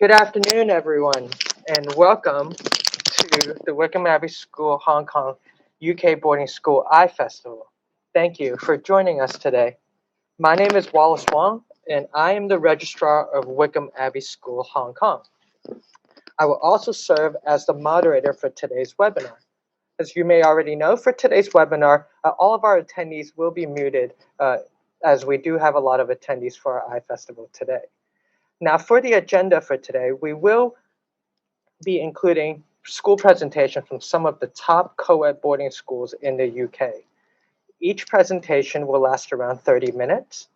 Good afternoon, everyone, and welcome to the Wycombe Abbey School Hong Kong UK Boarding School iFestival. Thank you for joining us today. My name is Wallace Wong, and I am the Registrar of Wycombe Abbey School Hong Kong. I will also serve as the moderator for today's webinar. As you may already know, for today's webinar, all of our attendees will be muted as we do have a lot of attendees for our iFestival today. Now, for the agenda for today, we will be including school presentations from some of the top CoEd boarding schools in the UK. Each presentation will last around 30 minutes,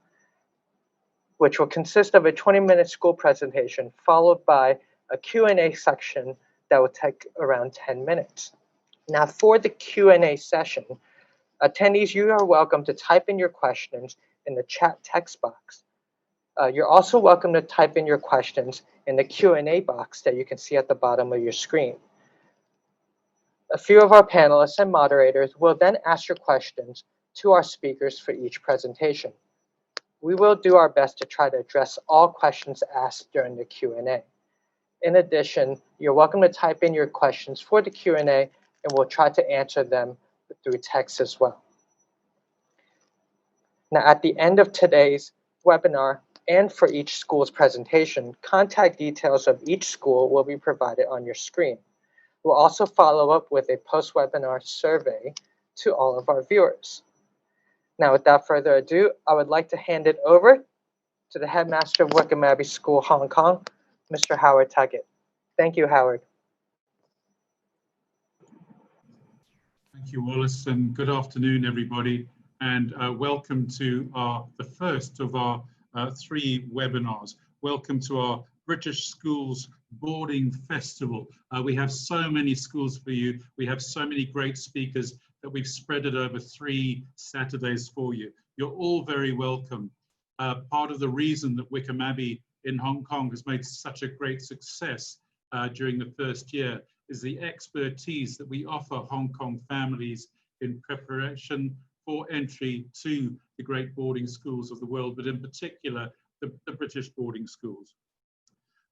which will consist of a 20-minute school presentation followed by a Q&A section that will take around 10 minutes. Now, for the Q&A session, attendees, you are welcome to type in your questions in the chat text box. You're also welcome to type in your questions in the Q&A box that you can see at the bottom of your screen. A few of our panelists and moderators will then ask your questions to our speakers for each presentation. We will do our best to try to address all questions asked during the Q&A. In addition, you're welcome to type in your questions for the Q&A, and we'll try to answer them through text as well. Now, at the end of today's webinar, and for each school's presentation, contact details of each school will be provided on your screen. We'll also follow up with a post-webinar survey to all of our viewers. Now, without further ado, I would like to hand it over to the headmaster of Wycombe Abbey School, Hong Kong, Mr. Howard Tuckett. Thank you, Howard. Thank you, Wallace, and good afternoon, everybody, and welcome to the first of our 3 webinars. Welcome to our British Schools Boarding Festival. We have so many schools for you. We have so many great speakers that we've spread it over 3 Saturdays for you. You're all very welcome. Part of the reason that Wycombe Abbey in Hong Kong has made such a great success during the first year is the expertise that we offer Hong Kong families in preparation for entry to the great boarding schools of the world, but in particular, the British boarding schools.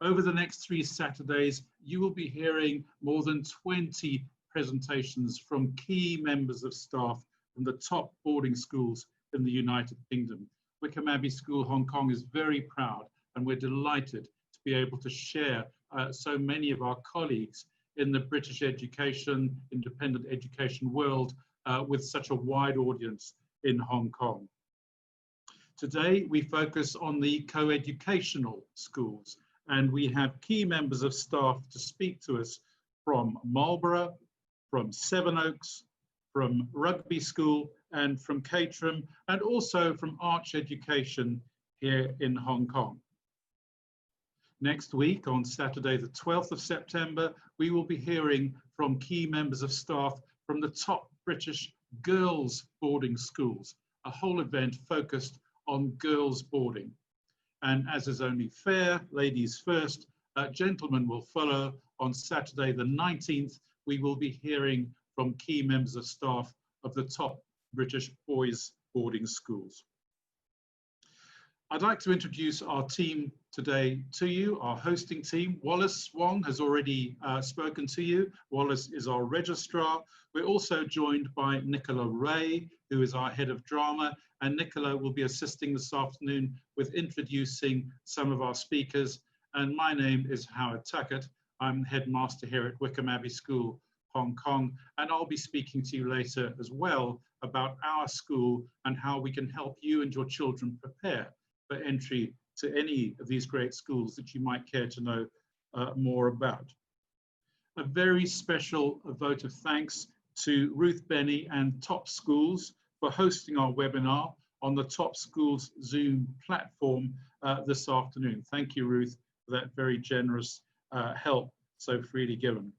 Over the next 3 Saturdays, you will be hearing more than 20 presentations from key members of staff from the top boarding schools in the United Kingdom. Wycombe Abbey School Hong Kong is very proud, and we're delighted to be able to share so many of our colleagues in the British education, independent education world with such a wide audience in Hong Kong. Today, we focus on the co-educational schools, and we have key members of staff to speak to us from Marlborough, from Sevenoaks, from Rugby School, and from Caterham, and also from Arch Education here in Hong Kong. Next week, on Saturday, the 12th of September, we will be hearing from key members of staff from the top British girls' boarding schools, a whole event focused on girls' boarding. And as is only fair, ladies first, gentlemen will follow. On Saturday the 19th, we will be hearing from key members of staff of the top British boys' boarding schools. I'd like to introduce our team today to you, our hosting team. Wallace Wong has already spoken to you. Wallace is our registrar. We're also joined by Nicola Ray, who is our head of drama, and Nicola will be assisting this afternoon with introducing some of our speakers. And my name is Howard Tuckett. I'm headmaster here at Wycombe Abbey School, Hong Kong, and I'll be speaking to you later as well about our school and how we can help you and your children prepare for entry to any of these great schools that you might care to know more about. A very special vote of thanks to Ruth Benny and Top Schools for hosting our webinar on the Top Schools Zoom platform this afternoon. Thank you, Ruth, for that very generous help so freely given.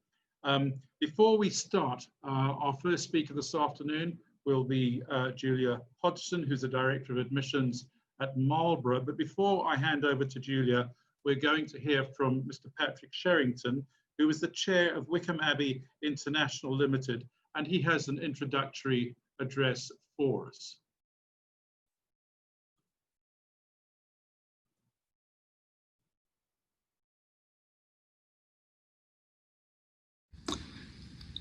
Before we start, our first speaker this afternoon will be Julia Hodgson, who's the Director of Admissions at Marlborough. But before I hand over to Julia, we're going to hear from Mr. Patrick Sherrington, who is the chair of Wycombe Abbey International Limited, and he has an introductory address for us.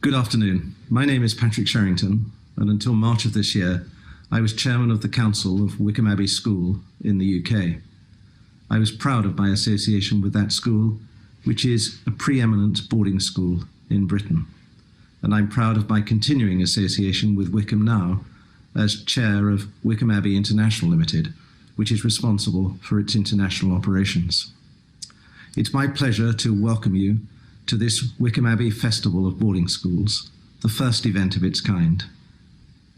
Good afternoon. My name is Patrick Sherrington, and until March of this year, I was chairman of the council of Wycombe Abbey School in the UK. I was proud of my association with that school, which is a preeminent boarding school in Britain. And I'm proud of my continuing association with Wycombe now as chair of Wycombe Abbey International Limited, which is responsible for its international operations. It's my pleasure to welcome you to this Wycombe Abbey Festival of Boarding Schools, the first event of its kind.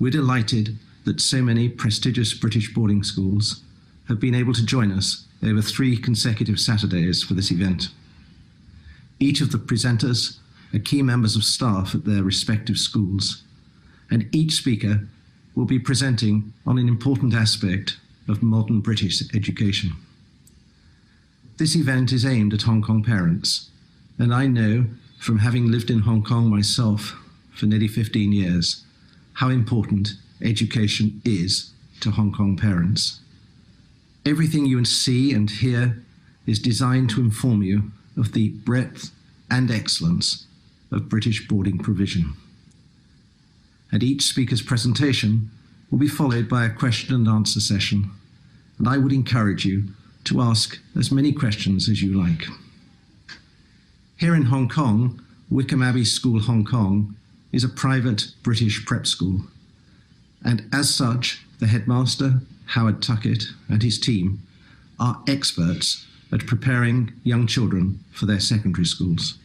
We're delighted that so many prestigious British boarding schools have been able to join us over 3 consecutive Saturdays for this event. Each of the presenters are key members of staff at their respective schools, and each speaker will be presenting on an important aspect of modern British education. This event is aimed at Hong Kong parents, and I know from having lived in Hong Kong myself for nearly 15 years how important education is to Hong Kong parents. Everything you see and hear is designed to inform you of the breadth and excellence of British boarding provision. And each speaker's presentation will be followed by a question and answer session, and I would encourage you to ask as many questions as you like. Here in Hong Kong, Wycombe Abbey School Hong Kong is a private British prep school, and as such, the headmaster, Howard Tuckett, and his team are experts at preparing young children for their secondary schools.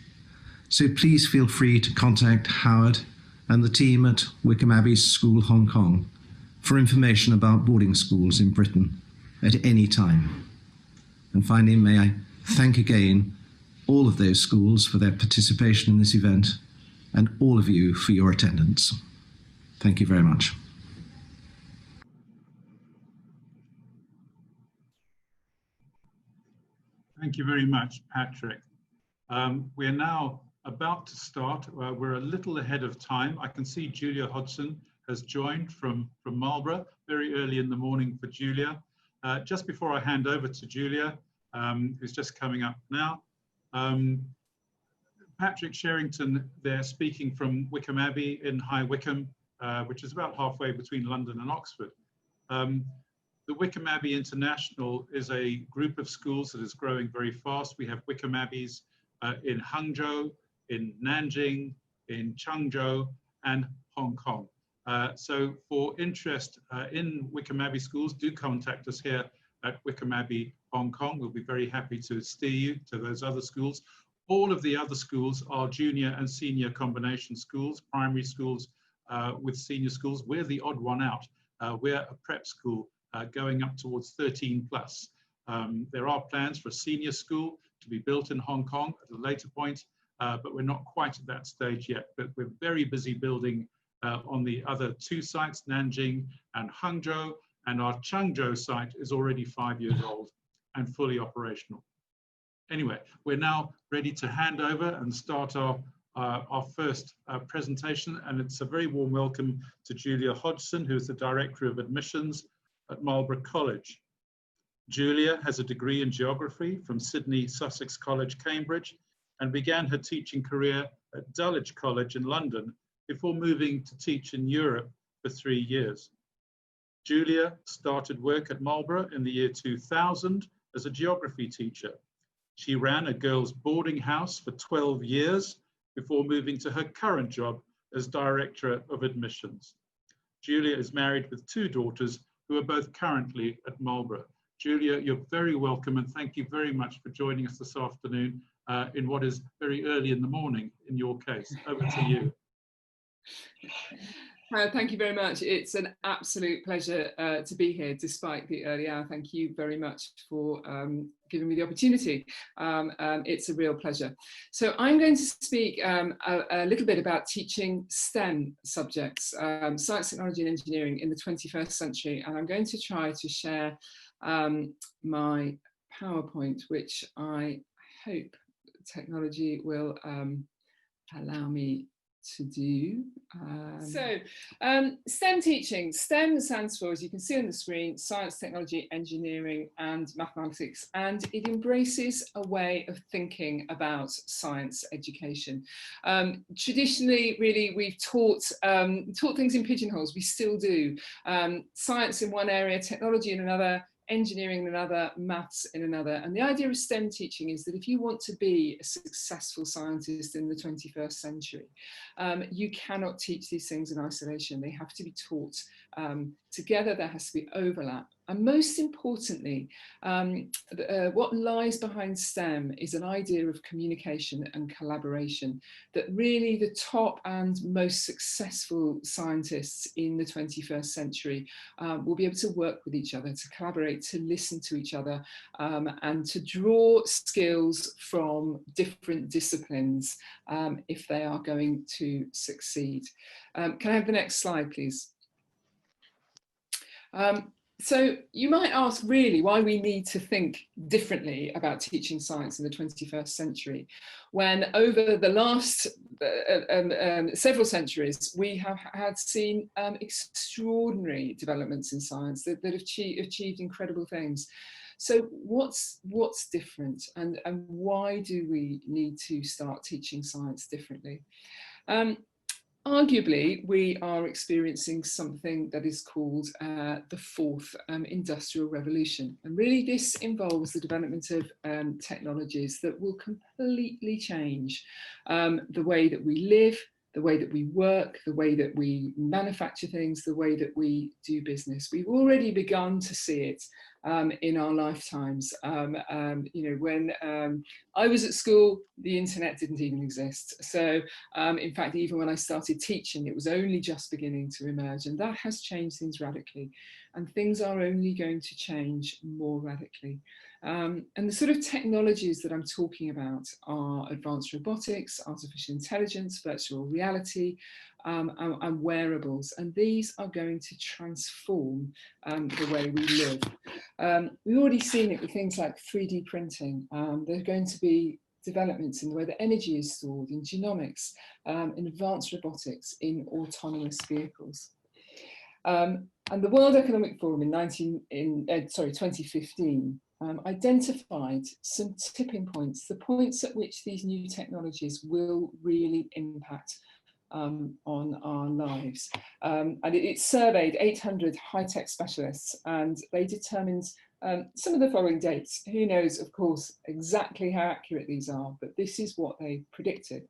So please feel free to contact Howard and the team at Wycombe Abbey School Hong Kong for information about boarding schools in Britain at any time. And finally, may I thank again all of those schools for their participation in this event and all of you for your attendance. Thank you very much. Thank you very much, Patrick. We're now about to start. We're a little ahead of time. I can see Julia Hodgson has joined from Marlborough, very early in the morning for Julia. Just before I hand over to Julia, who's just coming up now, Patrick Sherrington there speaking from Wycombe Abbey in High Wycombe, which is about halfway between London and Oxford. The Wycombe Abbey International is a group of schools that is growing very fast. We have Wycombe Abbeys in Hangzhou, in Nanjing, in Changzhou, and Hong Kong. So for interest in Wycombe Abbey schools, do contact us here at Wycombe Abbey Hong Kong. We'll be very happy to steer you to those other schools. All of the other schools are junior and senior combination schools, primary schools with senior schools. We're the odd one out. We're a prep school going up towards 13 plus. There are plans for a senior school to be built in Hong Kong at a later point, but we're not quite at that stage yet. But we're very busy building on the other 2 sites, Nanjing and Hangzhou, and our Changzhou site is already 5 years old and fully operational. Anyway, we're now ready to hand over and start our first presentation, and it's a very warm welcome to Julia Hodgson, who is the Director of Admissions at Marlborough College. Julia has a degree in geography from Sydney Sussex College, Cambridge, and began her teaching career at Dulwich College in London before moving to teach in Europe for 3 years. Julia started work at Marlborough in the year 2000 as a geography teacher. She ran a girls' boarding house for 12 years before moving to her current job as Director of Admissions. Julia is married with 2 daughters who are both currently at Marlborough. Julia, you're very welcome, and thank you very much for joining us this afternoon in what is very early in the morning in your case. Over to you. Thank you very much. It's an absolute pleasure to be here despite the early hour. Thank you very much for giving me the opportunity. It's a real pleasure. So I'm going to speak a little bit about teaching STEM subjects, science, technology and engineering in the 21st century. And I'm going to try to share my PowerPoint, which I hope technology will allow me to do. STEM teaching. STEM stands for, as you can see on the screen, science, technology, engineering and mathematics, and it embraces a way of thinking about science education. Traditionally, really, we've taught things in pigeonholes. We still do. Science in one area, technology in another, engineering in another, maths in another. And the idea of STEM teaching is that if you want to be a successful scientist in the 21st century, you cannot teach these things in isolation. They have to be taught together. There has to be overlap. And most importantly, what lies behind STEM is an idea of communication and collaboration, that really the top and most successful scientists in the 21st century will be able to work with each other, to collaborate, to listen to each other, and to draw skills from different disciplines if they are going to succeed. Can I have the next slide, please? So you might ask really why we need to think differently about teaching science in the 21st century, when over the last several centuries we have seen extraordinary developments in science that have achieved incredible things. So what's different, and why do we need to start teaching science differently? Arguably, we are experiencing something that is called the fourth industrial revolution. And really this involves the development of technologies that will completely change the way that we live, the way that we work, the way that we manufacture things, the way that we do business. We've already begun to see it in our lifetimes. You know, when I was at school, the internet didn't even exist. So in fact, even when I started teaching, it was only just beginning to emerge, and that has changed things radically. And things are only going to change more radically. And the sort of technologies that I'm talking about are advanced robotics, artificial intelligence, virtual reality, and wearables. And these are going to transform the way we live. We've already seen it with things like 3D printing. There are going to be developments in the way that energy is stored, in genomics, in advanced robotics, in autonomous vehicles. And the World Economic Forum in 2015 identified some tipping points, the points at which these new technologies will really impact on our lives. And it surveyed 800 high-tech specialists, and they determined some of the following dates. Who knows, of course, exactly how accurate these are, but this is what they predicted.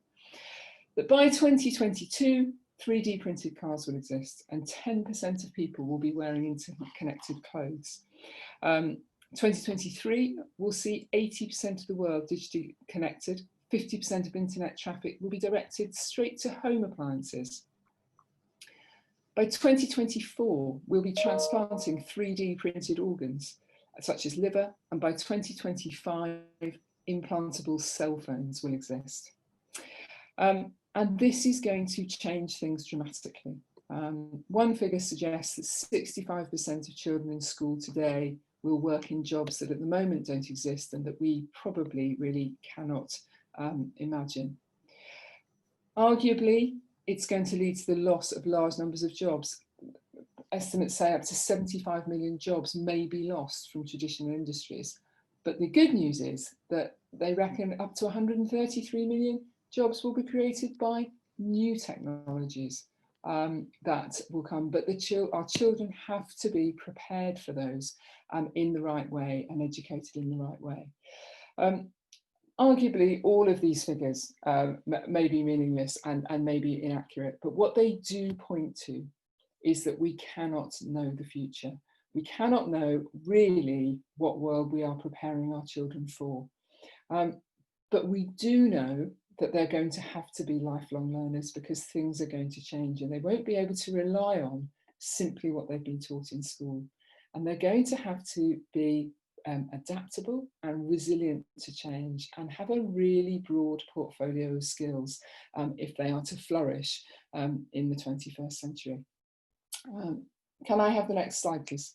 That by 2022, 3D printed cars will exist, and 10% of people will be wearing interconnected clothes. 2023, we'll see 80% of the world digitally connected. 50% of internet traffic will be directed straight to home appliances. By 2024, we'll be transplanting 3D printed organs, such as liver, and by 2025, implantable cell phones will exist. And this is going to change things dramatically. One figure suggests that 65% of children in school today will work in jobs that at the moment don't exist and that we probably really cannot imagine. Arguably, it's going to lead to the loss of large numbers of jobs. Estimates say up to 75 million jobs may be lost from traditional industries. But the good news is that they reckon up to 133 million jobs will be created by new technologies that will come. But our children have to be prepared for those in the right way and educated in the right way. Arguably, all of these figures may be meaningless and may be inaccurate, but what they do point to is that we cannot know the future. We cannot know really what world we are preparing our children for. But we do know that they're going to have to be lifelong learners because things are going to change and they won't be able to rely on simply what they've been taught in school. And they're going to have to be adaptable and resilient to change and have a really broad portfolio of skills if they are to flourish in the 21st century. Can I have the next slide, please?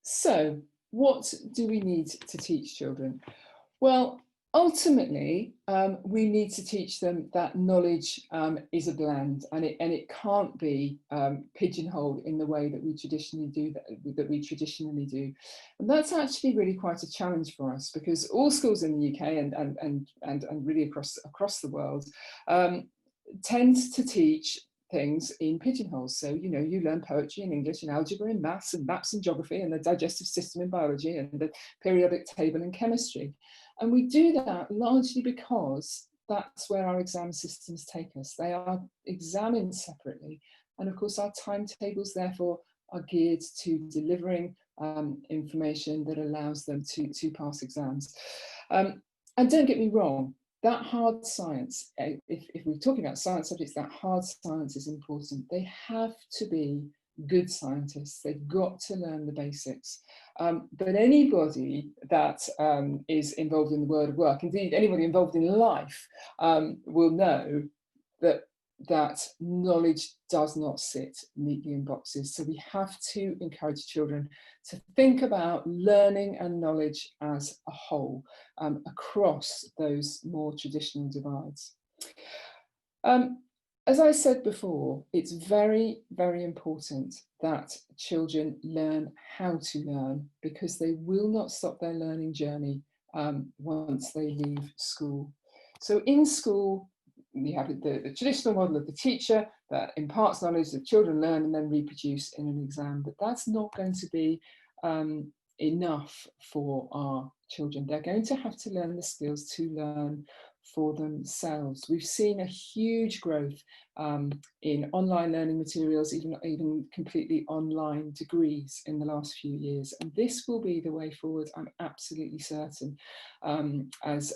So what do we need to teach children? Well, Ultimately, we need to teach them that knowledge is a blend, and it can't be pigeonholed in the way that we traditionally do. And that's actually really quite a challenge for us, because all schools in the UK and really across the world tend to teach things in pigeonholes. So, you know, you learn poetry and English and algebra and maths and geography and the digestive system in biology and the periodic table in chemistry. And we do that largely because that's where our exam systems take us. They are examined separately. And of course, our timetables, therefore, are geared to delivering information that allows them to pass exams. And don't get me wrong, that hard science, if we're talking about science subjects, that hard science is important. They have to be good scientists. They've got to learn the basics. But anybody that is involved in the world of work, indeed anybody involved in life, will know that knowledge does not sit neatly in boxes. So we have to encourage children to think about learning and knowledge as a whole, across those more traditional divides. As I said before, it's very, very important that children learn how to learn, because they will not stop their learning journey once they leave school. So in school, we have the traditional model of the teacher that imparts knowledge that children learn and then reproduce in an exam, but that's not going to be enough for our children. They're going to have to learn the skills to learn for themselves. We've seen a huge growth in online learning materials, even completely online degrees in the last few years, and this will be the way forward, I'm absolutely certain, as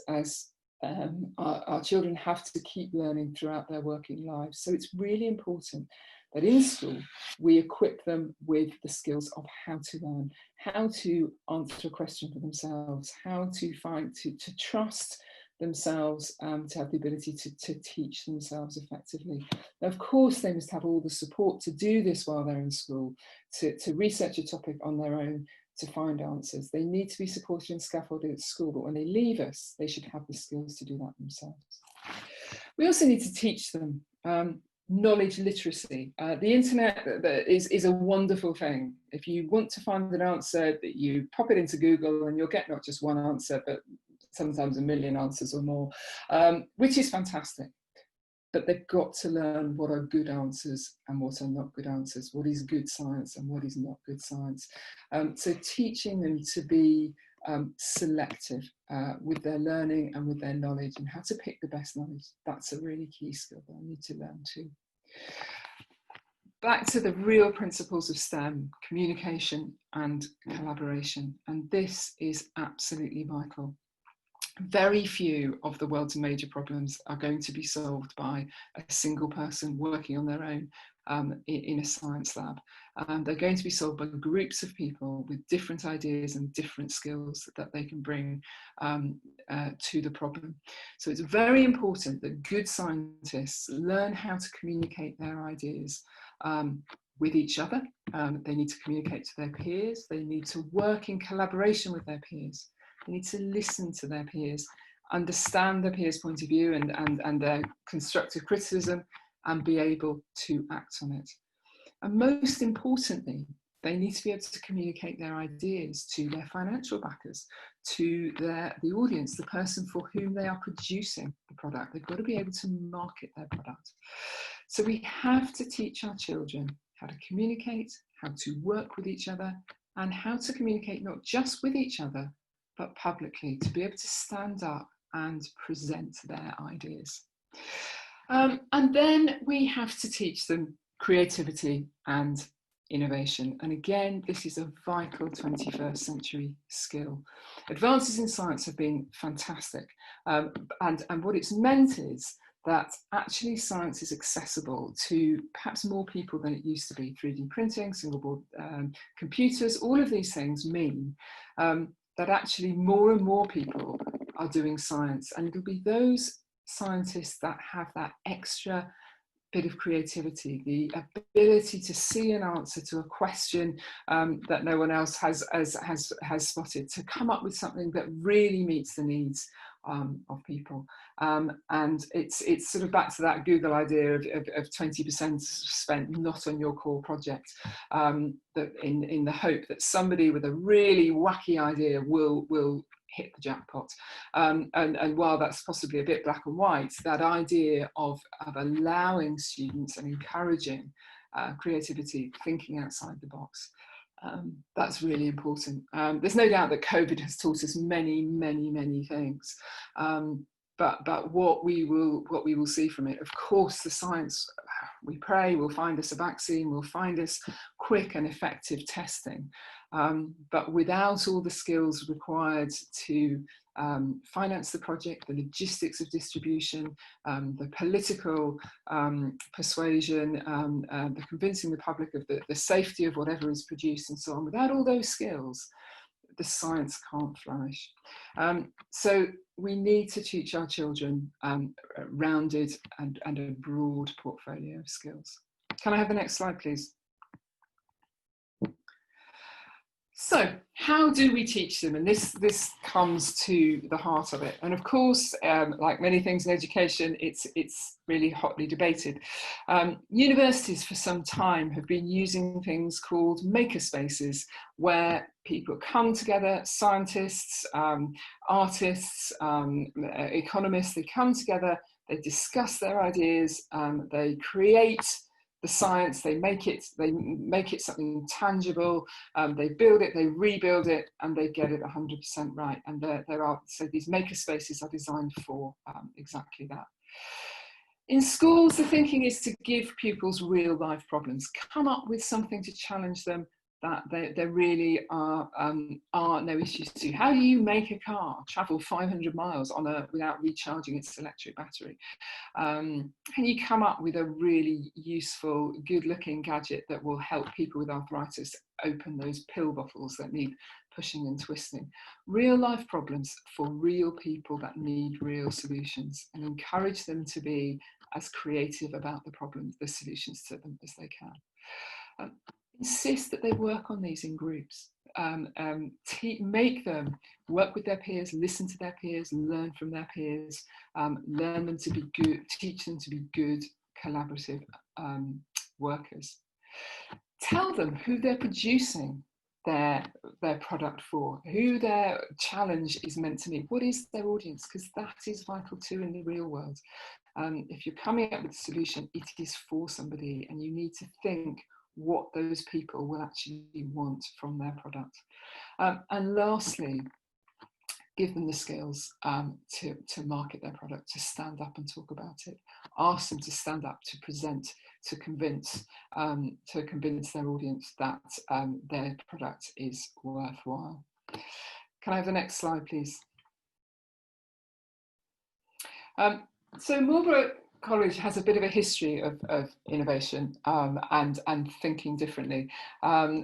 our children have to keep learning throughout their working lives. So it's really important that in school we equip them with the skills of how to learn, how to answer a question for themselves, how to trust themselves, to have the ability to teach themselves effectively. Now, of course, they must have all the support to do this while they're in school, to research a topic on their own, to find answers. They need to be supported and scaffolded at school, but when they leave us, they should have the skills to do that themselves. We also need to teach them knowledge literacy. The internet is a wonderful thing. If you want to find an answer, that you pop it into Google and you'll get not just one answer, but sometimes a million answers or more, which is fantastic. But they've got to learn what are good answers and what are not good answers, what is good science and what is not good science. So teaching them to be selective with their learning and with their knowledge, and how to pick the best knowledge, that's a really key skill that I need to learn too. Back to the real principles of STEM, communication and collaboration, and this is absolutely vital. Very few of the world's major problems are going to be solved by a single person working on their own in a science lab. They're going to be solved by groups of people with different ideas and different skills that they can bring to the problem. So it's very important that good scientists learn how to communicate their ideas with each other. They need to communicate to their peers. They need to work in collaboration with their peers. They need to listen to their peers, understand their peers' point of view and their constructive criticism, and be able to act on it. And most importantly, they need to be able to communicate their ideas to their financial backers, to the audience, the person for whom they are producing the product. They've got to be able to market their product. So we have to teach our children how to communicate, how to work with each other, and how to communicate not just with each other, but publicly, to be able to stand up and present their ideas. And then we have to teach them creativity and innovation. And again, this is a vital 21st century skill. Advances in science have been fantastic. And what it's meant is that actually science is accessible to perhaps more people than it used to be. 3D printing, single board computers, all of these things mean that actually more and more people are doing science, and it'll be those scientists that have that extra bit of creativity, the ability to see an answer to a question that no one else has spotted, to come up with something that really meets the needs of people. And it's sort of back to that Google idea of 20% spent not on your core project, that in the hope that somebody with a really wacky idea will hit the jackpot. And while that's possibly a bit black and white, that idea of allowing students and encouraging creativity, thinking outside the box, that's really important. There's no doubt that COVID has taught us many things. But what we will see from it, of course, the science, we pray, will find us a vaccine, will find us quick and effective testing. But without all the skills required to finance the project, the logistics of distribution, the political persuasion, the convincing the public of the safety of whatever is produced and so on, without all those skills, the science can't flourish. So we need to teach our children a rounded and a broad portfolio of skills. Can I have the next slide, please? So how do we teach them? And this comes to the heart of it. And of course, like many things in education, it's really hotly debated. Universities for some time have been using things called makerspaces, where people come together, scientists, artists, economists, they come together, they discuss their ideas, they create the science, they make it something tangible, they build it, they rebuild it, and they get it 100% right. And so these maker spaces are designed for exactly that. In schools, the thinking is to give pupils real life problems, come up with something to challenge them that there really are no issues to. How do you make a car travel 500 miles without recharging its electric battery? Can you come up with a really useful, good-looking gadget that will help people with arthritis open those pill bottles that need pushing and twisting? Real life problems for real people that need real solutions, and encourage them to be as creative about the problems, the solutions to them as they can. Insist that they work on these in groups. Make them work with their peers, listen to their peers, learn from their peers, learn them to be good, teach them to be good collaborative workers. Tell them who they're producing their product for, who their challenge is meant to meet, what is their audience, because that is vital too in the real world. If you're coming up with a solution, it is for somebody, and you need to think what those people will actually want from their product. And lastly, give them the skills to market their product, to stand up and talk about it. Ask them to stand up, to present, to convince their audience that their product is worthwhile. Can I have the next slide, please? So Marlborough College has a bit of a history of innovation and thinking differently.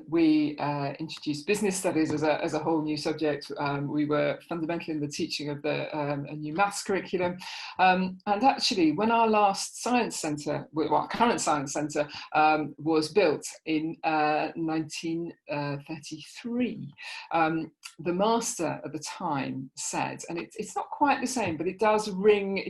We introduced business studies as a whole new subject. We were fundamental in the teaching of a new maths curriculum. And actually, when our last science centre, our current science centre, was built in 1933, the master at the time said, and it's not quite the same, but it does ring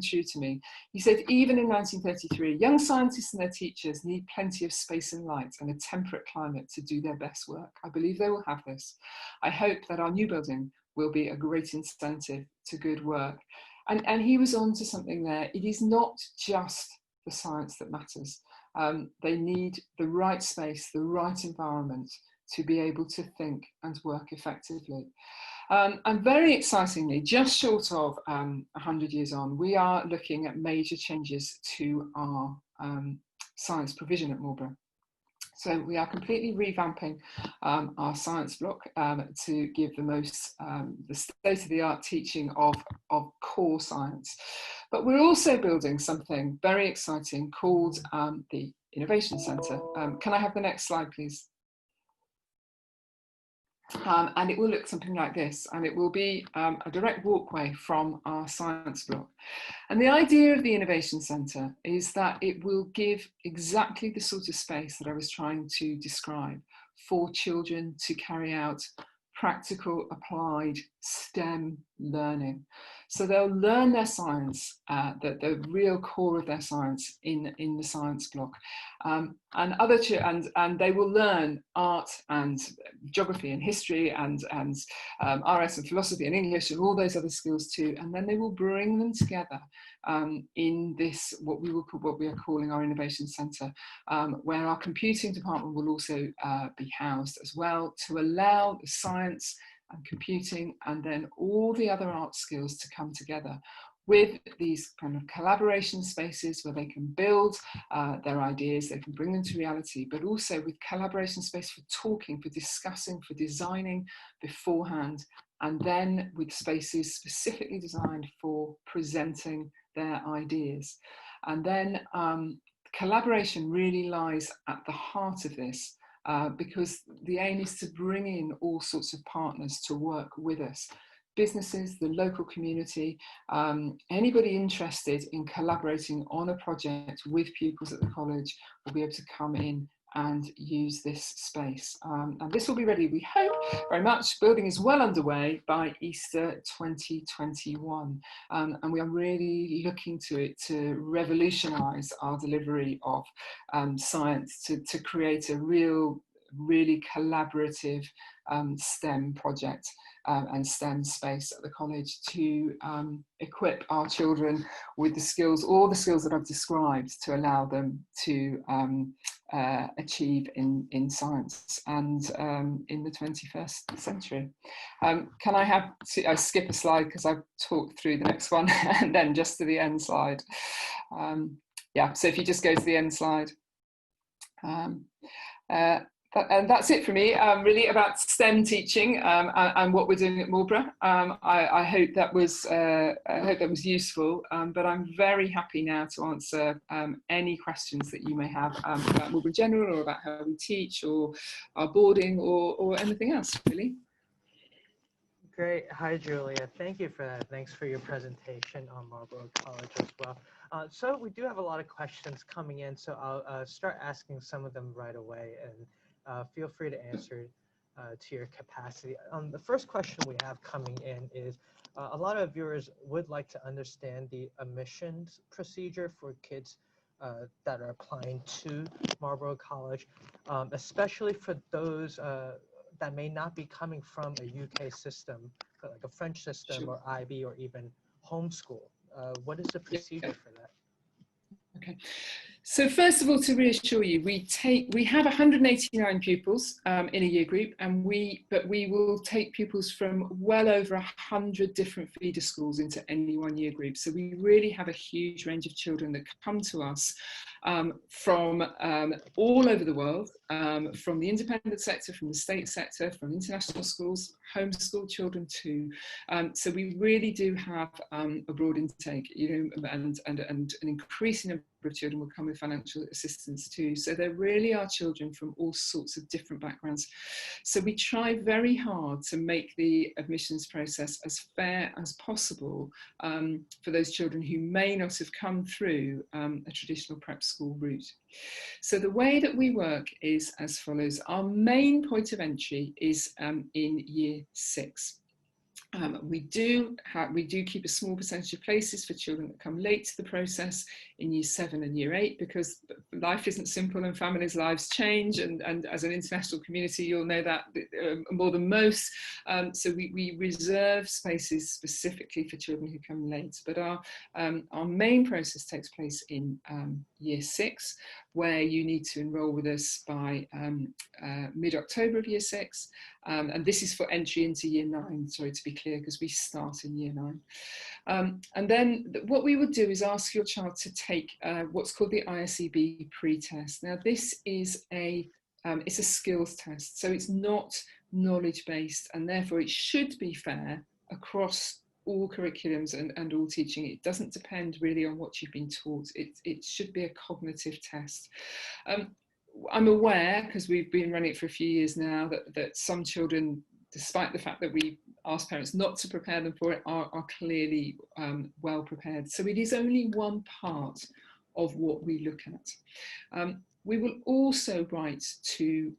true to me. He said, even in 1933, young scientists and their teachers need plenty of space and light and a temperate climate to do their best work. I believe they will have this. I hope that our new building will be a great incentive to good work. And he was on to something there. It is not just the science that matters. They need the right space, the right environment to be able to think and work effectively. And very excitingly, just short of 100 years on, we are looking at major changes to our science provision at Marlborough. So we are completely revamping our science block to give the most the state-of-the-art teaching of core science. But we're also building something very exciting called the Innovation Centre. Can I have the next slide, please? And it will look something like this, and it will be a direct walkway from our science block. And the idea of the Innovation Centre is that it will give exactly the sort of space that I was trying to describe for children to carry out practical, applied STEM learning. So they'll learn their science, the real core of their science in the science block, and they will learn art and geography and history and RS and philosophy and English and all those other skills too. And then they will bring them together in this what we are calling our innovation centre, where our computing department will also be housed as well, to allow the science and computing and then all the other art skills to come together with these kind of collaboration spaces where they can build their ideas, they can bring them to reality, but also with collaboration space for talking, for discussing, for designing beforehand, and then with spaces specifically designed for presenting their ideas. And then collaboration really lies at the heart of this, because the aim is to bring in all sorts of partners to work with us. Businesses, the local community, anybody interested in collaborating on a project with pupils at the college will be able to come in and use this space. And this will be ready, we hope very much. Building is well underway by Easter 2021. And we are really looking to it to revolutionise our delivery of science, to create a really collaborative STEM project and STEM space at the college to equip our children with the skills, all the skills that I've described, to allow them to achieve in science and in the 21st century. Can I skip a slide because I've talked through the next one and then just to the end slide. Yeah, so if you just go to the end slide. And that's it for me, really, about STEM teaching and what we're doing at Marlborough. I hope that was useful, but I'm very happy now to answer any questions that you may have about Marlborough in general, or about how we teach, or our boarding, or anything else, really. Great. Hi, Julia. Thank you for that. Thanks for your presentation on Marlborough College as well. So we do have a lot of questions coming in, so I'll start asking some of them right away, and feel free to answer to your capacity. The first question we have coming in is, a lot of viewers would like to understand the admissions procedure for kids that are applying to Marlborough College, especially for those that may not be coming from a UK system, like a French system, sure, or IB, or even homeschool. What is the procedure for that? Okay, so first of all, to reassure you, we have 189 pupils in a year group, but we will take pupils from well over 100 different feeder schools into any one year group. So we really have a huge range of children that come to us from all over the world, from the independent sector, from the state sector, from international schools, homeschool children too. So we really do have a broad intake, and an increasing number of children will come with financial assistance too. So there really are children from all sorts of different backgrounds. So we try very hard to make the admissions process as fair as possible for those children who may not have come through a traditional prep school route. So the way that we work is as follows. Our main point of entry is in year 6. We do keep a small percentage of places for children that come late to the process in year 7 and year 8, because life isn't simple and families' lives change, and as an international community you'll know that more than most. So we reserve spaces specifically for children who come late, but our main process takes place in year 6, where you need to enrol with us by mid-October of year 6, and this is for entry into year 9, sorry to be clear, because we start in year 9. And then what we would do is ask your child to take what's called the ISEB pre-test. Now this is it's a skills test, so it's not knowledge-based, and therefore it should be fair across all curriculums and all teaching. It doesn't depend really on what you've been taught. It should be a cognitive test. I'm aware, because we've been running it for a few years now, that some children, despite the fact that we ask parents not to prepare them for it, are clearly well prepared. So it is only one part of what we look at. We will also write to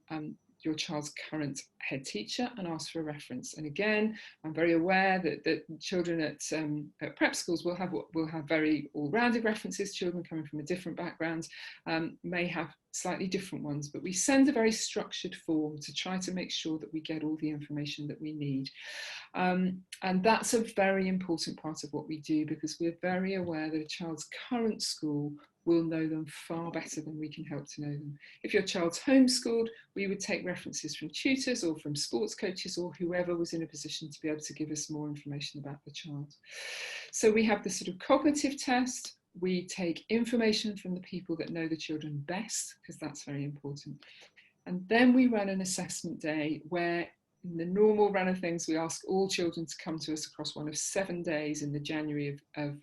your child's current head teacher and ask for a reference. And again, I'm very aware that children at prep schools will have very all-rounded references. Children coming from a different background may have slightly different ones, but we send a very structured form to try to make sure that we get all the information that we need. And that's a very important part of what we do, because we're very aware that a child's current school will know them far better than we can help to know them. If your child's homeschooled, we would take references from tutors or from sports coaches or whoever was in a position to be able to give us more information about the child. So we have the sort of cognitive test. We take information from the people that know the children best, because that's very important. And then we run an assessment day where, in the normal run of things, we ask all children to come to us across one of 7 days in the January of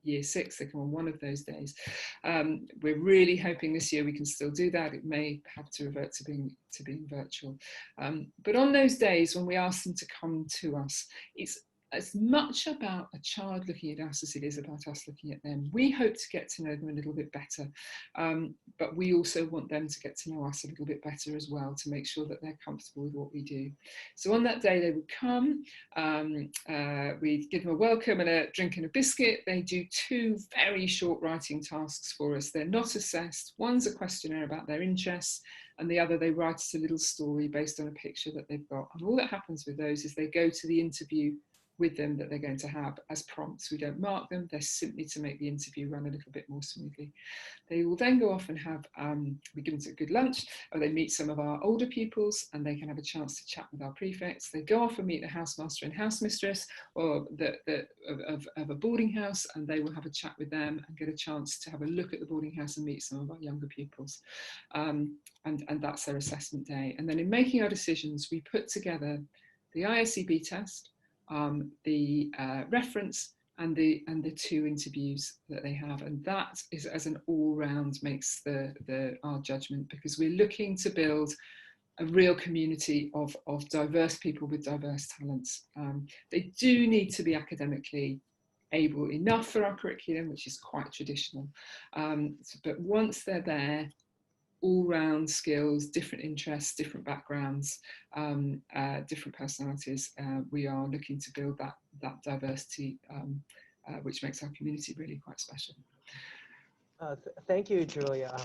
year 6. They come on one of those days. We're really hoping this year we can still do that. It may have to revert to being virtual. But on those days when we ask them to come to us, it's as much about a child looking at us as it is about us looking at them. We hope to get to know them a little bit better, but we also want them to get to know us a little bit better as well, to make sure that they're comfortable with what we do. So on that day they would come, we give them a welcome and a drink and a biscuit. They do 2 very short writing tasks for us. They're not assessed. One's a questionnaire about their interests, and the other, they write us a little story based on a picture that they've got. And all that happens with those is they go to the interview with them that they're going to have as prompts. We don't mark them, they're simply to make the interview run a little bit more smoothly. They will then go off and have, we give them a good lunch, or they meet some of our older pupils and they can have a chance to chat with our prefects. They go off and meet the housemaster and housemistress or of a boarding house, and they will have a chat with them and get a chance to have a look at the boarding house and meet some of our younger pupils. And that's their assessment day. And then in making our decisions, we put together the ISEB test, the reference, and the 2 interviews that they have, and that is, as an all-round, makes our judgment, because we're looking to build a real community of diverse people with diverse talents. They do need to be academically able enough for our curriculum, which is quite traditional, but once they're there, all-round skills, different interests, different backgrounds, different personalities. We are looking to build that diversity, which makes our community really quite special. Thank you, Julia.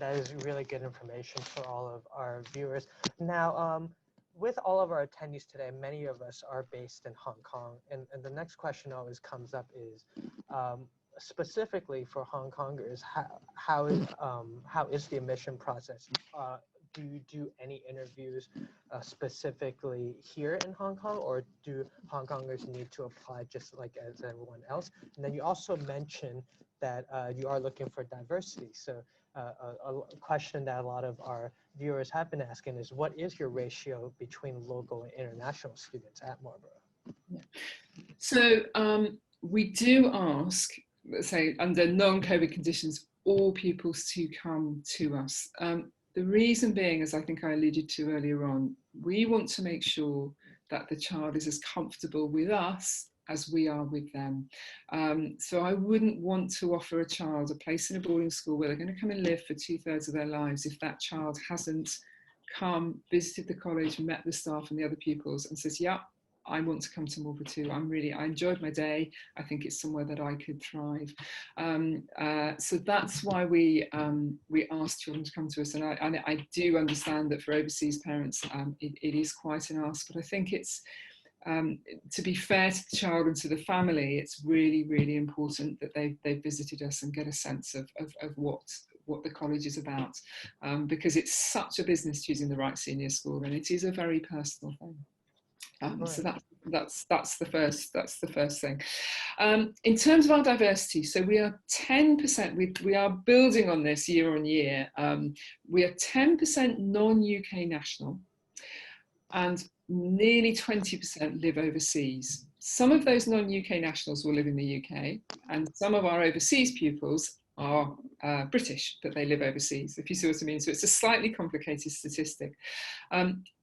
That is really good information for all of our viewers. Now, with all of our attendees today, many of us are based in Hong Kong, and the next question always comes up is, specifically for Hong Kongers, how is the admission process? Do you do any interviews specifically here in Hong Kong, or do Hong Kongers need to apply just like as everyone else? And then you also mentioned that you are looking for diversity. So a question that a lot of our viewers have been asking is, what is your ratio between local and international students at Marlborough? Yeah. So we do ask, say, under non-COVID conditions, all pupils to come to us. The reason being, as I think I alluded to earlier on, we want to make sure that the child is as comfortable with us as we are with them. So I wouldn't want to offer a child a place in a boarding school where they're going to come and live for 2/3 of their lives if that child hasn't come, visited the college, met the staff and the other pupils and says, yeah, I want to come to Marlborough too. I enjoyed my day. I think it's somewhere that I could thrive. So that's why we ask children to come to us. And I do understand that for overseas parents, it is quite an ask, but I think it's, to be fair to the child and to the family, it's really, really important that they've visited us and get a sense of what the college is about, because it's such a business choosing the right senior school, and it is a very personal thing. So that's the first thing. In terms of our diversity, so we are 10%. We are building on this year on year. We are 10% non-UK national, and nearly 20% live overseas. Some of those non-UK nationals will live in the UK, and some of our overseas pupils are British, but they live overseas, if you see what I mean. So it's a slightly complicated statistic.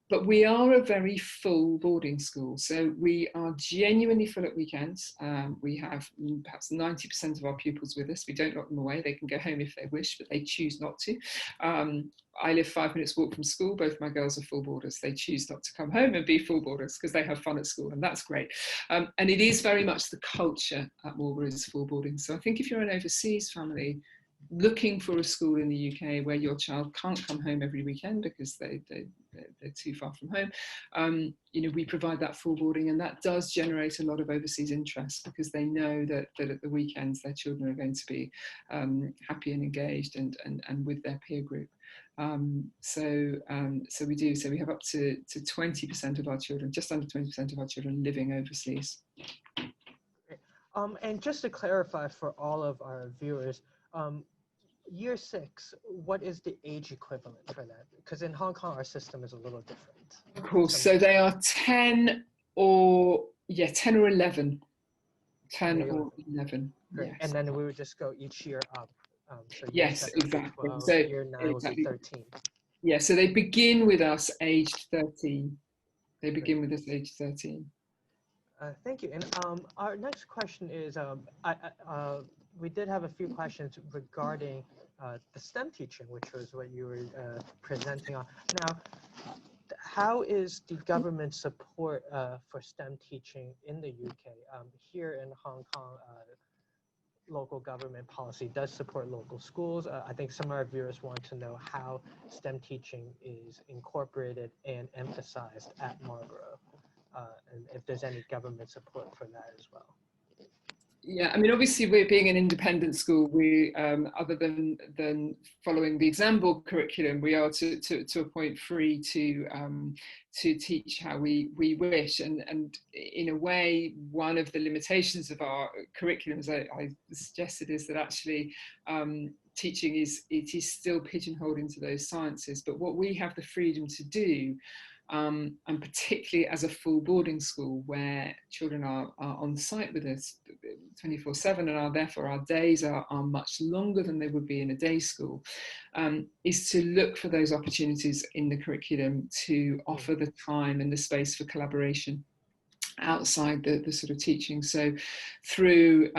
But we are a very full boarding school, so we are genuinely full at weekends. We have perhaps 90% of our pupils with us. We don't lock them away. They can go home if they wish, but they choose not to. I live 5 minutes walk from school. Both my girls are full boarders. They choose not to come home and be full boarders because they have fun at school, and that's great. And it is very much the culture at Marlborough is full boarding. So I think if you're an overseas family looking for a school in the UK where your child can't come home every weekend because they're too far from home, you know, we provide that full boarding, and that does generate a lot of overseas interest because they know that at the weekends their children are going to be happy and engaged and with their peer group. So we do. So we have up to 20% of our children, just under 20% of our children living overseas. And just to clarify for all of our viewers, year 6, what is the age equivalent for that? Because in Hong Kong, our system is a little different. Of course, so they are 10 or 11. 10 or 11. Great. Yes. And then we would just go each year up. So yes, 7 exactly. 12, So year 9 would be 13. Yeah, so they begin with us aged 13. They begin with us aged 13. Thank you. And our next question is, we did have a few questions regarding the STEM teaching, which was what you were presenting on. Now, how is the government support for STEM teaching in the UK? Here in Hong Kong, local government policy does support local schools. I think some of our viewers want to know how STEM teaching is incorporated and emphasized at Marlborough, and if there's any government support for that as well. Yeah, I mean, obviously, we're being an independent school. We, other than following the exam board curriculum, we are to a point free to teach how we wish. And in a way, one of the limitations of our curriculum, as I suggested, is that actually teaching is still pigeonholed into those sciences. But what we have the freedom to do, and particularly as a full boarding school where children are on site with us 24/7 and therefore our days are much longer than they would be in a day school, is to look for those opportunities in the curriculum to offer the time and the space for collaboration outside the sort of teaching. So through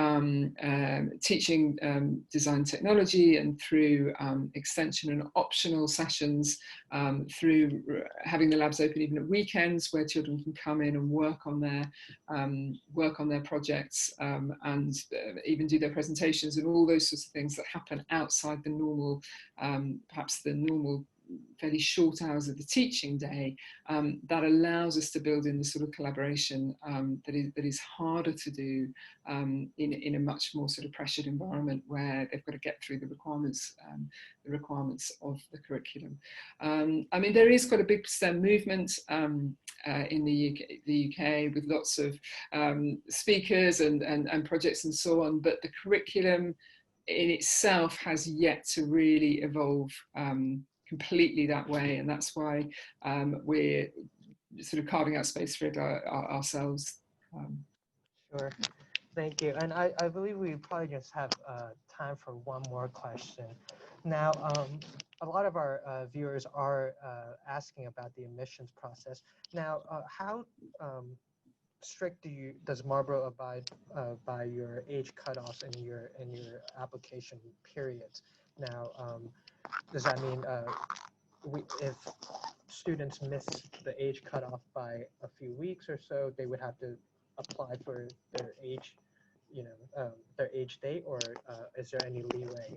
teaching design technology and through extension and optional sessions, through having the labs open even at weekends where children can come in and work on their projects, and even do their presentations and all those sorts of things that happen outside the normal, perhaps the normal fairly short hours of the teaching day, that allows us to build in the sort of collaboration that is harder to do in a much more sort of pressured environment where they've got to get through the requirements of the curriculum. I mean, there is quite a big STEM movement in the UK with lots of speakers and projects and so on, but the curriculum in itself has yet to really evolve completely that way, and that's why we're sort of carving out space for it ourselves. Sure, thank you. And I believe we probably just have time for one more question. Now, a lot of our viewers are asking about the admissions process. Now, how strict does Marlborough abide by your age cutoffs in your application periods? Now, does that mean if students miss the age cutoff by a few weeks or so, they would have to apply for their age, their age date, or is there any leeway?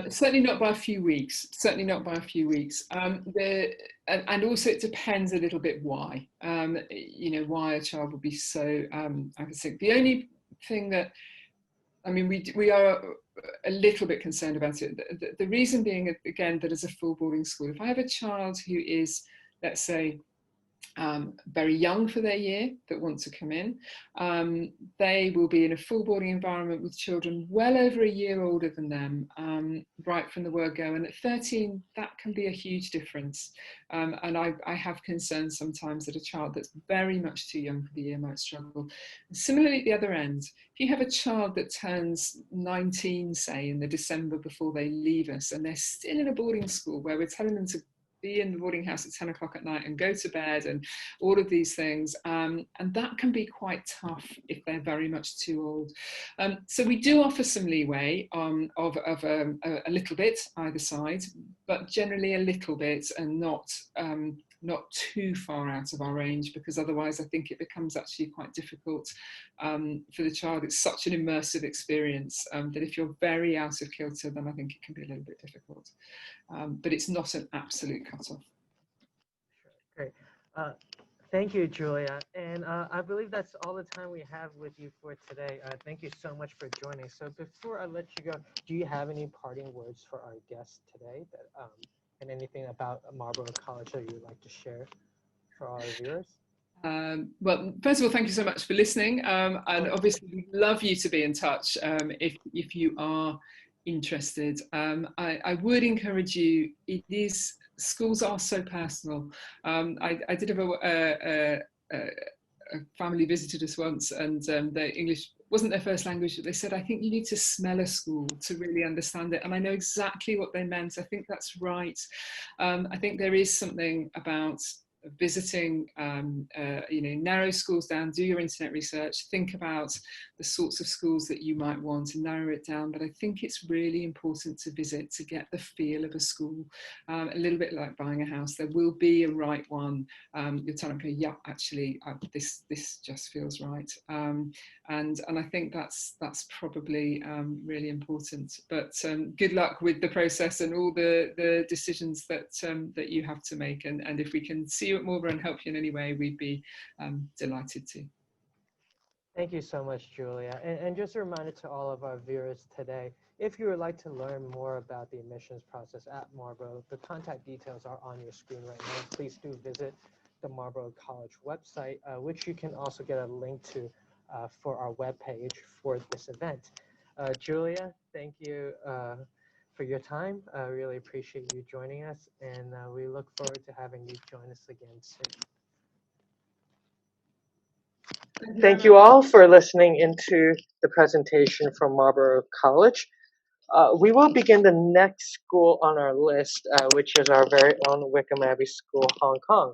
Certainly not by a few weeks. Certainly not by a few weeks. And also it depends a little bit why. Why a child would be so sick. The only thing that, I mean, we are a little bit concerned about it. The reason being, again, that as a full boarding school, if I have a child who is, let's say, very young for their year that want to come in, they will be in a full boarding environment with children well over a year older than them, right from the word go. And at 13, that can be a huge difference. And I have concerns sometimes that a child that's very much too young for the year might struggle. Similarly, at the other end, if you have a child that turns 19, say, in the December before they leave us, and they're still in a boarding school where we're telling them to be in the boarding house at 10 o'clock at night and go to bed and all of these things. And that can be quite tough if they're very much too old. So we do offer some leeway of a little bit either side, but generally a little bit, and not too far out of our range, because otherwise I think it becomes actually quite difficult for the child. It's such an immersive experience that if you're very out of kilter, then I think it can be a little bit difficult. But it's not an absolute cut-off. Great. Thank you, Julia. And I believe that's all the time we have with you for today. Thank you so much for joining. So before I let you go, do you have any parting words for our guests today, and anything about Marlborough College that you would like to share for our viewers? Well, first of all, thank you so much for listening. And obviously, we'd love you to be in touch if you are interested. I would encourage you. Schools are so personal. I did have a family visited us once, and their English wasn't their first language, but they said, I think you need to smell a school to really understand it. And I know exactly what they meant. I think that's right. I think there is something about visiting, narrow schools down, do your internet research, think about the sorts of schools that you might want and narrow it down. But I think it's really important to visit to get the feel of a school, a little bit like buying a house. There will be a right one. You'll tell them, yeah, actually, this just feels right. And I think that's probably really important. But good luck with the process and all the decisions that you have to make. And if we can see you at Marlborough and help you in any way, we'd be delighted to. Thank you so much, Julia. And just a reminder to all of our viewers today, if you would like to learn more about the admissions process at Marlborough, the contact details are on your screen right now. Please do visit the Marlborough College website, which you can also get a link to for our webpage for this event. Julia, thank you for your time. I really appreciate you joining us, and we look forward to having you join us again soon. Thank you all for listening into the presentation from Marlborough College. We will begin the next school on our list, which is our very own Wycombe Abbey School, Hong Kong.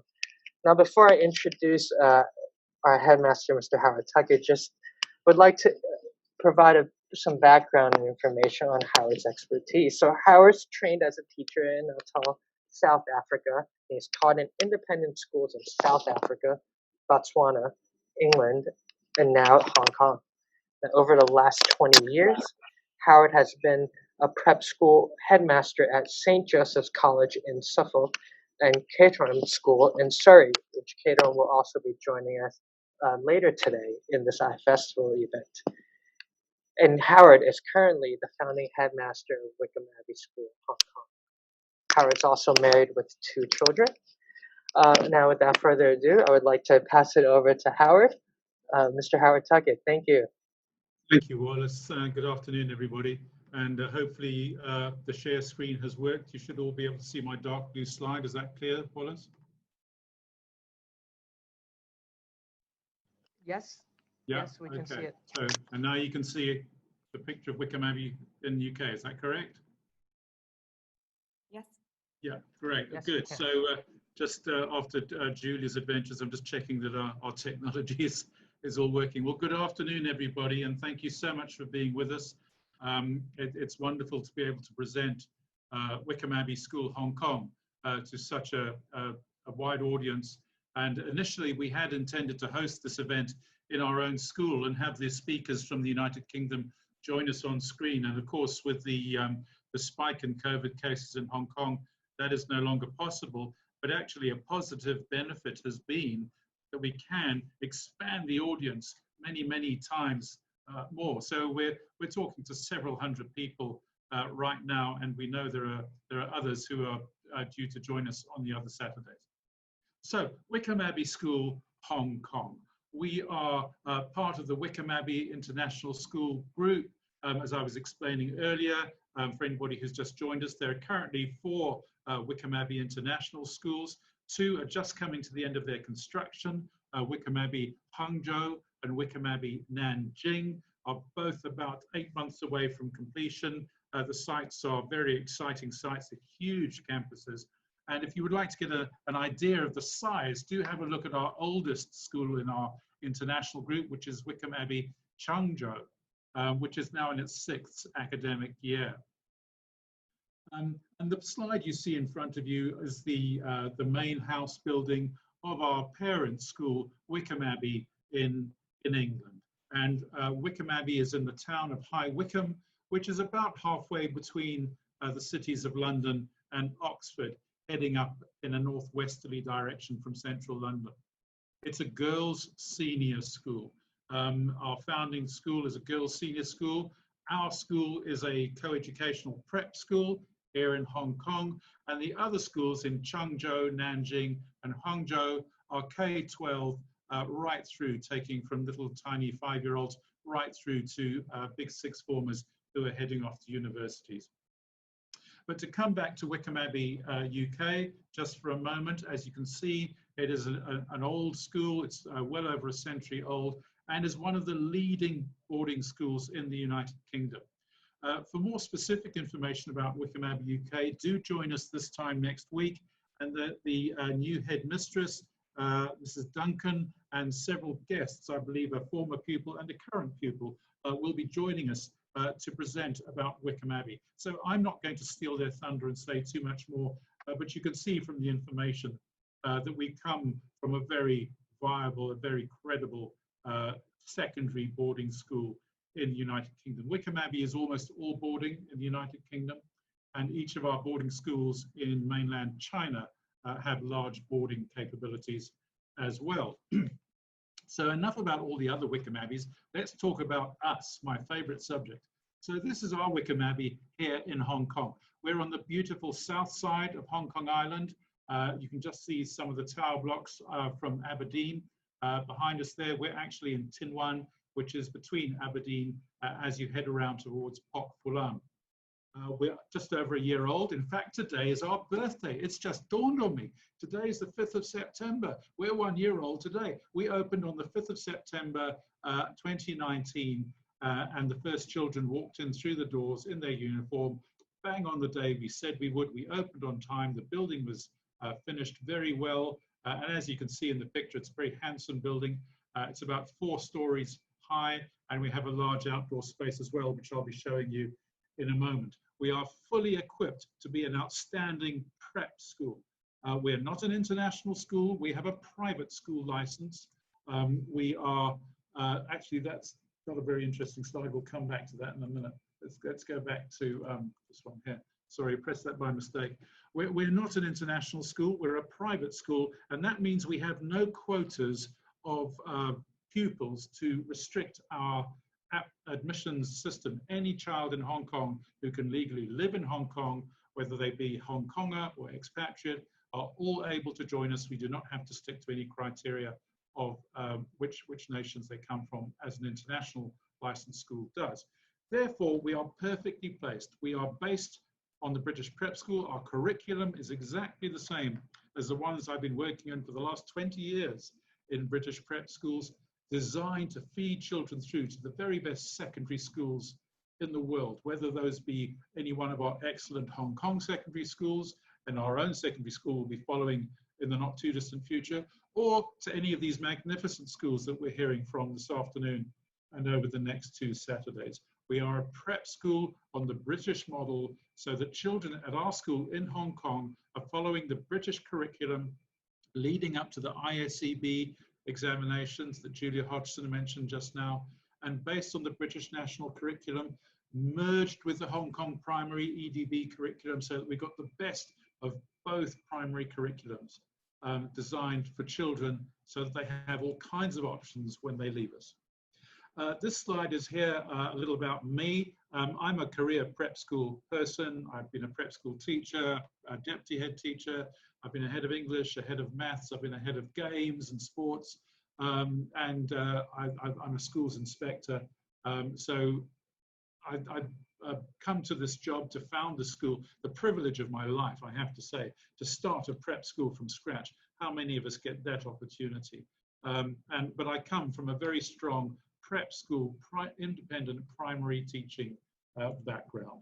Now, before I introduce our headmaster, Mr. Howard Tuckett, just would like to provide some background and information on Howard's expertise. So Howard's trained as a teacher in Natal, South Africa. He's taught in independent schools in South Africa, Botswana, England, and now Hong Kong. Now, over the last 20 years, Howard has been a prep school headmaster at St. Joseph's College in Suffolk and Caterham School in Surrey, which Caterham will also be joining us later today in this iFestival event. And Howard is currently the founding headmaster of Wycombe Abbey School, Hong Kong. Howard's also married with 2 children. Now, without further ado, I would like to pass it over to Howard. Mr. Howard Tuckett, thank you. Thank you, Wallace. Good afternoon, everybody. And hopefully the share screen has worked. You should all be able to see my dark blue slide. Is that clear, Wallace? Yes. Yeah? Yes, we can see it. So, and now you can see the picture of Wycombe Abbey in the UK. Is that correct? Yes. Yeah, great. Yes, Good. So just after Julia's adventures, I'm just checking that our technology is all working. Well, good afternoon, everybody, and thank you so much for being with us. It's wonderful to be able to present Wycombe Abbey School, Hong Kong, to such a wide audience. And initially, we had intended to host this event in our own school and have the speakers from the United Kingdom join us on screen. And of course, with the spike in COVID cases in Hong Kong, that is no longer possible. But actually, a positive benefit has been that we can expand the audience many, many times more. So we're talking to several hundred people right now, and we know there are others who are due to join us on the other Saturdays. So Wycombe Abbey School, Hong Kong. We are part of the Wycombe Abbey International School group. As I was explaining earlier, for anybody who's just joined us, there are currently 4 Wycombe Abbey International Schools. 2 are just coming to the end of their construction. Wycombe Abbey Hangzhou and Wycombe Abbey Nanjing are both about 8 months away from completion. The sites are very exciting sites, they're huge campuses. And if you would like to get an idea of the size, do have a look at our oldest school in our international group, which is Wycombe Abbey, Changzhou, which is now in its 6th academic year. And the slide you see in front of you is the main house building of our parent school, Wycombe Abbey in England. And Wycombe Abbey is in the town of High Wycombe, which is about halfway between the cities of London and Oxford, heading up in a northwesterly direction from central London. It's a girls' senior school. Our founding school is a girls' senior school. Our school is a co-educational prep school here in Hong Kong, and the other schools in Changzhou, Nanjing, and Hangzhou are K-12 right through, taking from little tiny 5-year-olds right through to big 6th formers who are heading off to universities. But to come back to Wycombe Abbey, UK, just for a moment, as you can see, it is an old school. It's well over a century old and is one of the leading boarding schools in the United Kingdom. For more specific information about Wycombe Abbey, UK, do join us this time next week. And the new headmistress, Mrs. Duncan, and several guests, I believe a former pupil and a current pupil, will be joining us to present about Wycombe Abbey. So I'm not going to steal their thunder and say too much more, but you can see from the information that we come from a very viable, a very credible secondary boarding school in the United Kingdom. Wycombe Abbey is almost all boarding in the United Kingdom, and each of our boarding schools in mainland China have large boarding capabilities as well. So enough about all the other Wycombe Abbeys. Let's talk about us, my favorite subject. So this is our Wycombe Abbey here in Hong Kong. We're on the beautiful south side of Hong Kong Island. You can just see some of the tower blocks from Aberdeen. Behind us there, we're actually in Tin Wan, which is between Aberdeen as you head around towards Pok Fulam. We're just over a year old. In fact, today is our birthday. It's just dawned on me. Today is the 5th of September. We're 1 year old today. We opened on the 5th of September 2019, and the first children walked in through the doors in their uniform, bang on the day we said we would. We opened on time. The building was finished very well. And as you can see in the picture, it's a very handsome building. It's about 4 stories high, and we have a large outdoor space as well, which I'll be showing you in a moment. We are fully equipped to be an outstanding prep school. We're not an international school. We have a private school license. We are, actually, that's not a very interesting slide. We'll come back to that in a minute. Let's go back to this one here. Sorry, I pressed that by mistake. We're not an international school. We're a private school, and that means we have no quotas of pupils to restrict our admissions system. Any child in Hong Kong who can legally live in Hong Kong, whether they be Hong Konger or expatriate, are all able to join us. We do not have to stick to any criteria of which nations they come from, as an international licensed school does. Therefore, we are perfectly placed. We are based on the British Prep School. Our curriculum is exactly the same as the ones I've been working in for the last 20 years in British Prep Schools, designed to feed children through to the very best secondary schools in the world, whether those be any one of our excellent Hong Kong secondary schools, and our own secondary school will be following in the not too distant future, or to any of these magnificent schools that we're hearing from this afternoon and over the next 2 Saturdays. We are a prep school on the British model, so that children at our school in Hong Kong are following the British curriculum leading up to the ISEB examinations that Julia Hodgson mentioned just now, and based on the British national curriculum, merged with the Hong Kong primary EDB curriculum, so that we got the best of both primary curriculums designed for children, so that they have all kinds of options when they leave us. This slide is here a little about me. I'm a career prep school person. I've been a prep school teacher, a deputy head teacher. I've been a head of English, a head of maths. I've been a head of games and sports. I'm a schools inspector. So I've come to this job to found the school, the privilege of my life, I have to say, to start a prep school from scratch. How many of us get that opportunity? But I come from a very strong prep school, independent primary teaching background.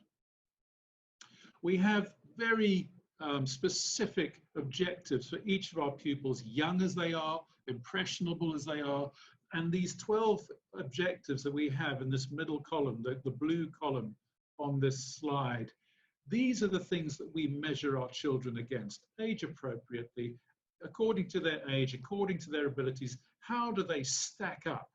We have very specific objectives for each of our pupils, young as they are, impressionable as they are. And these 12 objectives that we have in this middle column, the blue column on this slide, these are the things that we measure our children against, age appropriately, according to their age, according to their abilities. How do they stack up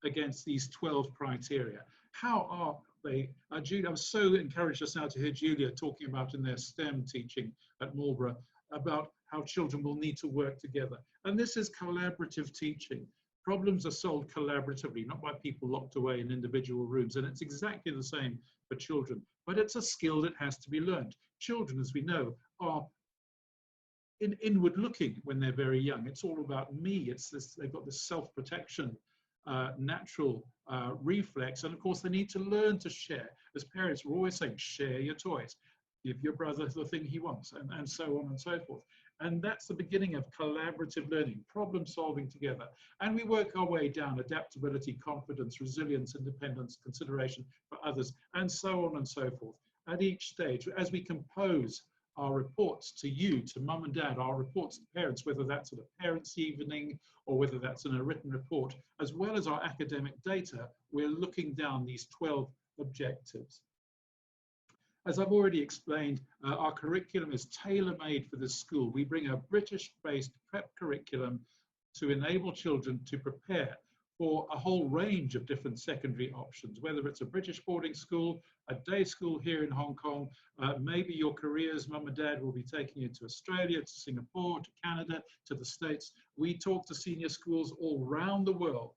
against these 12 criteria? How are they? Julia, I was so encouraged just now to hear Julia talking about in their STEM teaching at Marlborough about how children will need to work together. And this is collaborative teaching. Problems are solved collaboratively, not by people locked away in individual rooms. And it's exactly the same for children, but it's a skill that has to be learned. Children, as we know, are inward looking when they're very young. It's all about me. It's this, they've got this self-protection natural reflex, and of course they need to learn to share. As parents, we're always saying, share your toys, give your brother the thing he wants, and so on and so forth. And that's the beginning of collaborative learning, problem solving together. And we work our way down: adaptability, confidence, resilience, independence, consideration for others, and so on and so forth. At each stage, as we compose our reports to you, to mum and dad, our reports to parents, whether that's at a parents' evening or whether that's in a written report, as well as our academic data, we're looking down these 12 objectives. As I've already explained, our curriculum is tailor-made for this school. We bring a British-based prep curriculum to enable children to prepare for a whole range of different secondary options, whether it's a British boarding school, a day school here in Hong Kong, maybe your careers, mum and dad will be taking you to Australia, to Singapore, to Canada, to the States. We talk to senior schools all around the world.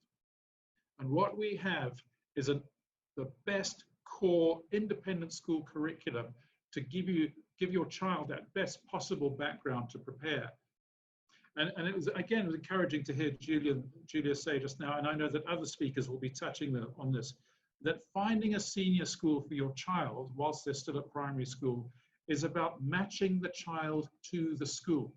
And what we have is the best core independent school curriculum to give your child that best possible background to prepare. And it was, again, it was encouraging to hear Julia say just now, and I know that other speakers will be touching on this, that finding a senior school for your child whilst they're still at primary school is about matching the child to the school.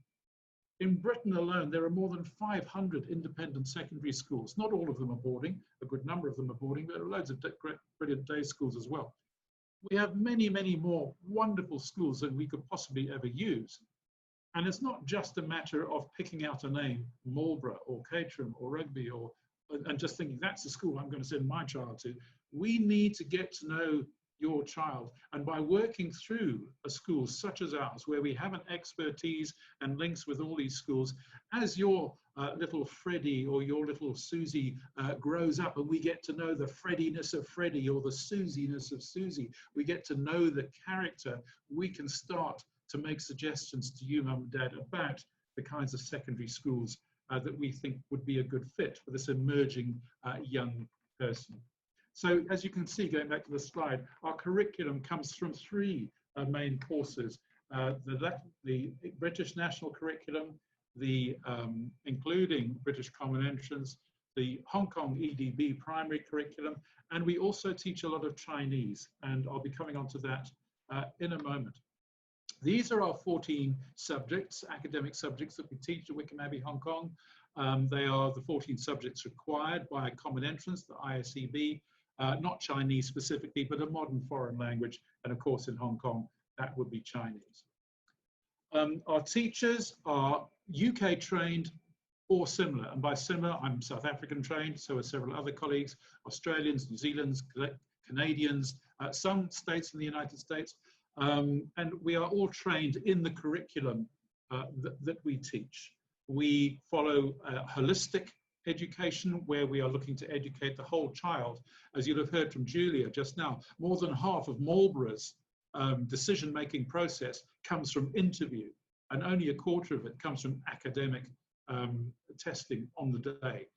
In Britain alone, there are more than 500 independent secondary schools. Not all of them are boarding, a good number of them are boarding, but there are loads of brilliant day schools as well. We have many, many more wonderful schools than we could possibly ever use. And it's not just a matter of picking out a name, Marlborough or Caterham or Rugby, and just thinking that's the school I'm going to send my child to. We need to get to know your child. And by working through a school such as ours, where we have an expertise and links with all these schools, as your little Freddie or your little Susie grows up, and we get to know the Freddiness of Freddie or the Susiness of Susie, we get to know the character, we can start to make suggestions to you, mum and dad, about the kinds of secondary schools that we think would be a good fit for this emerging young person. So as you can see, going back to the slide, our curriculum comes from three main courses. The British National Curriculum, including British Common Entrance, the Hong Kong EDB primary curriculum, and we also teach a lot of Chinese, and I'll be coming on to that in a moment. These are our 14 subjects, academic subjects that we teach at Wycombe Abbey, Hong Kong. They are the 14 subjects required by Common Entrance, the ISEB, not Chinese specifically, but a modern foreign language. And of course, in Hong Kong, that would be Chinese. Our teachers are UK trained or similar. And by similar, I'm South African trained, so are several other colleagues, Australians, New Zealanders, Canadians, some states in the United States. And we are all trained in the curriculum that we teach. We follow holistic education, where we are looking to educate the whole child. As you'll have heard from Julia just now, more than half of Marlborough's decision-making process comes from interview, and only a quarter of it comes from academic testing on the day.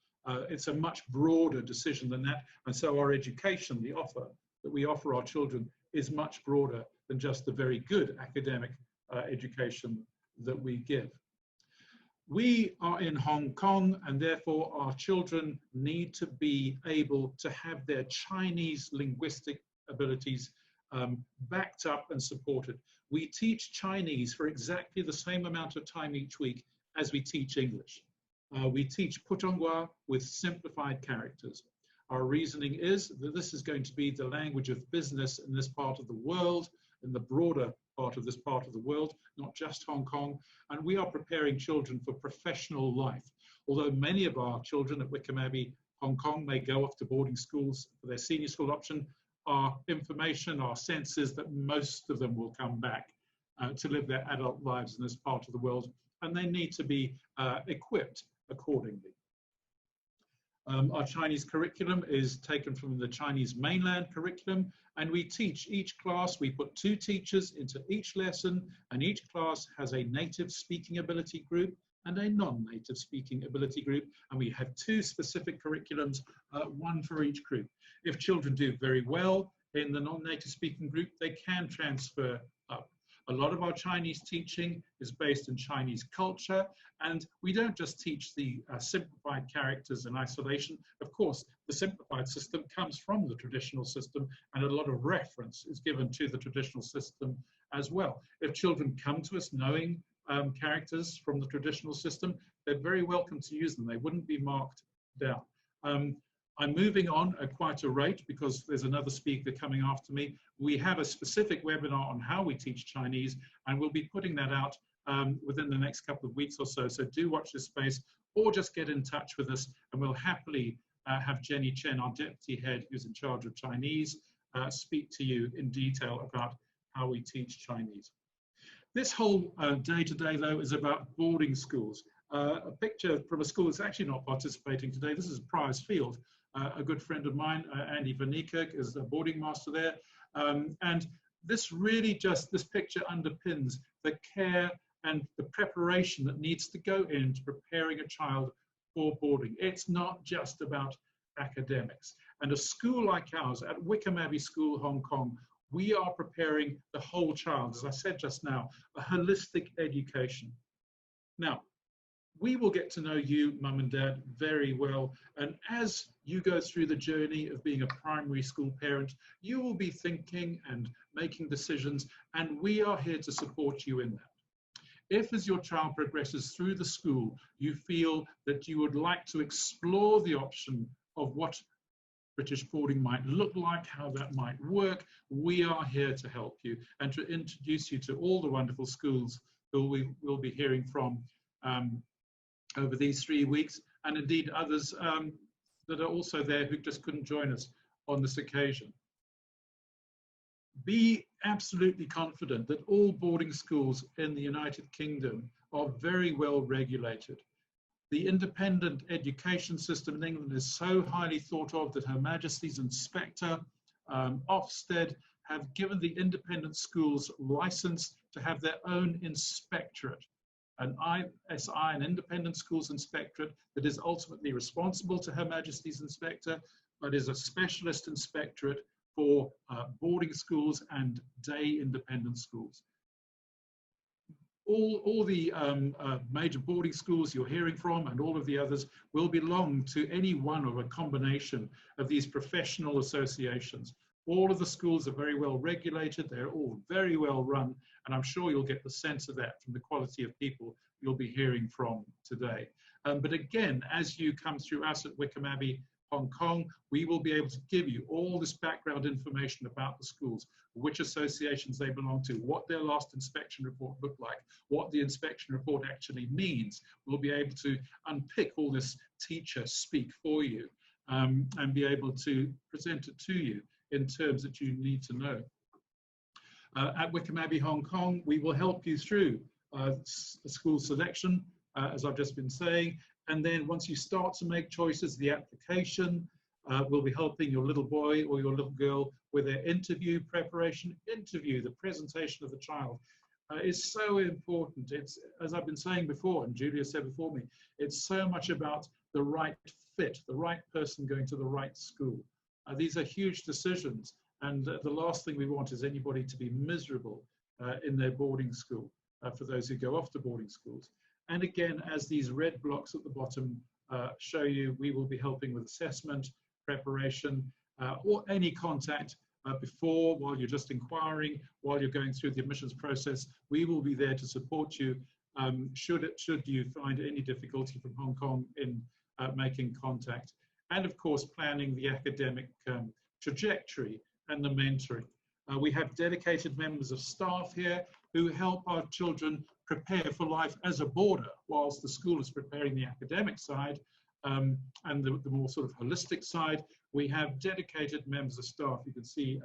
It's a much broader decision than that, and so our education, the offer that we offer our children, is much broader than just the very good academic education that we give. We are in Hong Kong, and therefore our children need to be able to have their Chinese linguistic abilities backed up and supported. We teach Chinese for exactly the same amount of time each week as we teach English. We teach Putonghua with simplified characters. Our reasoning is that this is going to be the language of business in this part of the world, in the broader part of this part of the world, not just Hong Kong. And we are preparing children for professional life. Although many of our children at Wycombe Abbey, Hong Kong, may go off to boarding schools for their senior school option, our information, our sense is that most of them will come back to live their adult lives in this part of the world, and they need to be equipped accordingly. Our Chinese curriculum is taken from the Chinese mainland curriculum, and we teach each class. We put 2 teachers into each lesson, and each class has a native speaking ability group and a non-native speaking ability group, and we have 2 specific curriculums, one for each group. If children do very well in the non-native speaking group, they can transfer up. A lot of our Chinese teaching is based in Chinese culture, and we don't just teach the simplified characters in isolation. Of course, the simplified system comes from the traditional system, and a lot of reference is given to the traditional system as well. If children come to us knowing characters from the traditional system, they're very welcome to use them. They wouldn't be marked down. I'm moving on at quite a rate because there's another speaker coming after me. We have a specific webinar on how we teach Chinese, and we'll be putting that out within the next couple of weeks or so. So do watch this space, or just get in touch with us, and we'll happily have Jenny Chen, our deputy head who's in charge of Chinese, speak to you in detail about how we teach Chinese. This whole day today, though, is about boarding schools. A picture from a school that's actually not participating today. This is Priors Field. A good friend of mine, Andy Van Niekerk, is a boarding master there. And this really just, this picture underpins the care and the preparation that needs to go into preparing a child for boarding. It's not just about academics. And a school like ours at Wycombe Abbey School, Hong Kong, we are preparing the whole child, as I said just now, a holistic education. Now, we will get to know you, Mum and Dad, very well. And as you go through the journey of being a primary school parent, you will be thinking and making decisions, and we are here to support you in that. If, as your child progresses through the school, you feel that you would like to explore the option of what British boarding might look like, how that might work, we are here to help you and to introduce you to all the wonderful schools who we will be hearing from over these 3 weeks, and indeed others that are also there who just couldn't join us on this occasion. Be absolutely confident that all boarding schools in the United Kingdom are very well regulated. The independent education system in England is so highly thought of that Her Majesty's Inspector, Ofsted, have given the independent schools license to have their own inspectorate. An ISI, an Independent Schools Inspectorate, that is ultimately responsible to Her Majesty's Inspector, but is a specialist inspectorate for boarding schools and day independent schools. All the major boarding schools you're hearing from and all of the others will belong to any one or a combination of these professional associations. All of the schools are very well regulated, they're all very well run, and I'm sure you'll get the sense of that from the quality of people you'll be hearing from today. But again, as you come through us at Wycombe Abbey, Hong Kong, we will be able to give you all this background information about the schools, which associations they belong to, what their last inspection report looked like, what the inspection report actually means. We'll be able to unpick all this teacher speak for you and be able to present it to you in terms that you need to know. At Wycombe Abbey, Hong Kong, we will help you through school selection, as I've just been saying, and then once you start to make choices, the application, we'll be helping your little boy or your little girl with their interview preparation. The presentation of the child is so important. It's, as I've been saying before, and Julia said before me, it's so much about the right fit, the right person going to the right school. These are huge decisions, and the last thing we want is anybody to be miserable in their boarding school, for those who go off to boarding schools. And again, as these red blocks at the bottom show you, we will be helping with assessment, preparation, or any contact before, while you're just inquiring, while you're going through the admissions process. We will be there to support you should you find any difficulty from Hong Kong in making contact. And of course, planning the academic trajectory and the mentoring. We have dedicated members of staff here who help our children prepare for life as a boarder, whilst the school is preparing the academic side and the more sort of holistic side. We have dedicated members of staff. You can see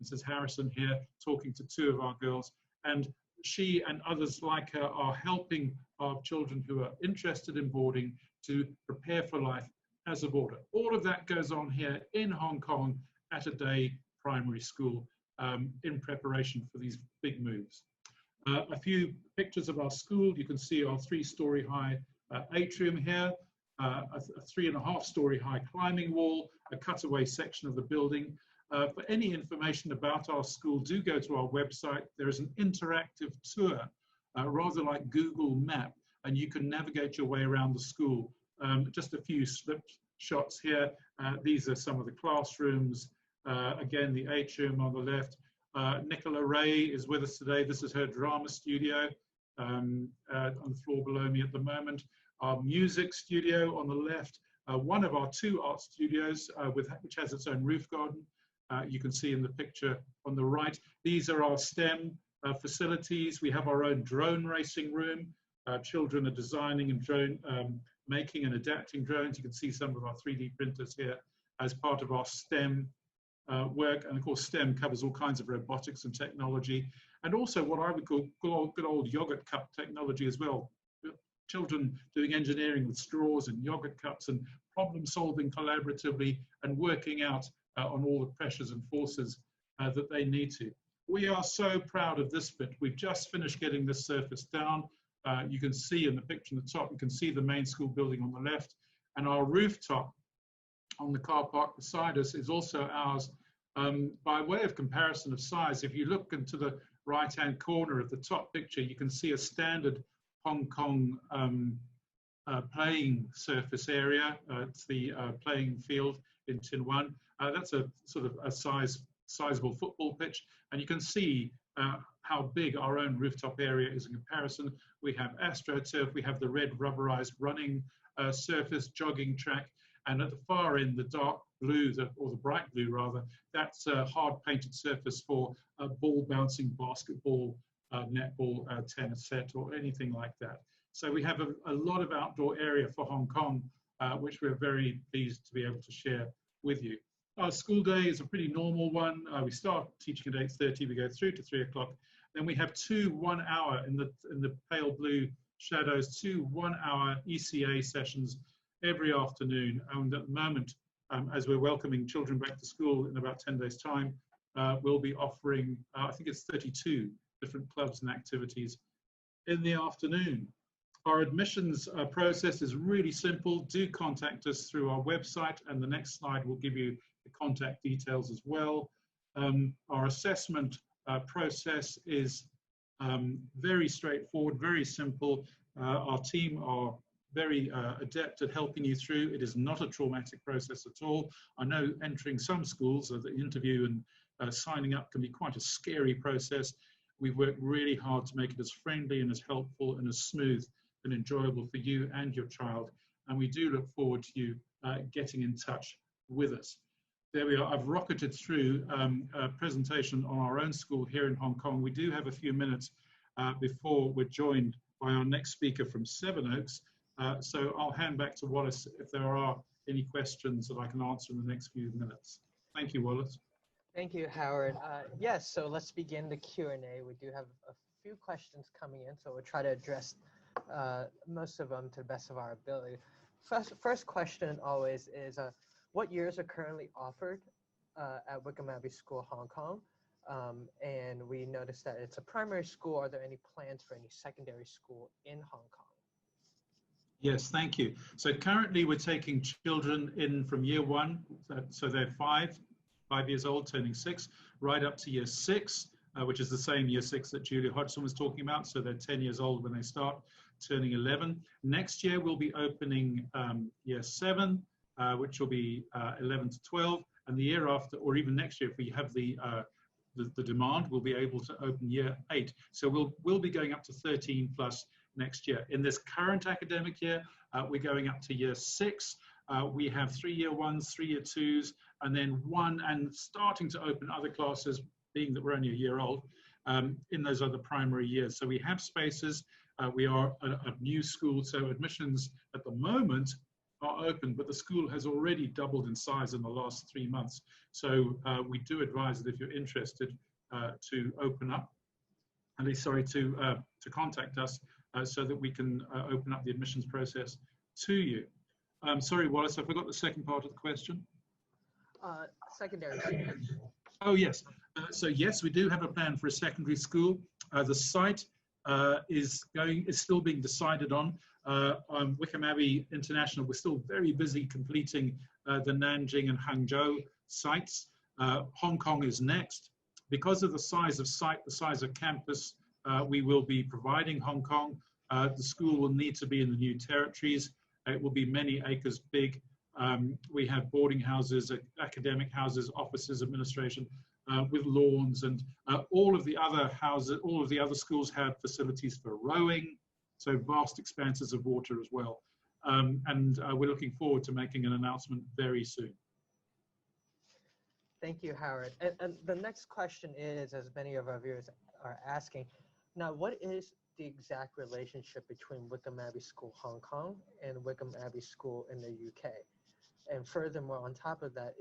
Mrs. Harrison here talking to two of our girls, and she and others like her are helping our children who are interested in boarding to prepare for life as a boarder. All of that goes on here in Hong Kong at a day primary school in preparation for these big moves. A few pictures of our school. You can see our 3-story high atrium here, a 3.5-story high climbing wall, a cutaway section of the building. For any information about our school, do go to our website. There is an interactive tour, rather like Google Map, and you can navigate your way around the school. Just a few shots here. These are some of the classrooms. Again, the atrium on the left. Nicola Ray is with us today. This is her drama studio on the floor below me at the moment. Our music studio on the left. One of our 2 art studios, which has its own roof garden. You can see in the picture on the right. These are our STEM facilities. We have our own drone racing room. Children are designing and drone making and adapting drones. You can see some of our 3D printers here as part of our STEM work. And of course, STEM covers all kinds of robotics and technology, and also what I would call good old yogurt cup technology as well. Children doing engineering with straws and yogurt cups and problem solving collaboratively and working out on all the pressures and forces that they need to. We are so proud of this bit. We've just finished getting this surface down. You can see in the picture on the top, you can see the main school building on the left, and our rooftop on the car park beside us is also ours. By way of comparison of size, if you look into the right-hand corner of the top picture, you can see a standard Hong Kong playing surface area. It's the playing field in Tin Wan. That's a sort of a sizable football pitch, and you can see how big our own rooftop area is in comparison. We have AstroTurf, we have the red rubberized running surface, jogging track, and at the far end, the dark blue, or the bright blue rather, that's a hard painted surface for a ball bouncing basketball, netball, tennis set, or anything like that. So we have a lot of outdoor area for Hong Kong, which we're very pleased to be able to share with you. Our school day is a pretty normal one. We start teaching at 8:30, we go through to 3 o'clock. Then we have 2 1-hour, in the pale blue shadows, 2 1-hour ECA sessions every afternoon. And at the moment, as we're welcoming children back to school in about 10 days' time, we'll be offering, I think it's 32 different clubs and activities in the afternoon. Our admissions process is really simple. Do contact us through our website, and the next slide will give you the contact details as well. Our assessment process is very straightforward, very simple. Our team are very adept at helping you through. It is not a traumatic process at all. I know entering some schools, the interview and signing up can be quite a scary process. We've worked really hard to make it as friendly and as helpful and as smooth and enjoyable for you and your child. And we do look forward to you getting in touch with us. There we are. I've rocketed through a presentation on our own school here in Hong Kong. We do have a few minutes before we're joined by our next speaker from Sevenoaks. So I'll hand back to Wallace if there are any questions that I can answer in the next few minutes. Thank you, Wallace. Thank you, Howard. Yes, so let's begin the Q&A. We do have a few questions coming in, so we'll try to address most of them to the best of our ability. First question always is, what years are currently offered at Wycombe Abbey School, Hong Kong? And we noticed that it's a primary school. Are there any plans for any secondary school in Hong Kong? Yes, thank you. So currently we're taking children in from year 1, so they're 5 years old, turning 6, right up to year 6, which is the same year 6 that Julia Hodgson was talking about. So they're 10 years old when they start, turning 11. Next year we'll be opening year 7, which will be 11 to 12. And the year after, or even next year, if we have the demand, we'll be able to open year 8. So we'll be going up to 13 plus next year. In this current academic year, we're going up to year 6. We have 3 year 1s, 3 year 2s, and then 1, and starting to open other classes being that we're only a year old, in those other primary years. So we have spaces. We are a new school, so admissions at the moment are open, but the school has already doubled in size in the last 3 months. So we do advise that if you're interested to open up, at least, sorry, to contact us so that we can open up the admissions process to you. Sorry, Wallace, I forgot the second part of the question. Secondary school. Oh, yes. So yes, we do have a plan for a secondary school. The site is still being decided on. Wycombe Abbey International, we're still very busy completing the Nanjing and Hangzhou sites. Hong Kong is next. Because of the size of site, the size of campus, we will be providing Hong Kong. The school will need to be in the new territories. It will be many acres big. We have boarding houses, academic houses, offices, administration, with lawns, and all of the other houses, all of the other schools have facilities for rowing, so vast expanses of water as well. And we're looking forward to making an announcement very soon. Thank you, Howard. And the next question is, as many of our viewers are asking, now what is the exact relationship between Wycombe Abbey School Hong Kong and Wycombe Abbey School in the UK? And furthermore, on top of that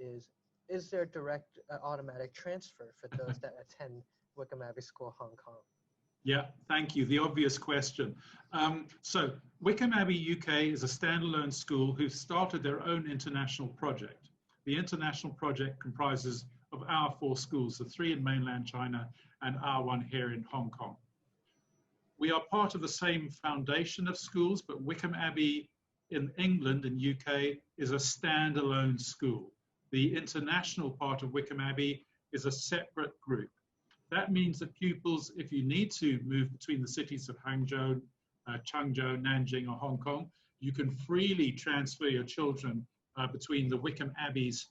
is there direct automatic transfer for those that attend Wycombe Abbey School Hong Kong? Yeah, thank you. The obvious question. So Wycombe Abbey UK is a standalone school who started their own international project. The international project comprises of our 4 schools, the 3 in mainland China and our 1 here in Hong Kong. We are part of the same foundation of schools, but Wycombe Abbey in England and UK is a standalone school. The international part of Wycombe Abbey is a separate group. That means that pupils, if you need to move between the cities of Hangzhou, Changzhou, Nanjing, or Hong Kong, you can freely transfer your children between the Wycombe Abbeys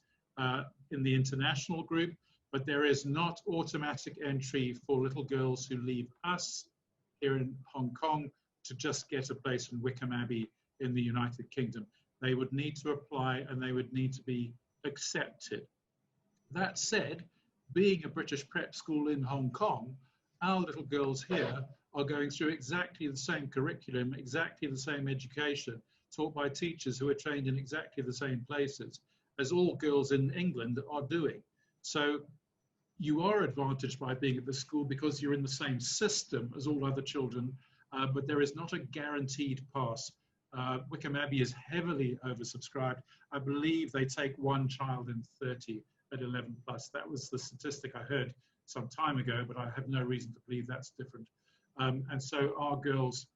in the international group, but there is not automatic entry for little girls who leave us here in Hong Kong to just get a place in Wycombe Abbey in the United Kingdom. They would need to apply and they would need to be accepted. That said, being a British prep school in Hong Kong, our little girls here are going through exactly the same curriculum, exactly the same education, taught by teachers who are trained in exactly the same places as all girls in England are doing. So you are advantaged by being at the school because you're in the same system as all other children, but there is not a guaranteed pass. Wycombe Abbey is heavily oversubscribed. I believe they take 1 child in 30 at 11 plus. That was the statistic I heard some time ago, but I have no reason to believe that's different. And so our girls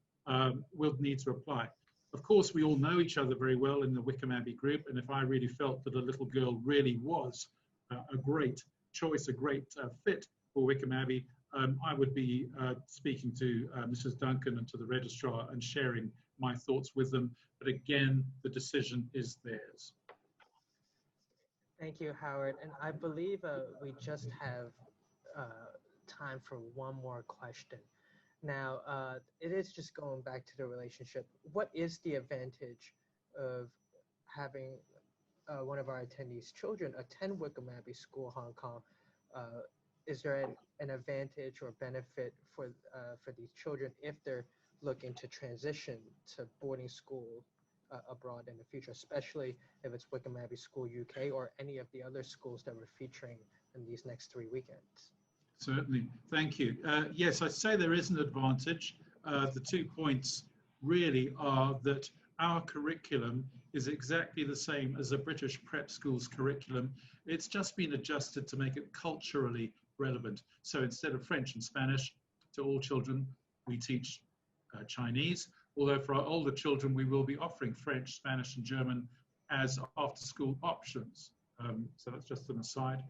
will need to apply. Of course, we all know each other very well in the Wycombe Abbey group, and if I really felt that a little girl really was a great choice, a great fit for Wycombe Abbey, I would be speaking to Mrs. Duncan and to the registrar and sharing my thoughts with them. But again, the decision is theirs. Thank you, Howard. And I believe we just have time for one more question. Now, it is just going back to the relationship. What is the advantage of having one of our attendees' children attend Wycombe Abbey School Hong Kong? Is there an advantage or benefit for these children if they're looking to transition to boarding school abroad in the future, especially if it's Wycombe Abbey School UK or any of the other schools that we're featuring in these next 3 weekends? Certainly, thank you. Yes, I'd say there is an advantage. The 2 points really are that our curriculum is exactly the same as a British prep school's curriculum. It's just been adjusted to make it culturally relevant. So instead of French and Spanish to all children, we teach Chinese, although for our older children, we will be offering French, Spanish, and German as after-school options. So that's just an aside.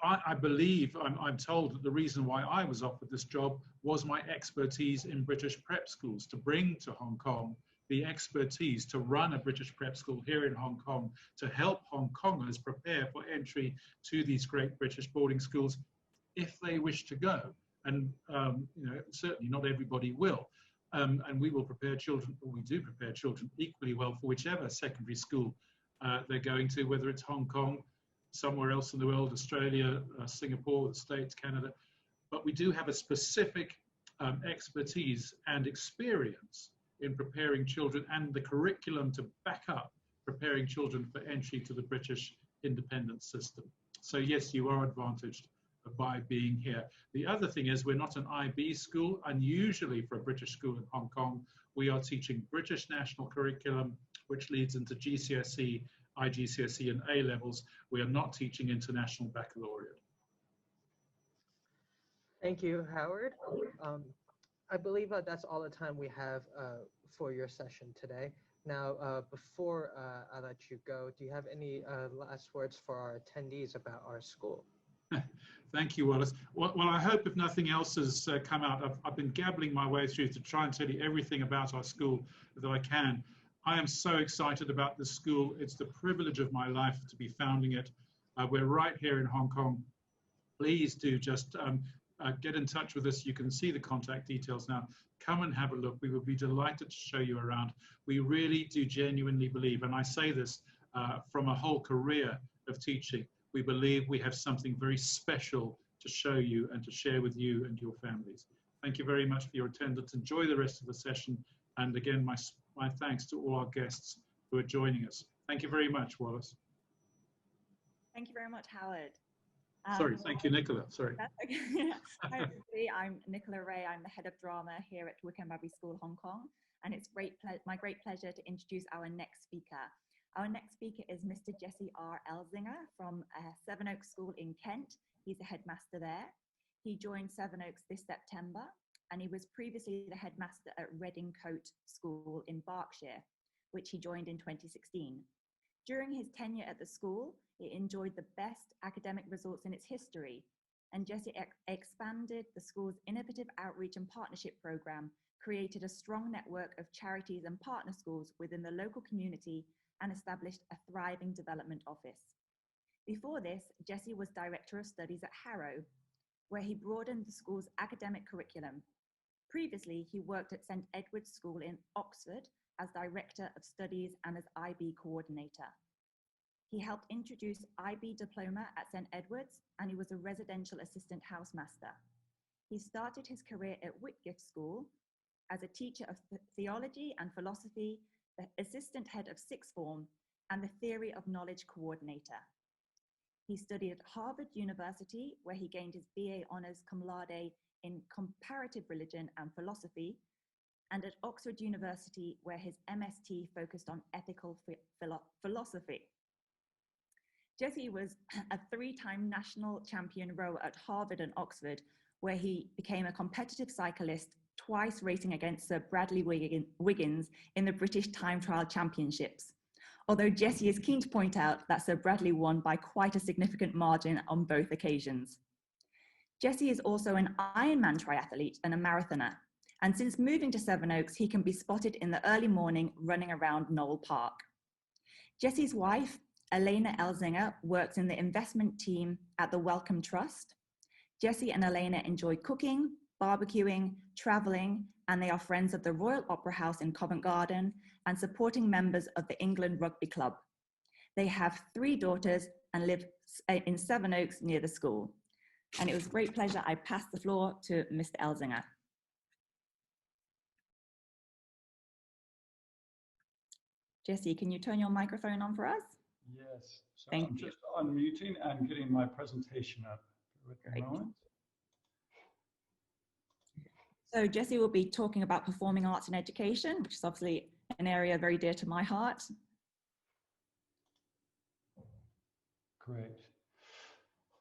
I believe, I'm told that the reason why I was offered this job was my expertise in British prep schools, to bring to Hong Kong the expertise to run a British prep school here in Hong Kong, to help Hong Kongers prepare for entry to these great British boarding schools if they wish to go. And you know, certainly not everybody will. And we will prepare children, or we do prepare children equally well for whichever secondary school they're going to, whether it's Hong Kong, somewhere else in the world, Australia, Singapore, the States, Canada. But we do have a specific expertise and experience in preparing children and the curriculum to back up preparing children for entry to the British independent system. So yes, you are advantaged by being here. The other thing is we're not an IB school. Unusually for a British school in Hong Kong, we are teaching British national curriculum, which leads into GCSE, IGCSE and A levels. We are not teaching international baccalaureate. Thank you, Howard. I believe that's all the time we have for your session today. Now, before I let you go, do you have any last words for our attendees about our school? Thank you, Wallace. Well, I hope if nothing else has come out, I've been gabbling my way through to try and tell you everything about our school that I can. I am so excited about this school. It's the privilege of my life to be founding it. We're right here in Hong Kong. Please do just get in touch with us. You can see the contact details now. Come and have a look. We will be delighted to show you around. We really do genuinely believe, and I say this from a whole career of teaching, we believe we have something very special to show you and to share with you and your families. Thank you very much for your attendance. Enjoy the rest of the session. And again, my thanks to all our guests who are joining us. Thank you very much, Wallace. Thank you very much, Howard. Sorry, thank you, Nicola. Sorry. Okay. Hi, everybody. I'm Nicola Ray. I'm the head of drama here at Wycombe Abbey School, Hong Kong. And it's my great pleasure to introduce our next speaker. Our next speaker is Mr. Jesse R. Elzinger from Sevenoaks School in Kent. He's a headmaster there. He joined Sevenoaks this September, and he was previously the headmaster at Redingcote School in Berkshire, which he joined in 2016. During his tenure at the school, it enjoyed the best academic results in its history, and Jesse expanded the school's innovative outreach and partnership program, created a strong network of charities and partner schools within the local community, and established a thriving development office. Before this, Jesse was Director of Studies at Harrow, where he broadened the school's academic curriculum. Previously, he worked at St. Edward's School in Oxford as Director of Studies and as IB Coordinator. He helped introduce IB Diploma at St. Edward's, and he was a residential assistant housemaster. He started his career at Whitgift School as a teacher of theology and philosophy, the assistant head of sixth form, and the theory of knowledge coordinator. He studied at Harvard University, where he gained his BA Honours Cum Laude in comparative religion and philosophy, and at Oxford University, where his MSc focused on ethical philosophy. Jesse was a three-time national champion rower at Harvard and Oxford, where he became a competitive cyclist, twice racing against Sir Bradley Wiggins in the British Time Trial Championships. Although Jesse is keen to point out that Sir Bradley won by quite a significant margin on both occasions. Jesse is also an Ironman triathlete and a marathoner. And since moving to Sevenoaks, he can be spotted in the early morning running around Knoll Park. Jesse's wife, Elena Elzinger, works in the investment team at the Wellcome Trust. Jesse and Elena enjoy cooking, barbecuing, traveling, and they are friends of the Royal Opera House in Covent Garden and supporting members of the England Rugby Club. They have 3 daughters and live in Sevenoaks near the school. And it was a great pleasure. I pass the floor to Mr. Elzinger. Jesse, can you turn your microphone on for us? Yes, so Thank I'm you. just unmuting and getting my presentation up. Great. So Jesse will be talking about performing arts and education, which is obviously an area very dear to my heart. Great.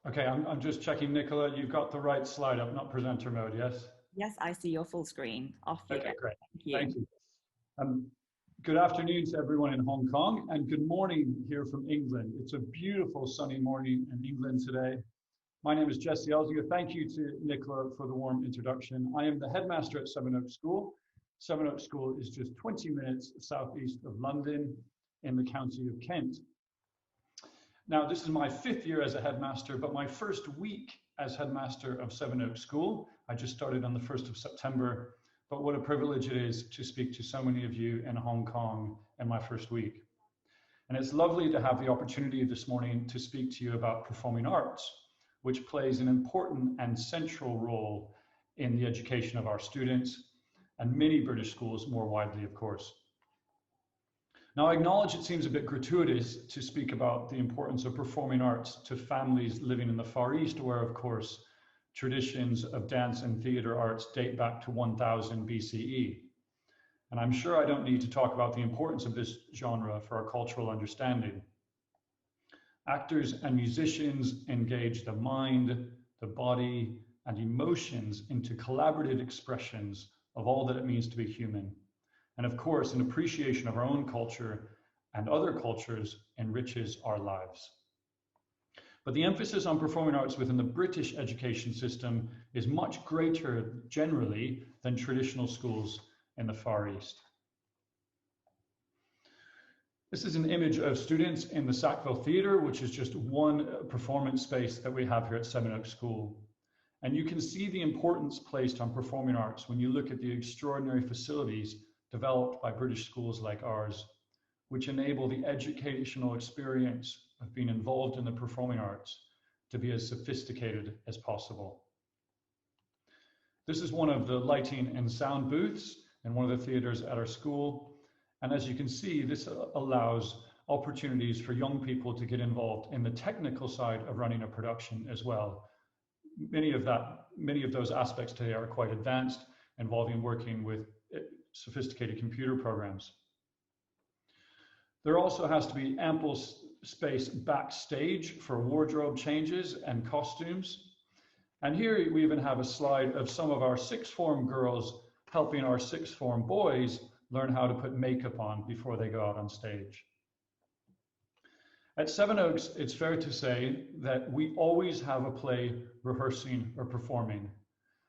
Okay, I'm just checking, Nicola, you've got the right slide up, not presenter mode, yes? Yes, I see your full screen. Off you Okay, go. great. Thank you. Thank you. Good afternoon to everyone in Hong Kong, and good morning here from England. It's a beautiful sunny morning in England today. My name is Jesse Elzinger. Thank you to Nicola for the warm introduction. I am the headmaster at Sevenoaks School. Sevenoaks School is just 20 minutes southeast of London in the county of Kent. Now, this is my 5th year as a headmaster, but my first week as headmaster of Sevenoaks School. I just started on the 1st of September, but what a privilege it is to speak to so many of you in Hong Kong in my first week. And it's lovely to have the opportunity this morning to speak to you about performing arts, which plays an important and central role in the education of our students and many British schools more widely, of course. Now, I acknowledge it seems a bit gratuitous to speak about the importance of performing arts to families living in the Far East, where, of course, traditions of dance and theatre arts date back to 1000 BCE. And I'm sure I don't need to talk about the importance of this genre for our cultural understanding. Actors and musicians engage the mind, the body, and emotions into collaborative expressions of all that it means to be human. And of course, an appreciation of our own culture and other cultures enriches our lives. But the emphasis on performing arts within the British education system is much greater generally than traditional schools in the Far East. This is an image of students in the Sackville Theatre, which is just one performance space that we have here at Sevenoaks School. And you can see the importance placed on performing arts when you look at the extraordinary facilities developed by British schools like ours, which enable the educational experience of being involved in the performing arts to be as sophisticated as possible. This is one of the lighting and sound booths in one of the theatres at our school. And as you can see, this allows opportunities for young people to get involved in the technical side of running a production as well. Many of those aspects today are quite advanced, involving working with sophisticated computer programs. There also has to be ample space backstage for wardrobe changes and costumes. And here we even have a slide of some of our sixth form girls helping our sixth form boys learn how to put makeup on before they go out on stage. At Sevenoaks, it's fair to say that we always have a play rehearsing or performing.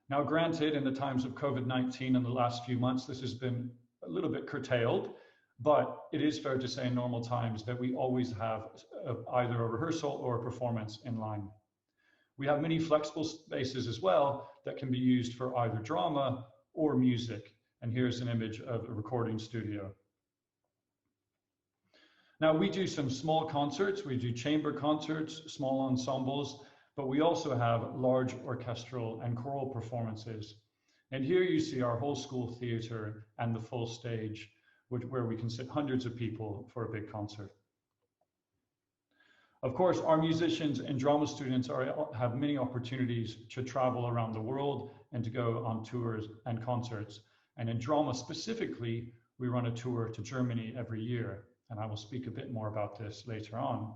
Now, granted, in the times of COVID-19 in the last few months, this has been a little bit curtailed, but it is fair to say in normal times that we always have either a rehearsal or a performance in line. We have many flexible spaces as well that can be used for either drama or music. And here's an image of a recording studio. Now, we do some small concerts, we do chamber concerts, small ensembles, but we also have large orchestral and choral performances. And here you see our whole school theatre and the full stage, where we can sit hundreds of people for a big concert. Of course, our musicians and drama students have many opportunities to travel around the world and to go on tours and concerts. And in drama specifically, we run a tour to Germany every year. And I will speak a bit more about this later on.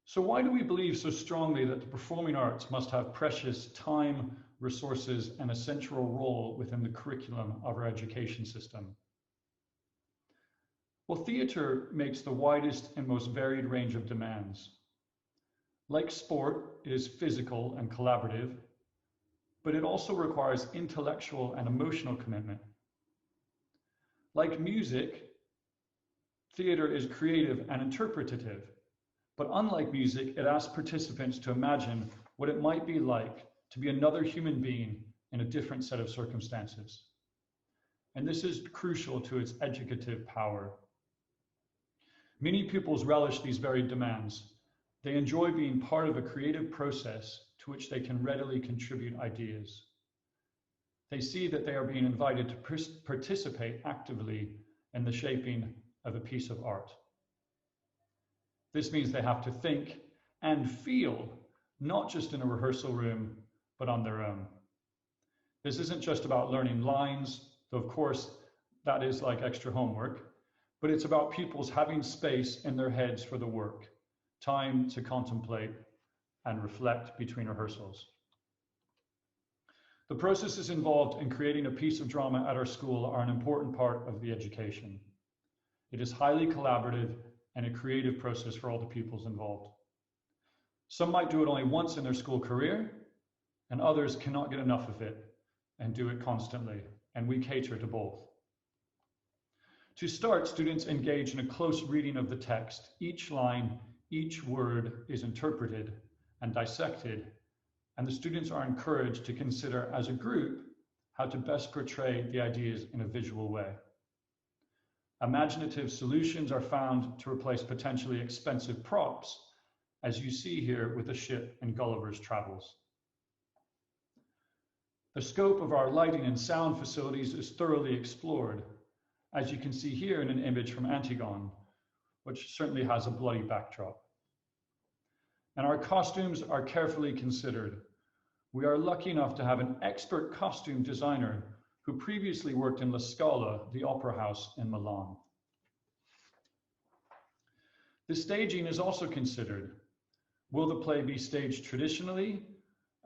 So why do we believe so strongly that the performing arts must have precious time, resources, and a central role within the curriculum of our education system? Well, theatre makes the widest and most varied range of demands. Like sport, it is physical and collaborative, but it also requires intellectual and emotional commitment. Like music, theatre is creative and interpretative. But unlike music, it asks participants to imagine what it might be like to be another human being in a different set of circumstances. And this is crucial to its educative power. Many pupils relish these varied demands. They enjoy being part of a creative process to which they can readily contribute ideas. They see that they are being invited to participate actively in the shaping of a piece of art. This means they have to think and feel, not just in a rehearsal room, but on their own. This isn't just about learning lines, though of course that is like extra homework, but it's about pupils having space in their heads for the work, time to contemplate and reflect between rehearsals. The processes involved in creating a piece of drama at our school are an important part of the education. It is highly collaborative and a creative process for all the pupils involved. Some might do it only once in their school career, and others cannot get enough of it and do it constantly, and we cater to both. To start, students engage in a close reading of the text. Each line, each word is interpreted and dissected, and the students are encouraged to consider as a group how to best portray the ideas in a visual way. Imaginative solutions are found to replace potentially expensive props, as you see here with the ship in Gulliver's Travels. The scope of our lighting and sound facilities is thoroughly explored, as you can see here in an image from Antigone, which certainly has a bloody backdrop. And our costumes are carefully considered. We are lucky enough to have an expert costume designer who previously worked in La Scala, the opera house in Milan. The staging is also considered. Will the play be staged traditionally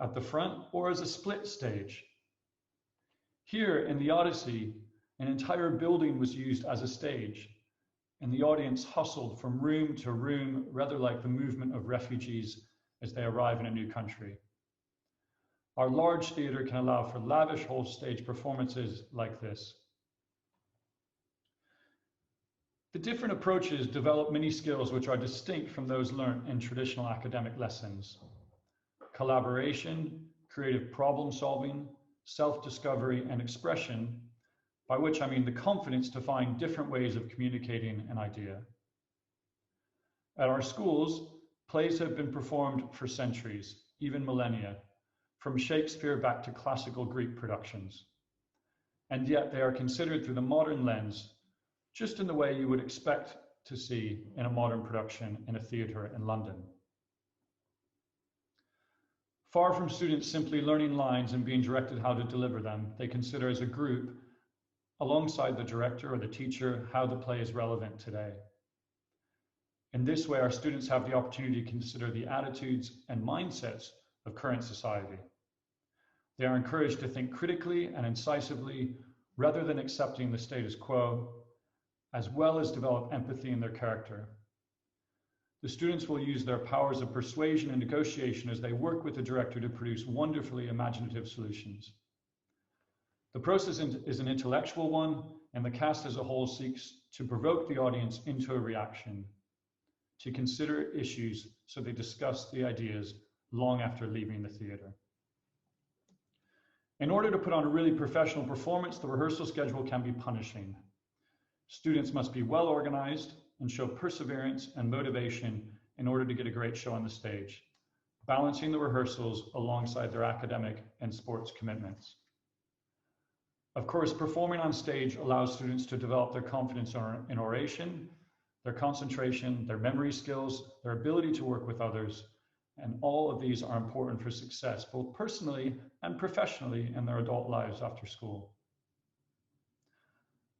at the front or as a split stage? Here in the Odyssey, an entire building was used as a stage, and the audience hustled from room to room, rather like the movement of refugees as they arrive in a new country. Our large theatre can allow for lavish whole stage performances like this. The different approaches develop many skills which are distinct from those learnt in traditional academic lessons. Collaboration, creative problem solving, self-discovery and expression, by which I mean the confidence to find different ways of communicating an idea. At our schools, plays have been performed for centuries, even millennia, from Shakespeare back to classical Greek productions. And yet they are considered through the modern lens, just in the way you would expect to see in a modern production in a theatre in London. Far from students simply learning lines and being directed how to deliver them, they consider as a group, alongside the director or the teacher, how the play is relevant today. In this way, our students have the opportunity to consider the attitudes and mindsets of current society. They are encouraged to think critically and incisively, rather than accepting the status quo, as well as develop empathy in their character. The students will use their powers of persuasion and negotiation as they work with the director to produce wonderfully imaginative solutions. The process is an intellectual one, and the cast as a whole seeks to provoke the audience into a reaction, to consider issues so they discuss the ideas long after leaving the theatre. In order to put on a really professional performance, the rehearsal schedule can be punishing. Students must be well organized and show perseverance and motivation in order to get a great show on the stage, balancing the rehearsals alongside their academic and sports commitments. Of course, performing on stage allows students to develop their confidence in oration, their concentration, their memory skills, their ability to work with others, and all of these are important for success, both personally and professionally in their adult lives after school.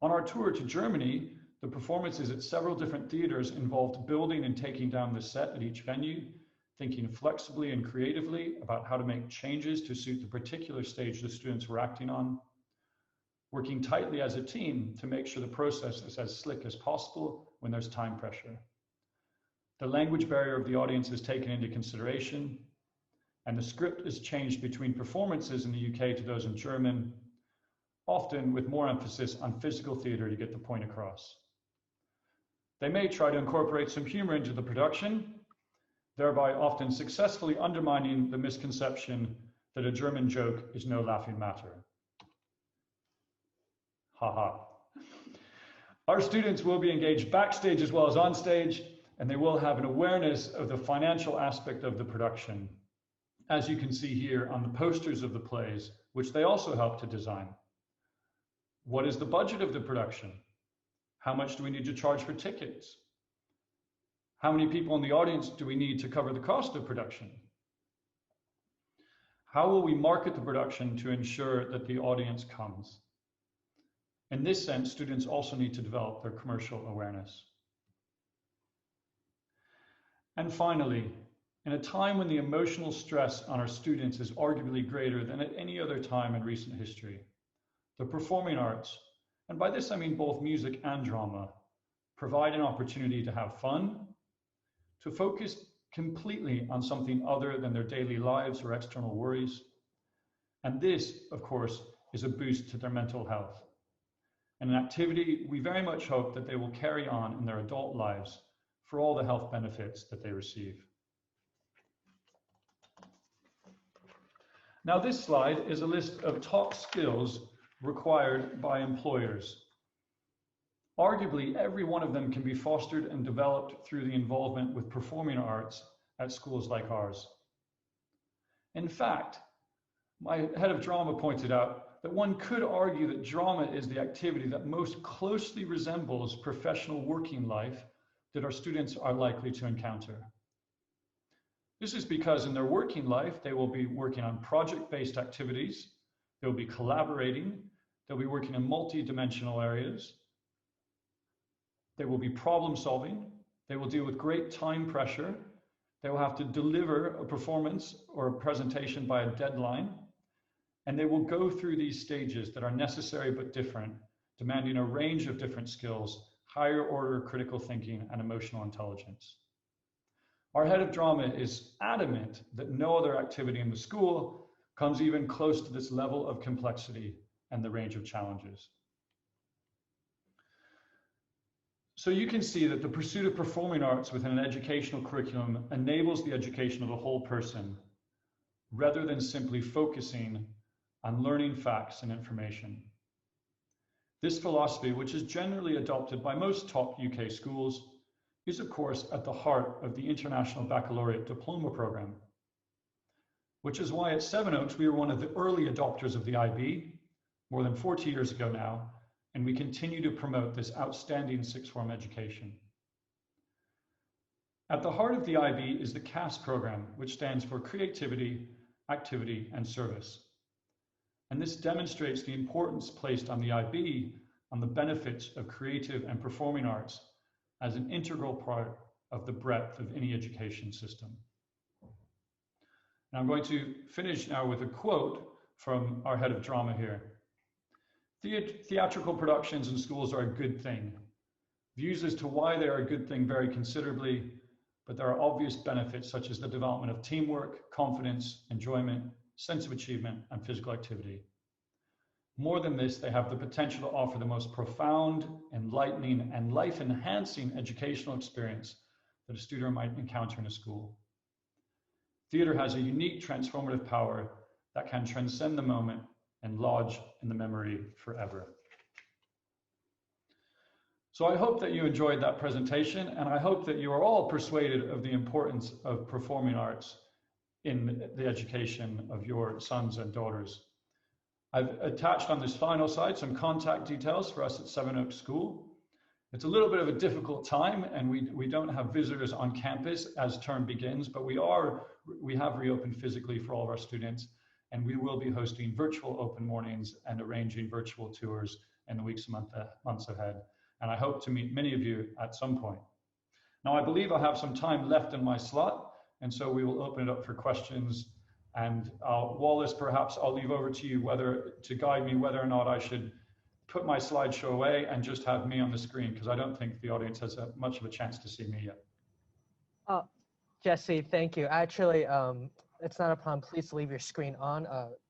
On our tour to Germany, the performances at several different theatres involved building and taking down the set at each venue, thinking flexibly and creatively about how to make changes to suit the particular stage the students were acting on, working tightly as a team to make sure the process is as slick as possible when there's time pressure. The language barrier of the audience is taken into consideration, and the script is changed between performances in the UK to those in German, often with more emphasis on physical theatre to get the point across. They may try to incorporate some humor into the production, thereby often successfully undermining the misconception that a German joke is no laughing matter. Haha. Our students will be engaged backstage as well as on stage, and they will have an awareness of the financial aspect of the production, as you can see here on the posters of the plays, which they also help to design. What is the budget of the production? How much do we need to charge for tickets? How many people in the audience do we need to cover the cost of production? How will we market the production to ensure that the audience comes? In this sense, students also need to develop their commercial awareness. And finally, in a time when the emotional stress on our students is arguably greater than at any other time in recent history, the performing arts, and by this I mean both music and drama, provide an opportunity to have fun, to focus completely on something other than their daily lives or external worries. And this, of course, is a boost to their mental health, and an activity we very much hope that they will carry on in their adult lives for all the health benefits that they receive. Now, this slide is a list of top skills required by employers. Arguably, every one of them can be fostered and developed through the involvement with performing arts at schools like ours. In fact, my head of drama pointed out that one could argue that drama is the activity that most closely resembles professional working life that our students are likely to encounter. This is because in their working life, they will be working on project-based activities, they'll be collaborating, they'll be working in multi-dimensional areas, they will be problem solving, they will deal with great time pressure, they will have to deliver a performance or a presentation by a deadline, and they will go through these stages that are necessary but different, demanding a range of different skills, higher order critical thinking and emotional intelligence. Our head of drama is adamant that no other activity in the school comes even close to this level of complexity and the range of challenges. So you can see that the pursuit of performing arts within an educational curriculum enables the education of the whole person, rather than simply focusing on learning facts and information. This philosophy, which is generally adopted by most top UK schools, is of course at the heart of the International Baccalaureate Diploma Programme, which is why at Sevenoaks we were one of the early adopters of the IB, more than 40 years ago now, and we continue to promote this outstanding sixth form education. At the heart of the IB is the CAS program, which stands for Creativity, Activity and Service. And this demonstrates the importance placed on the IB on the benefits of creative and performing arts as an integral part of the breadth of any education system. Now I'm going to finish now with a quote from our head of drama here. Theatrical productions in schools are a good thing. Views as to why they are a good thing vary considerably, but there are obvious benefits such as the development of teamwork, confidence, enjoyment, sense of achievement, and physical activity. More than this, they have the potential to offer the most profound, enlightening, and life-enhancing educational experience that a student might encounter in a school. Theatre has a unique transformative power that can transcend the moment and lodge in the memory forever. So I hope that you enjoyed that presentation, and I hope that you are all persuaded of the importance of performing arts in the education of your sons and daughters. I've attached on this final slide some contact details for us at Sevenoaks School. It's a little bit of a difficult time, and we don't have visitors on campus as term begins, but we have reopened physically for all of our students, and we will be hosting virtual open mornings and arranging virtual tours in the weeks and months ahead. And I hope to meet many of you at some point. Now, I believe I have some time left in my slot, and so we will open it up for questions. And Wallace, perhaps I'll leave over to you to guide me whether or not I should put my slideshow away and just have me on the screen, because I don't think the audience has much of a chance to see me yet. Jesse, thank you. Actually, it's not a problem. Please leave your screen on.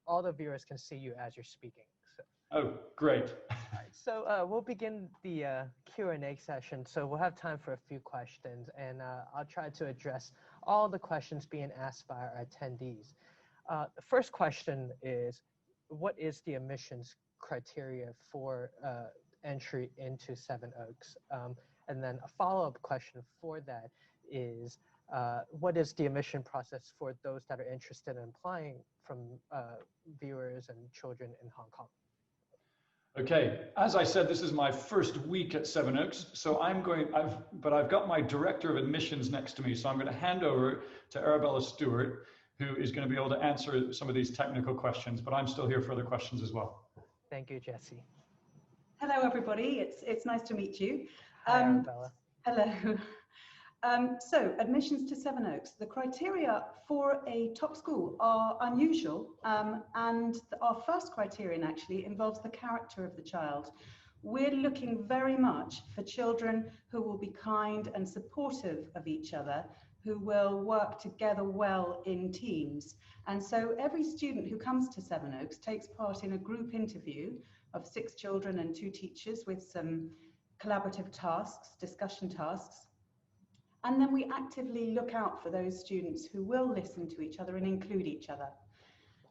All the viewers can see you as you're speaking. So. Oh, great. So we'll begin the Q&A session. So we'll have time for a few questions, and I'll try to address all the questions being asked by our attendees. The first question is, what is the admissions criteria for entry into Sevenoaks? And then a follow-up question for that is, what is the admission process for those that are interested in applying from viewers and children in Hong Kong? Okay, as I said, this is my first week at Sevenoaks, so I've got my director of admissions next to me, so I'm going to hand over to Arabella Stewart, who is going to be able to answer some of these technical questions, but I'm still here for other questions as well. Thank you, Jesse. Hello, everybody. It's nice to meet you. Hi, Arabella. Hello. So admissions to Sevenoaks, the criteria for a top school are unusual, and our first criterion actually involves the character of the child. We're looking very much for children who will be kind and supportive of each other, who will work together well in teams. And so every student who comes to Sevenoaks takes part in a group interview of 6 children and 2 teachers with some collaborative tasks, discussion tasks. And then we actively look out for those students who will listen to each other and include each other.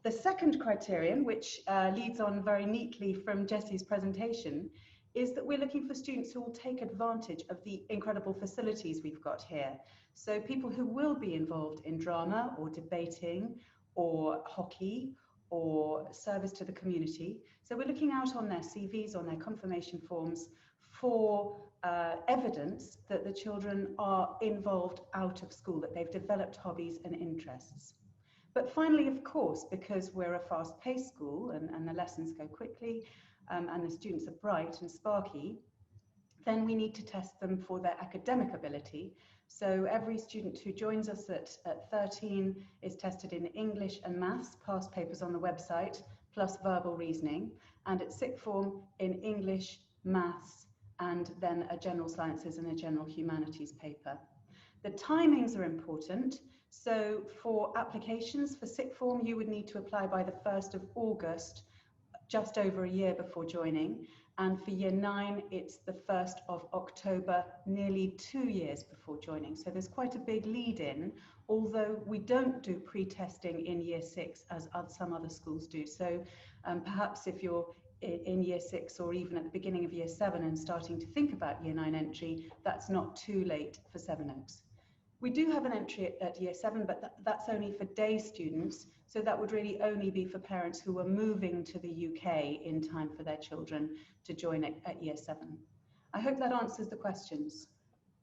The second criterion, which leads on very neatly from Jesse's presentation, is that we're looking for students who will take advantage of the incredible facilities we've got here. So people who will be involved in drama or debating or hockey or service to the community. So we're looking out on their CVs, on their confirmation forms for evidence that the children are involved out of school, that they've developed hobbies and interests. But finally, of course, because we're a fast-paced school and the lessons go quickly and the students are bright and sparky, then we need to test them for their academic ability. So every student who joins us at 13 is tested in English and maths, past papers on the website, plus verbal reasoning, and at sixth form in English, maths, and then a general sciences and a general humanities paper. The timings are important. So for applications for sixth form, you would need to apply by the 1st of August, just over a year before joining. And for year 9, it's the 1st of October, nearly 2 years before joining. So there's quite a big lead in, although we don't do pre-testing in year 6 as some other schools do. So perhaps if you're in year 6 or even at the beginning of year 7 and starting to think about year 9 entry, that's not too late for Sevenoaks. We do have an entry at year 7, but that's only for day students. So that would really only be for parents who are moving to the UK in time for their children to join at year 7. I hope that answers the questions.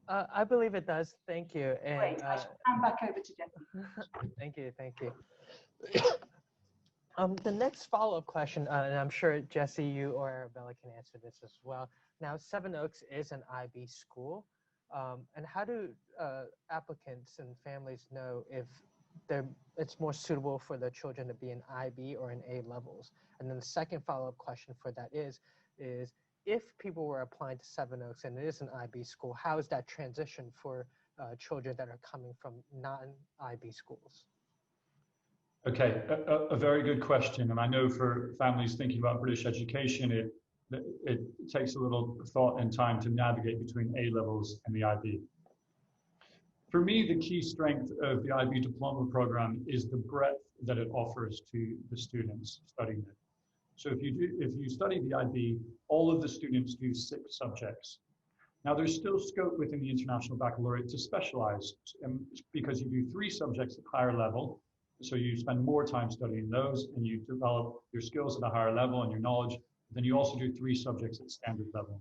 I believe it does. Thank you. And, Great. I shall hand back over to Jessie. Thank you. Thank you. The next follow-up question, and I'm sure Jessie, you or Arabella can answer this as well. Now, Sevenoaks is an IB school. And how do applicants and families know if it's more suitable for their children to be in IB or in A levels? And then the second follow-up question for that is if people were applying to Sevenoaks and it is an IB school, how is that transition for children that are coming from non-IB schools? Okay, a very good question. And I know for families thinking about British education, it takes a little thought and time to navigate between A levels and the IB. For me, the key strength of the IB diploma program is the breadth that it offers to the students studying it. So if you study the IB, all of the students do 6 subjects. Now there's still scope within the International Baccalaureate to specialize because you do 3 subjects at higher level. So you spend more time studying those and you develop your skills at a higher level and your knowledge. Then you also do 3 subjects at standard level.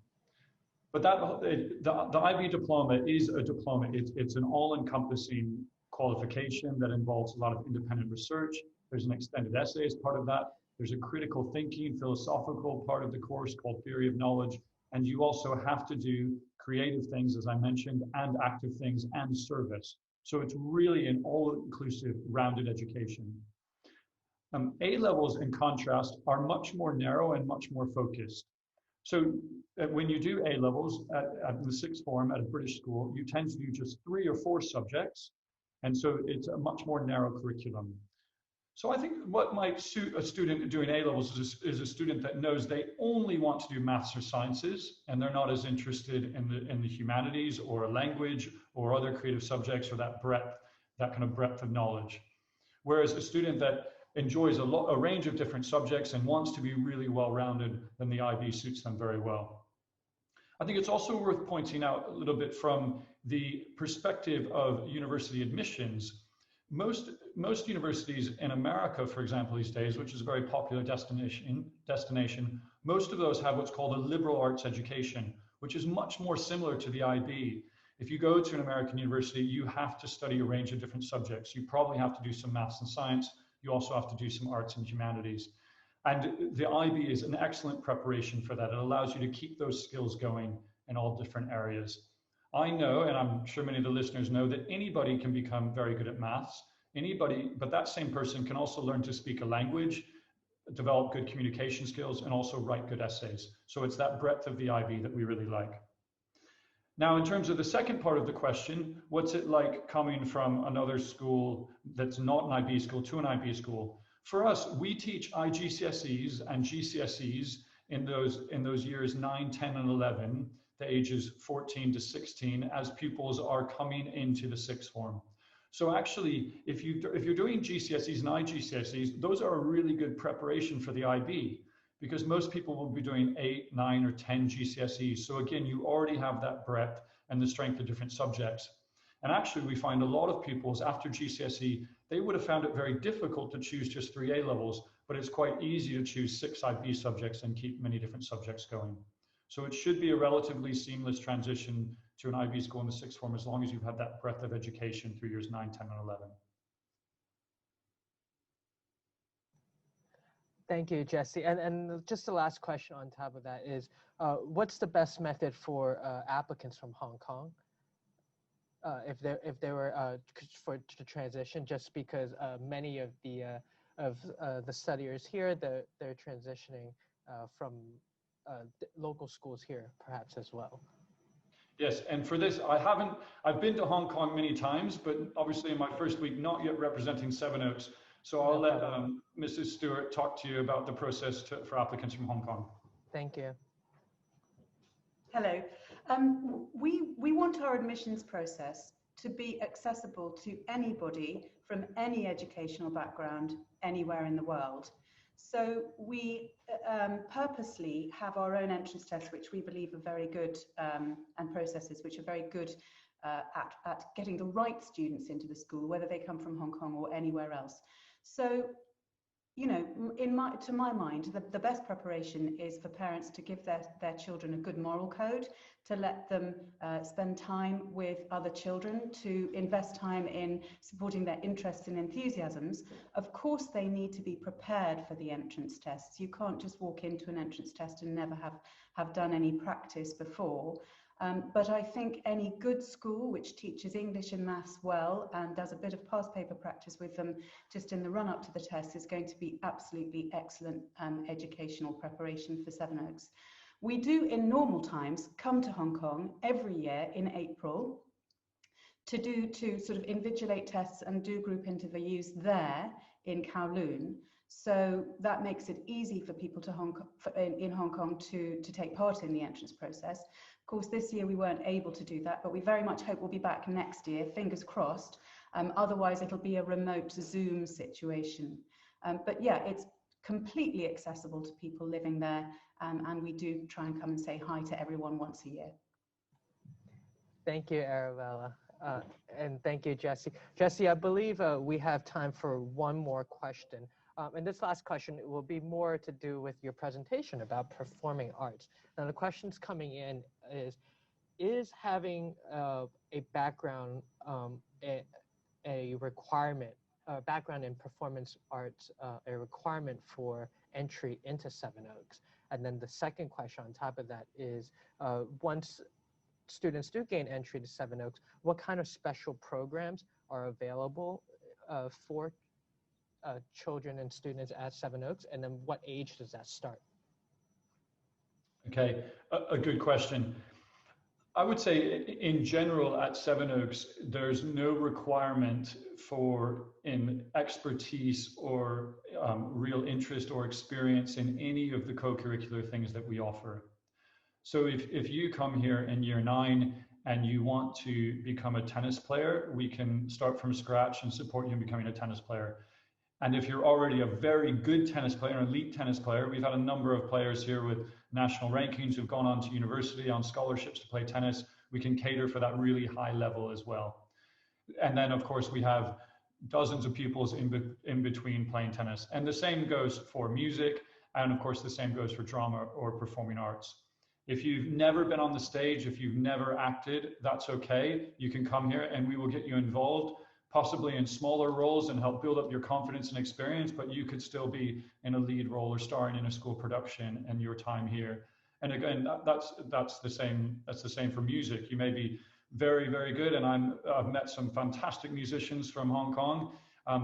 But the IB diploma is a diploma. It's an all-encompassing qualification that involves a lot of independent research. There's an extended essay as part of that. There's a critical thinking, philosophical part of the course called Theory of Knowledge. And you also have to do creative things, as I mentioned, and active things and service. So it's really an all-inclusive, rounded education. A levels, in contrast, are much more narrow and much more focused. So when you do A levels at the 6th form at a British school, you tend to do just 3 or 4 subjects. And so it's a much more narrow curriculum. So I think what might suit a student doing A levels is a student that knows they only want to do maths or sciences, and they're not as interested in the humanities or language or other creative subjects or that kind of breadth of knowledge. Whereas a student that enjoys a range of different subjects and wants to be really well-rounded, then the IB suits them very well. I think it's also worth pointing out a little bit from the perspective of university admissions. Most universities in America, for example, these days, which is a very popular destination, most of those have what's called a liberal arts education, which is much more similar to the IB. If you go to an American university, you have to study a range of different subjects. You probably have to do some maths and science. You also have to do some arts and humanities. And the IB is an excellent preparation for that. It allows you to keep those skills going in all different areas. I know, and I'm sure many of the listeners know, that anybody can become very good at maths. But that same person can also learn to speak a language, develop good communication skills, and also write good essays. So it's that breadth of the IB that we really like. Now, in terms of the second part of the question, what's it like coming from another school that's not an IB school to an IB school? For us, we teach IGCSEs and GCSEs in those years 9, 10, and 11, the ages 14 to 16, as pupils are coming into the 6th form. So actually, if you're doing GCSEs and IGCSEs, those are a really good preparation for the IB, because most people will be doing 8, 9, or 10 GCSEs. So again, you already have that breadth and the strength of different subjects. And actually, we find a lot of pupils after GCSE, they would have found it very difficult to choose just 3 A levels, but it's quite easy to choose 6 IB subjects and keep many different subjects going. So it should be a relatively seamless transition to an IB school in the sixth form, as long as you've had that breadth of education through years 9, 10, and 11. Thank you, Jesse. And just the last question on top of that is, what's the best method for applicants from Hong Kong? If they were to transition, just because many of the studiers here, they're transitioning from local schools here, perhaps as well. Yes, and for this, I've been to Hong Kong many times, but obviously in my first week, not yet representing Sevenoaks. So I'll let Mrs. Stewart talk to you about the process for applicants from Hong Kong. Thank you. Hello. We want our admissions process to be accessible to anybody from any educational background anywhere in the world. So we purposely have our own entrance tests, which we believe are very good, and processes which are very good at getting the right students into the school, whether they come from Hong Kong or anywhere else. So, you know, to my mind, the best preparation is for parents to give their children a good moral code, to let them spend time with other children, to invest time in supporting their interests and enthusiasms. Of course, they need to be prepared for the entrance tests. You can't just walk into an entrance test and never have done any practice before. But I think any good school which teaches English and maths well and does a bit of past paper practice with them just in the run up to the test is going to be absolutely excellent educational preparation for Sevenoaks. We do in normal times come to Hong Kong every year in April to sort of invigilate tests and do group interviews there in Kowloon. So that makes it easy for people in Hong Kong to take part in the entrance process. Of course, this year we weren't able to do that, but we very much hope we'll be back next year, fingers crossed. Otherwise, it'll be a remote Zoom situation. But yeah, it's completely accessible to people living there, and we do try and come and say hi to everyone once a year. Thank you, Arabella. And thank you, Jesse. Jesse, I believe we have time for one more question. And this last question will be more to do with your presentation about performing arts. Now, the questions coming in is having a background, a requirement, background in performance arts, a requirement for entry into Sevenoaks? And then the second question on top of that is, once students do gain entry to Sevenoaks, what kind of special programs are available for children and students at Sevenoaks, and then what age does that start? Okay, a good question. I would say in general at Sevenoaks, there's no requirement for expertise or real interest or experience in any of the co-curricular things that we offer. So if you come here in year 9 and you want to become a tennis player, we can start from scratch and support you in becoming a tennis player. And if you're already a very good tennis player, an elite tennis player, we've had a number of players here with national rankings who've gone on to university on scholarships to play tennis. We can cater for that really high level as well. And then, of course, we have dozens of pupils in between playing tennis. And the same goes for music. And of course, the same goes for drama or performing arts. If you've never been on the stage, if you've never acted, that's okay. You can come here and we will get you involved, possibly in smaller roles and help build up your confidence and experience, but you could still be in a lead role or starring in a school production and your time here. And again, that's the same for music. You may be very, very good, and I've met some fantastic musicians from Hong Kong,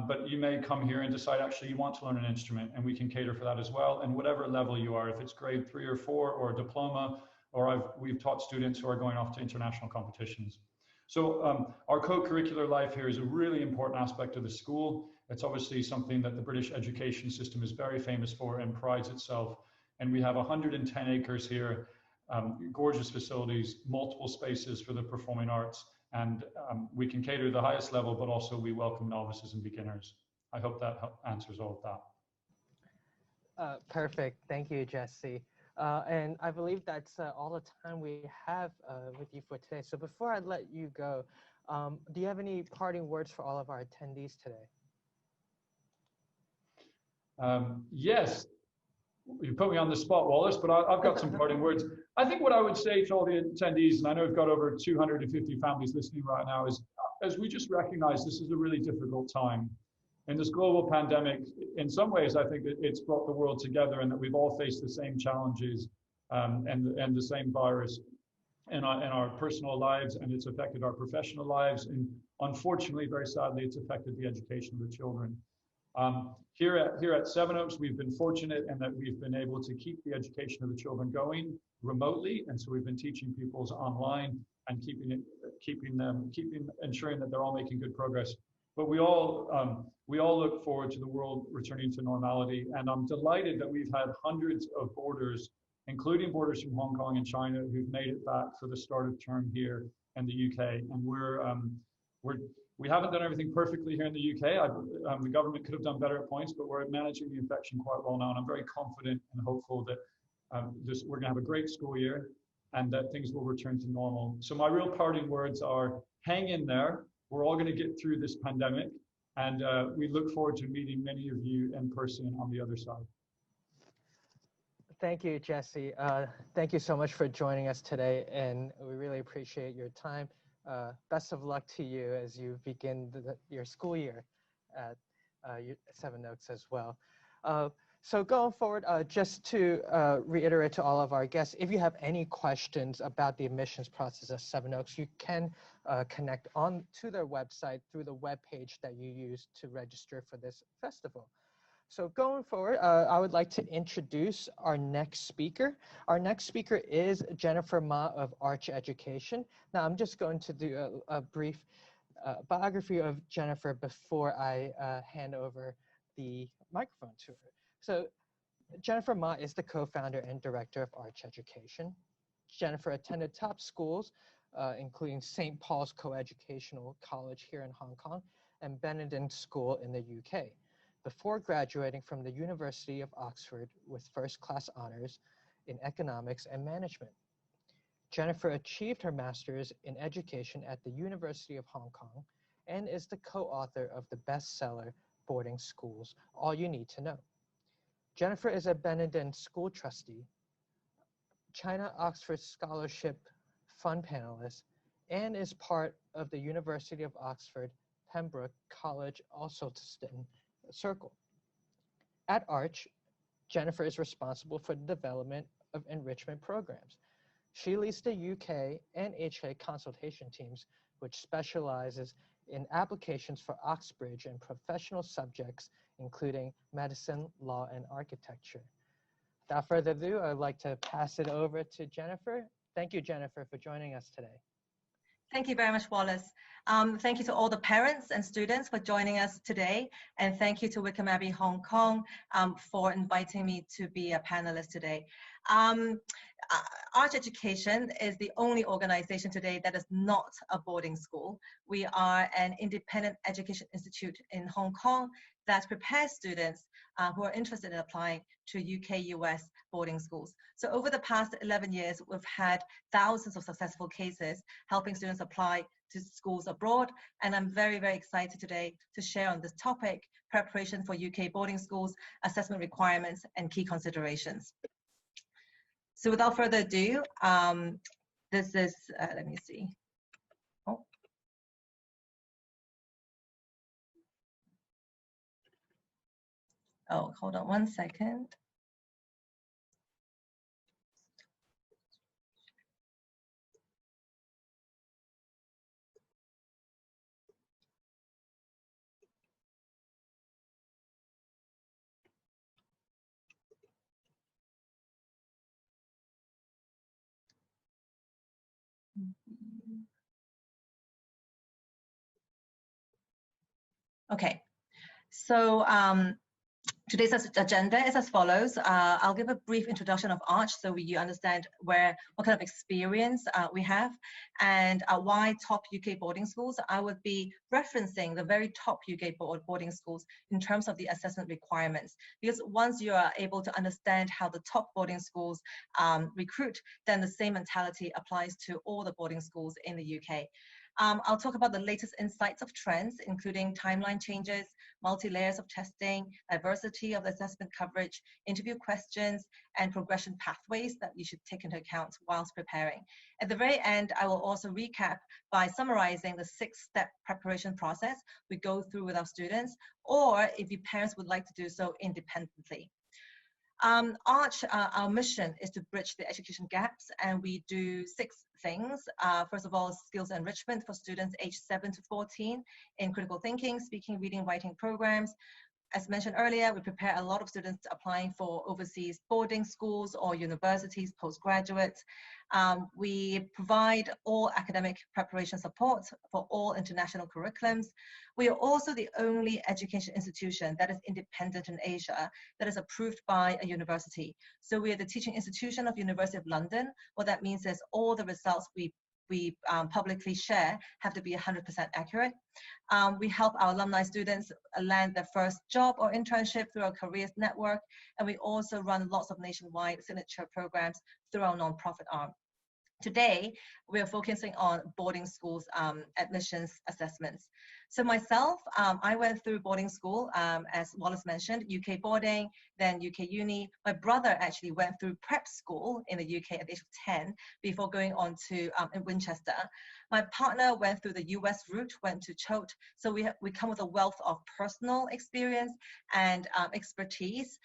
but you may come here and decide actually you want to learn an instrument, and we can cater for that as well. And whatever level you are, if it's grade 3 or 4 or a diploma, or we've taught students who are going off to international competitions. So our co-curricular life here is a really important aspect of the school. It's obviously something that the British education system is very famous for and prides itself. And we have 110 acres here, gorgeous facilities, multiple spaces for the performing arts. And we can cater to the highest level, but also we welcome novices and beginners. I hope that answers all of that. Perfect. Thank you, Jesse. And I believe that's all the time we have with you for today. So before I let you go, do you have any parting words for all of our attendees today? Yes, you put me on the spot, Wallace, but I've got some parting words. I think what I would say to all the attendees, and I know we've got over 250 families listening right now, is as we just recognize this is a really difficult time. In this global pandemic, in some ways, I think it's brought the world together and that we've all faced the same challenges and the same virus in our personal lives, and it's affected our professional lives. And unfortunately, very sadly, it's affected the education of the children. Here at Sevenoaks, we've been fortunate in that we've been able to keep the education of the children going remotely, and so we've been teaching pupils online and ensuring that they're all making good progress. But we all look forward to the world returning to normality, and I'm delighted that we've had hundreds of boarders, including boarders from Hong Kong and China, who've made it back for the start of term here in the UK, and we haven't done everything perfectly here in the UK. The government could have done better at points, but we're managing the infection quite well now. And I'm very confident and hopeful that we're going to have a great school year and that things will return to normal. So my real parting words are, hang in there. We're all going to get through this pandemic. And we look forward to meeting many of you in person on the other side. Thank you, Jesse. Thank you so much for joining us today, and we really appreciate your time. Best of luck to you as you begin your school year at Sevenoaks as well. So going forward, just to reiterate to all of our guests, if you have any questions about the admissions process at Sevenoaks, you can connect on to their website through the web page that you use to register for this festival. So going forward, I would like to introduce our next speaker. Our next speaker is Jennifer Ma of Arch Education. Now, I'm just going to do a brief biography of Jennifer before I hand over the microphone to her. So Jennifer Ma is the co-founder and director of Arch Education. Jennifer attended top schools, including St. Paul's Co-Educational College here in Hong Kong and Benedict School in the UK, before graduating from the University of Oxford with first-class honors in economics and management. Jennifer achieved her master's in education at the University of Hong Kong and is the co-author of the bestseller, Boarding Schools, All You Need to Know. Jennifer is a Benedict School trustee, China Oxford Scholarship Fund panelist, and is part of the University of Oxford Pembroke College Alston Circle. At Arch, Jennifer is responsible for the development of enrichment programs. She leads the UK and HK consultation teams, which specializes in applications for Oxbridge and professional subjects, including medicine, law, and architecture. Without further ado, I'd like to pass it over to Jennifer. Thank you, Jennifer, for joining us today. Thank you very much, Wallace. Thank you to all the parents and students for joining us today. And thank you to Wycombe Abbey Hong Kong for inviting me to be a panelist today. Arch Education is the only organization today that is not a boarding school. We are an independent education institute in Hong Kong that prepares students who are interested in applying to UK, US boarding schools. So over the past 11 years, we've had thousands of successful cases helping students apply to schools abroad. And I'm very, very excited today to share on this topic, preparation for UK boarding schools, assessment requirements, and key considerations. So without further ado, this is, let me see. Oh, hold on one second. Okay, so Today's agenda is as follows. I'll give a brief introduction of Arch so you understand what kind of experience we have and why top UK boarding schools. I would be referencing the very top UK boarding schools in terms of the assessment requirements, because once you are able to understand how the top boarding schools recruit, then the same mentality applies to all the boarding schools in the UK. I'll talk about the latest insights of trends, including timeline changes, multi-layers of testing, diversity of assessment coverage, interview questions, and progression pathways that you should take into account whilst preparing. At the very end, I will also recap by summarizing the 6-step preparation process we go through with our students, or if your parents would like to do so independently. Arch, our mission is to bridge the education gaps, and we do 6 things. First of all, skills enrichment for students aged 7 to 14 in critical thinking, speaking, reading, writing programs. As mentioned earlier, we prepare a lot of students applying for overseas boarding schools or universities, postgraduates. We provide all academic preparation support for all international curriculums. We are also the only education institution that is independent in Asia that is approved by a university. So we are the teaching institution of University of London. What that means is all the results we publicly share have to be 100% accurate. We help our alumni students land their first job or internship through our careers network, and we also run lots of nationwide signature programs through our nonprofit arm. Today, we are focusing on boarding schools admissions assessments. So myself, I went through boarding school, as Wallace mentioned, UK boarding, then UK uni. My brother actually went through prep school in the UK at the age of 10 before going on to in Winchester. My partner went through the US route, went to Choate. So we come with a wealth of personal experience and expertise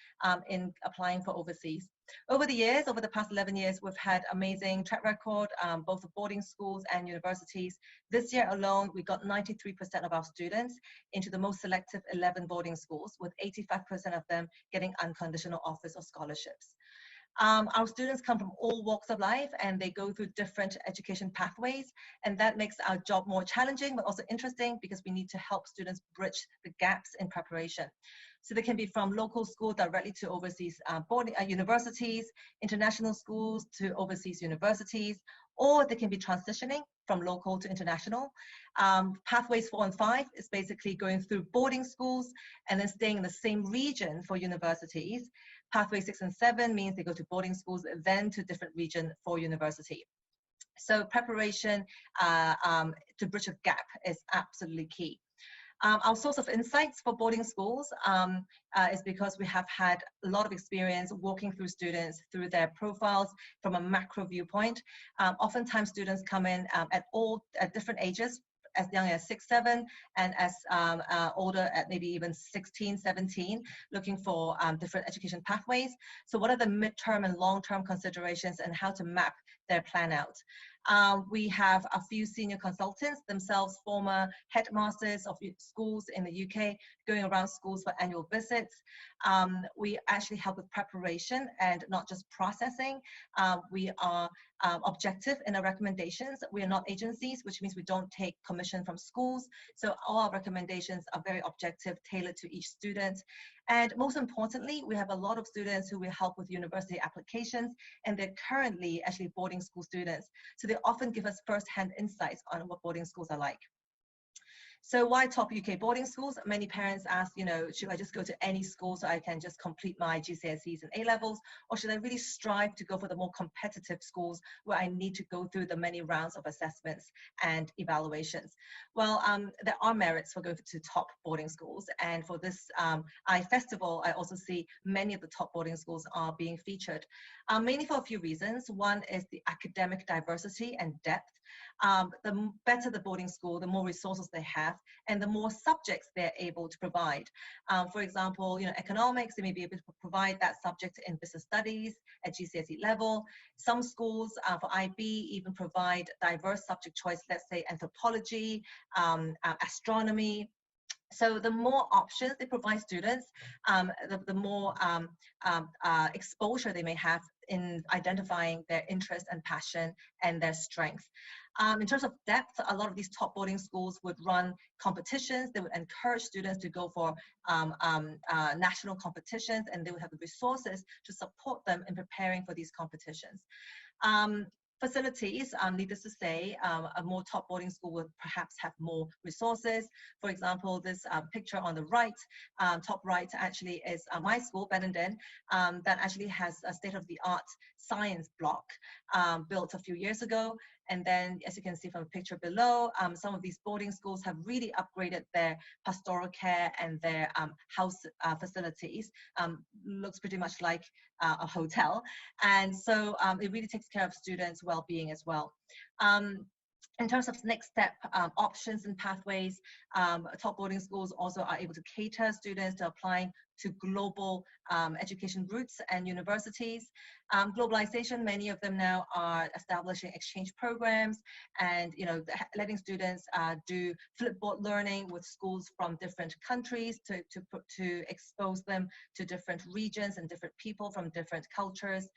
in applying for overseas. Over the years, over the past 11 years, we've had amazing track record, both for boarding schools and universities. This year alone, we got 93% of our students into the most selective 11 boarding schools, with 85% of them getting unconditional offers or scholarships. Our students come from all walks of life, and they go through different education pathways, and that makes our job more challenging but also interesting, because we need to help students bridge the gaps in preparation. So they can be from local school directly to overseas universities, international schools to overseas universities, or they can be transitioning from local to international. Pathways 4 and 5 is basically going through boarding schools and then staying in the same region for universities. Pathway 6 and 7 means they go to boarding schools, then to different region for university. So preparation to bridge a gap is absolutely key. Our source of insights for boarding schools is because we have had a lot of experience walking through students through their profiles from a macro viewpoint. Oftentimes students come in at different ages, as young as 6, 7, and as older at maybe even 16, 17, looking for different education pathways. So what are the midterm and long-term considerations and how to map their plan out? We have a few senior consultants, themselves former headmasters of schools in the UK, going around schools for annual visits. We actually help with preparation and not just processing. We are objective in our recommendations. We are not agencies, which means we don't take commission from schools. So all our recommendations are very objective, tailored to each student. And most importantly, we have a lot of students who we help with university applications, and they're currently actually boarding school students. So they often give us first-hand insights on what boarding schools are like. So why top UK boarding schools? Many parents ask, should I just go to any school so I can just complete my GCSEs and A-levels? Or should I really strive to go for the more competitive schools where I need to go through the many rounds of assessments and evaluations? Well, there are merits for going to top boarding schools. And for this iFestival, I also see many of the top boarding schools are being featured, mainly for a few reasons. One is the academic diversity and depth. The better the boarding school, the more resources they have, and the more subjects they're able to provide. For example, economics, they may be able to provide that subject in business studies at GCSE level. Some schools for IB even provide diverse subject choice, let's say anthropology, astronomy. So the more options they provide students, the more exposure they may have in identifying their interest and passion and their strength. In terms of depth, a lot of these top boarding schools would run competitions. They would encourage students to go for national competitions, and they would have the resources to support them in preparing for these competitions. Facilities, needless to say, a more top boarding school would perhaps have more resources. For example, this picture on the right, top right, actually is my school, Benenden, that actually has a state-of-the-art science block built a few years ago. And then, as you can see from the picture below, some of these boarding schools have really upgraded their pastoral care and their house facilities. Looks pretty much like a hotel. And so it really takes care of students' well-being as well. In terms of next step options and pathways, top boarding schools also are able to cater students to applying to global education routes and universities. Globalization, many of them now are establishing exchange programs and letting students do flipboard learning with schools from different countries to expose them to different regions and different people from different cultures.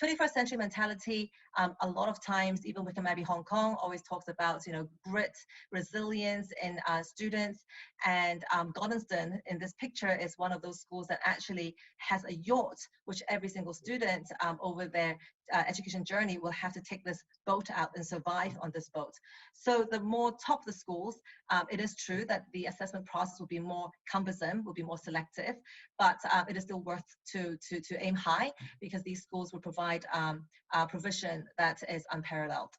21st century mentality, a lot of times, even Wycombe Abbey Hong Kong always talks about, grit, resilience in students. And Goddesden in this picture is one of those schools that actually has a yacht, which every single student over their education journey will have to take this boat out and survive on this boat. So the more top the schools, it is true that the assessment process will be more cumbersome, will be more selective, but it is still worth to aim high, because these schools will provide provision that is unparalleled.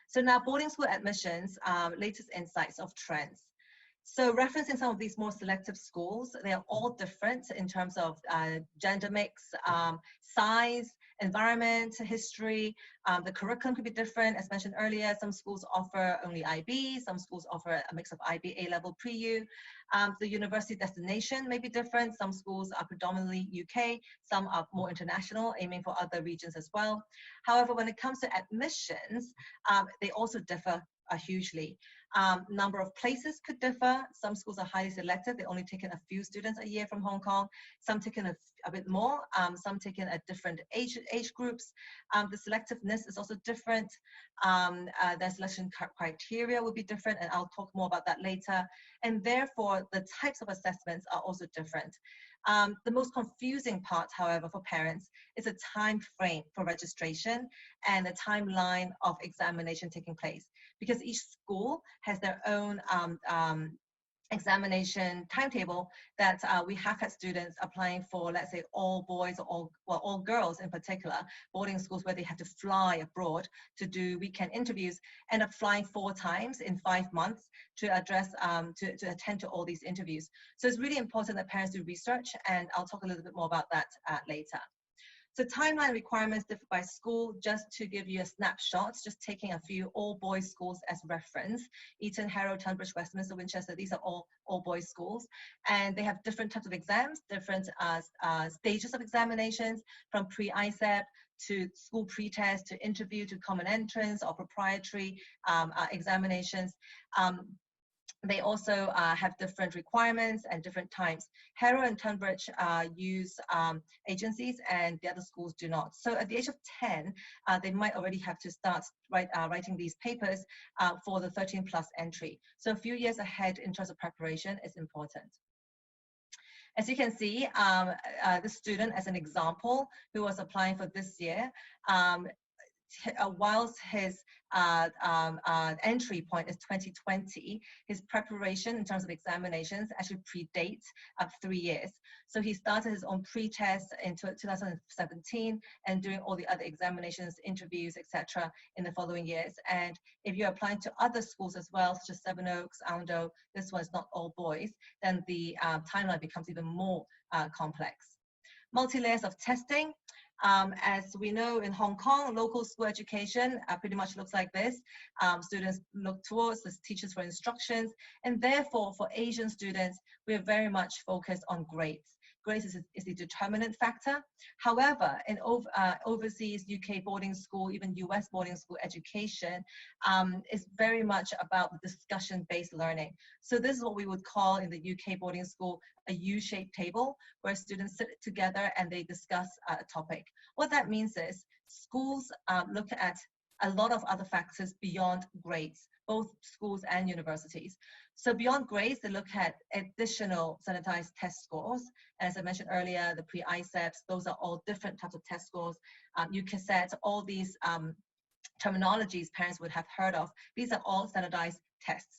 So now boarding school admissions, latest insights of trends. So referencing some of these more selective schools, they are all different in terms of gender mix, size, environment, history. The curriculum could be different. As mentioned earlier, some schools offer only IB, some schools offer a mix of IB, A-level, pre-U. The university destination may be different. Some schools are predominantly UK, some are more international, aiming for other regions as well. However, when it comes to admissions, they also differ hugely. Number of places could differ. Some schools are highly selective. They only take in a few students a year from Hong Kong. Some take in a bit more. Some take in at different age groups. The selectiveness is also different. Their selection criteria will be different, and I'll talk more about that later. And therefore, the types of assessments are also different. The most confusing part, however, for parents is a time frame for registration and the timeline of examination taking place, because each school has their own examination timetable that we have had students applying for, let's say, all boys or all girls in particular, boarding schools where they have to fly abroad to do weekend interviews, end up flying 4 times in 5 months to address, to attend to all these interviews. So it's really important that parents do research, and I'll talk a little bit more about that later. So timeline requirements differ by school. Just to give you a snapshot, just taking a few all-boys schools as reference: Eton, Harrow, Tunbridge, Westminster, Winchester. These are all boys schools, and they have different types of exams, different stages of examinations, from pre-ISEP to school pre-test to interview to common entrance or proprietary examinations. They also have different requirements and different times. Harrow and Tunbridge use agencies, and the other schools do not. So at the age of 10, they might already have to start writing these papers for the 13+ entry. So a few years ahead in terms of preparation is important. As you can see, the student, as an example, who was applying for this year, whilst his entry point is 2020, his preparation in terms of examinations actually predates 3 years. So he started his own pre-test in 2017 and doing all the other examinations, interviews, etc. in the following years. And if you're applying to other schools as well, such as Sevenoaks, Undo, this one's not all boys, then the timeline becomes even more complex. Multi-layers of testing. As we know, in Hong Kong, local school education pretty much looks like this. Students look towards the teachers for instructions, and therefore for Asian students, we are very much focused on grades. grades is the determinant factor. However, in overseas UK boarding school, even US boarding school education is very much about discussion-based learning. So this is what we would call in the UK boarding school a U-shaped table, where students sit together and they discuss a topic. What that means is schools look at a lot of other factors beyond grades, both schools and universities. So beyond grades, they look at additional standardized test scores. As I mentioned earlier, the pre-ICEPs, those are all different types of test scores. UCASET, all these terminologies parents would have heard of. These are all standardized tests.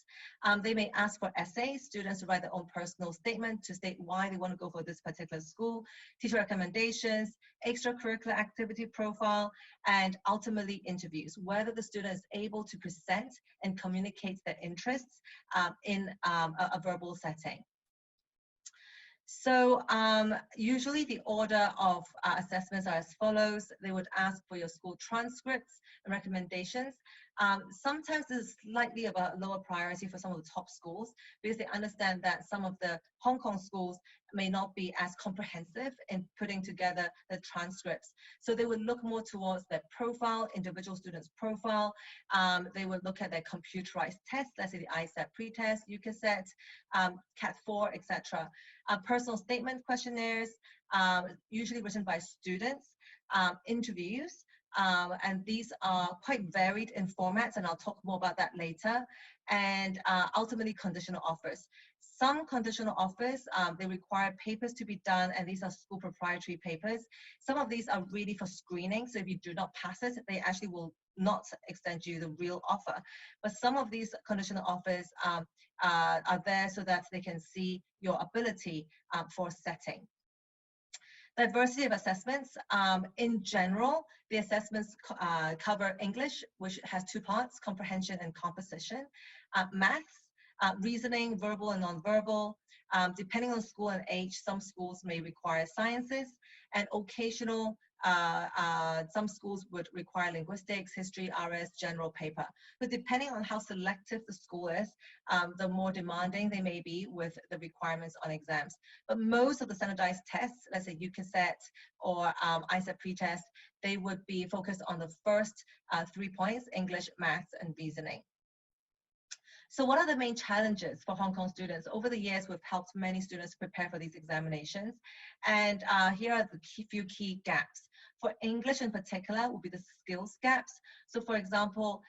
They may ask for essays, students to write their own personal statement to state why they want to go for this particular school, teacher recommendations, extracurricular activity profile, and ultimately interviews, whether the student is able to present and communicate their interests in a verbal setting. So usually the order of assessments are as follows. They would ask for your school transcripts and recommendations. Sometimes this is slightly of a lower priority for some of the top schools because they understand that some of the Hong Kong schools may not be as comprehensive in putting together the transcripts. So they would look more towards their profile, individual students' profile. They would look at their computerized tests, let's say the ICEP pretest, UCASET, CAT4, etc. Personal statement questionnaires, usually written by students, interviews, and these are quite varied in formats, and I'll talk more about that later, and ultimately conditional offers. Some conditional offers, they require papers to be done, and these are school proprietary papers. Some of these are really for screening, so if you do not pass it, they actually will not extend you the real offer. But some of these conditional offers are there so that they can see your ability for setting. Diversity of assessments. In general, the assessments cover English, which has two parts, comprehension and composition, maths, reasoning, verbal and nonverbal. Depending on school and age, some schools may require sciences, and occasional, some schools would require linguistics, history, RS, general paper. But depending on how selective the school is, the more demanding they may be with the requirements on exams. But most of the standardized tests, let's say UCASET or ICEP pretest, they would be focused on the first 3 points, English, maths, and reasoning. So what are the main challenges for Hong Kong students? Over the years, we've helped many students prepare for these examinations. And here are the few key gaps. For English in particular, will be the skills gaps. So for example,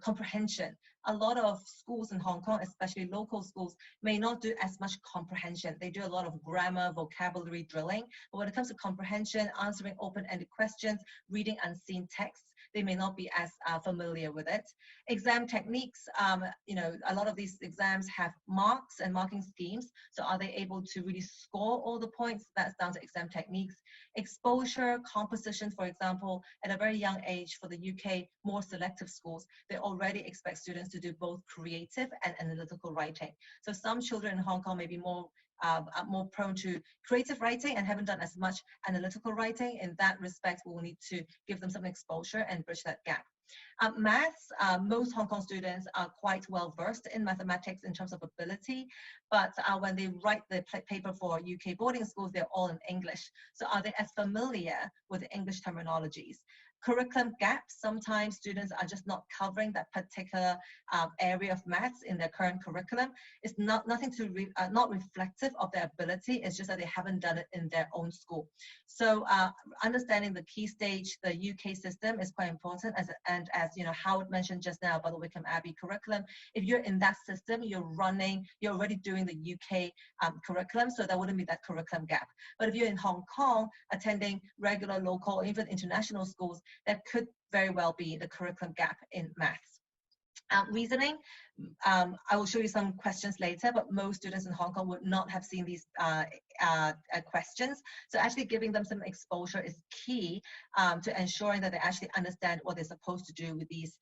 comprehension. A lot of schools in Hong Kong, especially local schools, may not do as much comprehension. They do a lot of grammar, vocabulary drilling. But when it comes to comprehension, answering open-ended questions, reading unseen texts, they may not be as familiar with it. Exam techniques, you know, a lot of these exams have marks and marking schemes. So are they able to really score all the points? That's down to exam techniques. Exposure, composition, for example, at a very young age for the UK, more selective schools, they already expect students to do both creative and analytical writing. So some children in Hong Kong may be more prone to creative writing and haven't done as much analytical writing. In that respect, we'll need to give them some exposure and bridge that gap. Maths, most Hong Kong students are quite well versed in mathematics in terms of ability, but when they write the paper for UK boarding schools, they're all in English. So are they as familiar with the English terminologies? Curriculum gaps, sometimes students are just not covering that particular area of maths in their current curriculum. It's not reflective of their ability, it's just that they haven't done it in their own school. So understanding the key stage, the UK system is quite important, and as you know, Howard mentioned just now about the Wycombe Abbey curriculum, if you're in that system, you're already doing the UK curriculum, so there wouldn't be that curriculum gap. But if you're in Hong Kong, attending regular, local, or even international schools, that could very well be the curriculum gap in maths. Reasoning, I will show you some questions later, but most students in Hong Kong would not have seen these questions. So actually giving them some exposure is key to ensuring that they actually understand what they're supposed to do with these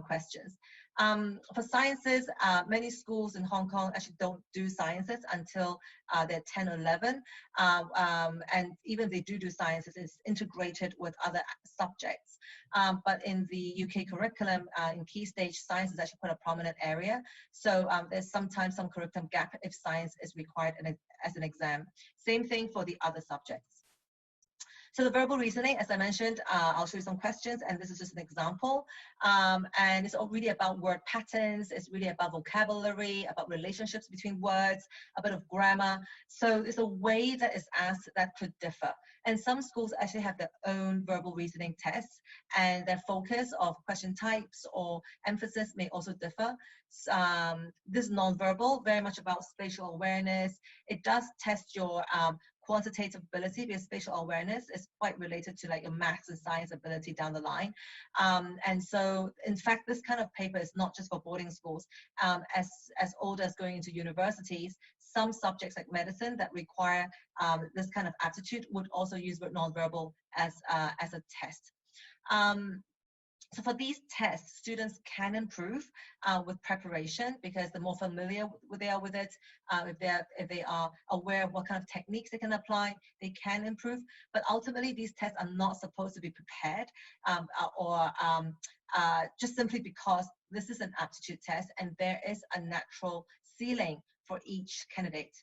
questions. For sciences, many schools in Hong Kong actually don't do sciences until they're 10 or 11. And even if they do sciences, it's integrated with other subjects. But in the UK curriculum, in key stage, science is actually quite a prominent area. So there's sometimes some curriculum gap if science is required as an exam. Same thing for the other subjects. So the verbal reasoning, as I mentioned, I'll show you some questions, and this is just an example. And it's all really about word patterns. It's really about vocabulary, about relationships between words, a bit of grammar. So it's a way that is asked that could differ. And some schools actually have their own verbal reasoning tests, and their focus of question types or emphasis may also differ. This is non-verbal, very much about spatial awareness. It does test your quantitative ability, because spatial awareness is quite related to like your maths and science ability down the line. And so, in fact, this kind of paper is not just for boarding schools. As old as going into universities, some subjects like medicine that require this kind of aptitude would also use non-verbal as a test. So for these tests, students can improve with preparation, because the more familiar they are with it, if they are aware of what kind of techniques they can apply, they can improve. But ultimately, these tests are not supposed to be prepared just simply because this is an aptitude test and there is a natural ceiling for each candidate.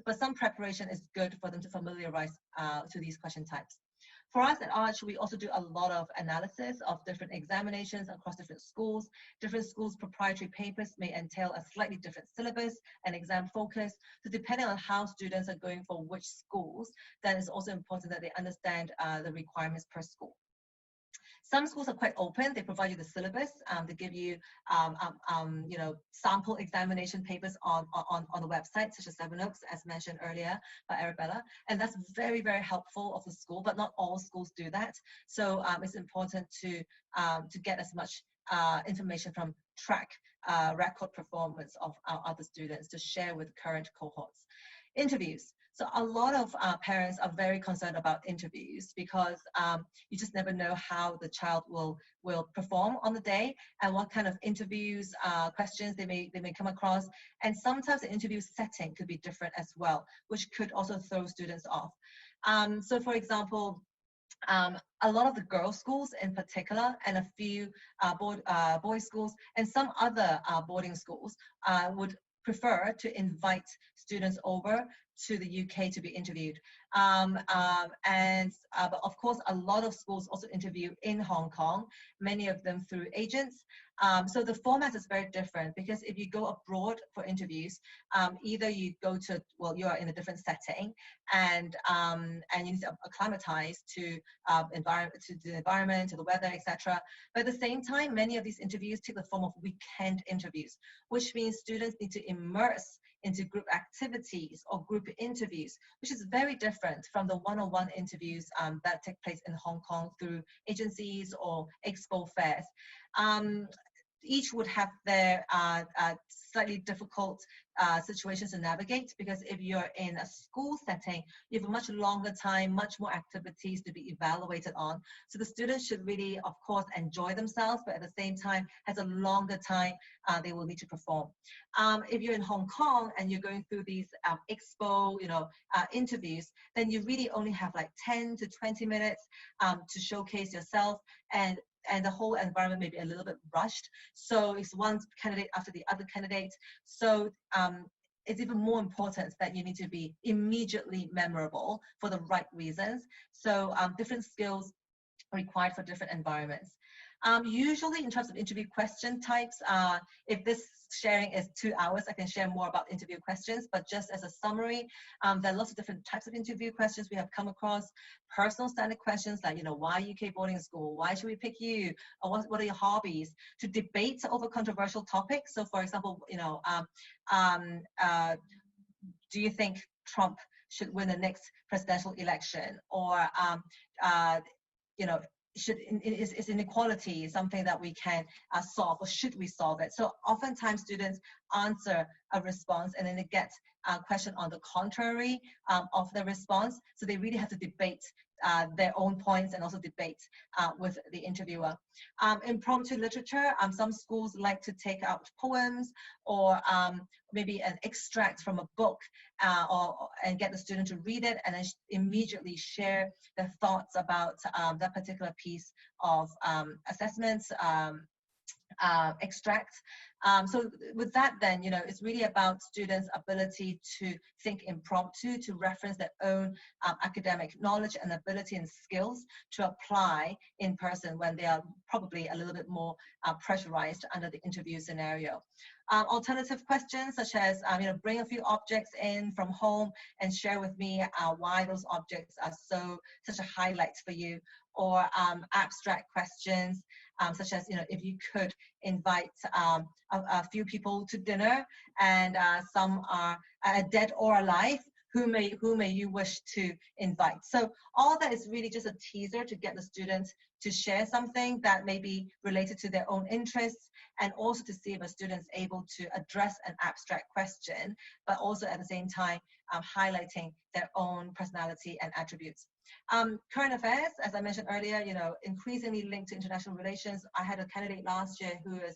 But some preparation is good for them to familiarize to these question types. For us at Arch, we also do a lot of analysis of different examinations across different schools. Different schools' proprietary papers may entail a slightly different syllabus and exam focus. So depending on how students are going for which schools, then it's also important that they understand the requirements per school. Some schools are quite open. They provide you the syllabus. They give you, sample examination papers on the website, such as Sevenoaks, as mentioned earlier by Arabella. And that's very, very helpful of the school, but not all schools do that. So it's important to get as much information from track record performance of our other students to share with current cohorts. Interviews. So a lot of parents are very concerned about interviews, because you just never know how the child will perform on the day and what kind of interviews, questions they may come across. And sometimes the interview setting could be different as well, which could also throw students off. So for example, a lot of the girls' schools in particular, and a few boys' schools, and some other boarding schools would prefer to invite students over to the UK to be interviewed. But of course, a lot of schools also interview in Hong Kong, many of them through agents. So the format is very different, because if you go abroad for interviews, either you go to, you are in a different setting, and you need to acclimatize to the environment, to the weather, etc. But at the same time, many of these interviews take the form of weekend interviews, which means students need to immerse into group activities or group interviews, which is very different from the one-on-one interviews that take place in Hong Kong through agencies or expo fairs. Each would have their slightly difficult situations to navigate, because if you're in a school setting, you have a much longer time, much more activities to be evaluated on. So the students should really, of course, enjoy themselves, but at the same time, has a longer time they will need to perform. If you're in Hong Kong and you're going through these expo, interviews, then you really only have like 10 to 20 minutes to showcase yourself, and the whole environment may be a little bit rushed. So it's one candidate after the other candidate. So it's even more important that you need to be immediately memorable for the right reasons. So different skills are required for different environments. Usually in terms of interview question types, if this sharing is 2 hours, I can share more about interview questions, but just as a summary, there are lots of different types of interview questions we have come across. Personal standard questions like, why UK boarding school? Why should we pick you? Or what are your hobbies? To debate over controversial topics. So for example, do you think Trump should win the next presidential election? Or, is inequality something that we can solve, or should we solve it? So oftentimes students answer a response and then they get a question on the contrary of the response. So they really have to debate their own points and also debate with the interviewer. Impromptu literature, some schools like to take out poems or maybe an extract from a book and get the student to read it and then immediately share their thoughts about that particular piece of assessments extract. So with that then, it's really about students' ability to think impromptu, to reference their own academic knowledge and ability and skills to apply in person when they are probably a little bit more pressurized under the interview scenario. Alternative questions such as, bring a few objects in from home and share with me why those objects are such a highlight for you, or abstract questions such as, if you could invite a few people to dinner and some are dead or alive, who may you wish to invite? So all that is really just a teaser to get the students to share something that may be related to their own interests, and also to see if a student is able to address an abstract question, but also at the same time highlighting their own personality and attributes. Current affairs, as I mentioned earlier, increasingly linked to international relations. I had a candidate last year who is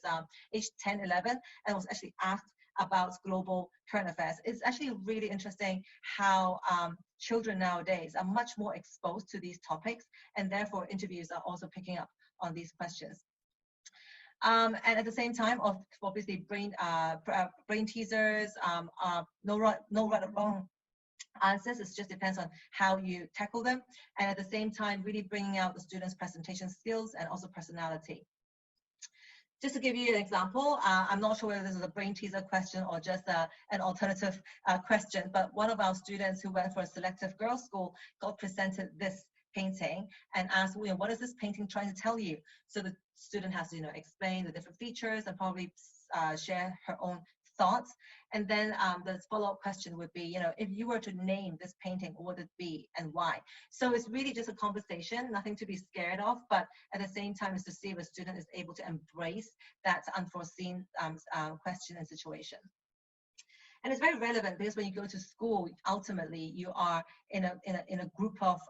aged 10, 11, and was actually asked about global current affairs. It's actually really interesting how children nowadays are much more exposed to these topics, and therefore interviews are also picking up on these questions. And at the same time, obviously brain teasers, no right or wrong answers. It just depends on how you tackle them, and at the same time really bringing out the students' presentation skills and also personality. Just to give you an example, I'm not sure whether this is a brain teaser question or just an alternative question, but one of our students who went for a selective girls' school got presented this painting and asked, what is this painting trying to tell you? So the student has to, explain the different features and probably share her own thoughts. And then the follow-up question would be, if you were to name this painting, what would it be and why? So it's really just a conversation, nothing to be scared of, but at the same time is to see if a student is able to embrace that unforeseen question and situation. And it's very relevant because when you go to school, ultimately you are in a group of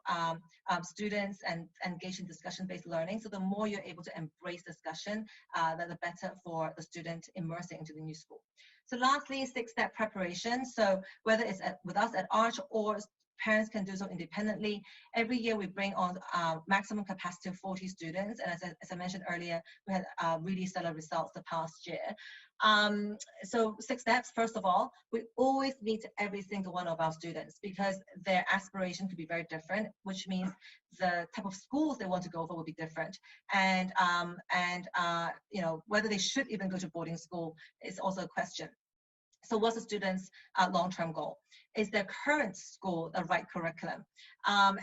students and engage in discussion-based learning. So the more you're able to embrace discussion, the better for the student immersing into the new school. So lastly, 6-step preparation. So whether it's with us at Arch or parents can do so independently. Every year we bring on maximum capacity of 40 students. And as I mentioned earlier, we had really stellar results the past year. So 6 steps, first of all, we always meet every single one of our students because their aspiration could be very different, which means the type of schools they want to go for will be different. And whether they should even go to boarding school is also a question. So what's the student's long-term goal? Is their current school the right curriculum?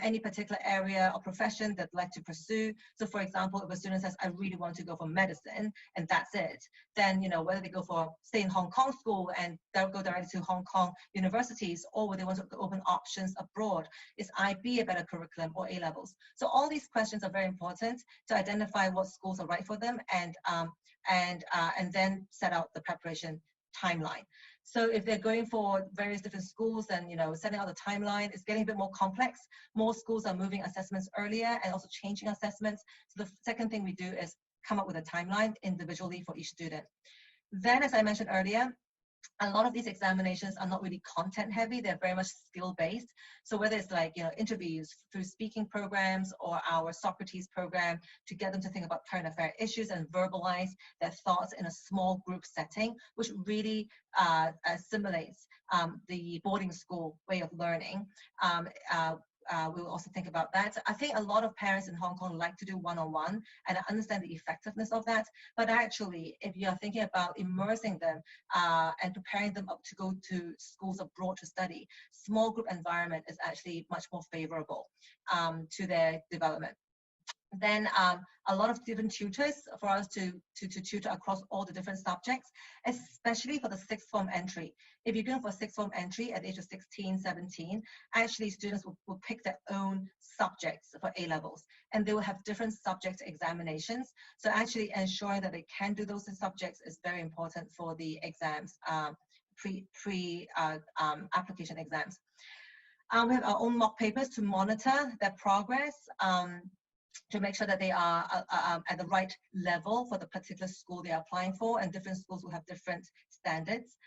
Any particular area or profession they'd like to pursue? So for example, if a student says, I really want to go for medicine, and that's it, then whether they go for, stay in Hong Kong school and they'll go directly to Hong Kong universities, or whether they want to open options abroad, is IB a better curriculum or A-levels? So all these questions are very important to identify what schools are right for them, and then set out the preparation timeline. So if they're going for various different schools, then setting out the timeline is getting a bit more complex. More schools are moving assessments earlier and also changing assessments. So the second thing we do is come up with a timeline individually for each student. Then, as I mentioned earlier, a lot of these examinations are not really content heavy, they're very much skill based. So whether it's like interviews through speaking programs or our Socrates program to get them to think about current affair issues and verbalize their thoughts in a small group setting, which really simulates the boarding school way of learning. We'll also think about that. I think a lot of parents in Hong Kong like to do one-on-one, and I understand the effectiveness of that. But actually, if you're thinking about immersing them and preparing them up to go to schools abroad to study, small group environment is actually much more favorable to their development. Then a lot of different tutors for us to tutor across all the different subjects, especially for the sixth form entry. If you're going for sixth form entry at the age of 16, 17, actually students will pick their own subjects for A-levels, and they will have different subject examinations. So actually ensuring that they can do those subjects is very important for the exams, application exams. We have our own mock papers to monitor their progress, to make sure that they are at the right level for the particular school they are applying for, and different schools will have different standards.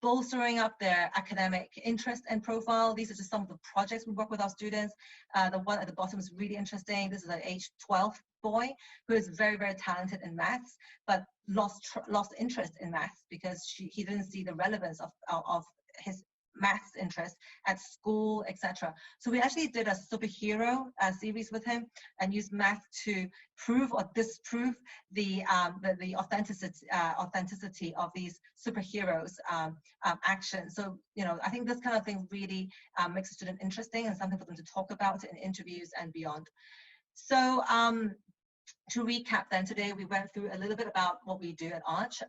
Bolstering up their academic interest and profile. These are just some of the projects we work with our students. The one at the bottom is really interesting. This is an age 12 boy who is very, very talented in maths, but lost interest in maths because he didn't see the relevance of his maths interest at school, etc. So we actually did a superhero series with him and used math to prove or disprove the authenticity of these superheroes actions. So, you know, I think this kind of thing really makes a student interesting and something for them to talk about in interviews and beyond. So to recap then, today we went through a little bit about what we do at Arch,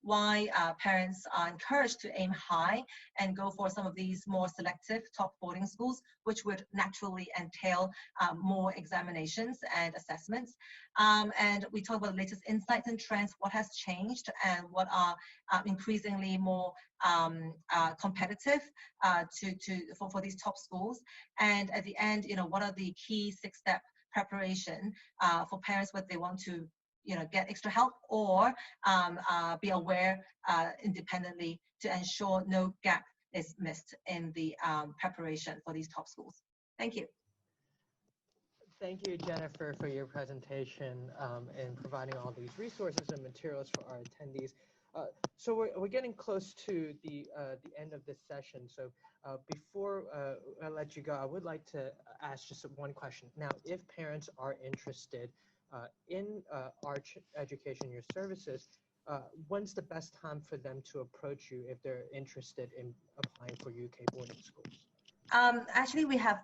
why parents are encouraged to aim high and go for some of these more selective top boarding schools, which would naturally entail more examinations and assessments. And we talk about the latest insights and trends, what has changed and what are increasingly more competitive for these top schools. And at the end, you know, what are the key 6-step preparation for parents whether they want to, you know, get extra help or be aware independently to ensure no gap is missed in the preparation for these top schools. Thank you. Thank you, Jennifer, for your presentation and providing all these resources and materials for our attendees. So we're getting close to the end of this session. So before I let you go, I would like to ask just one question. Now, if parents are interested in Arch Education, your services, when's the best time for them to approach you if they're interested in applying for UK boarding schools? Actually, we have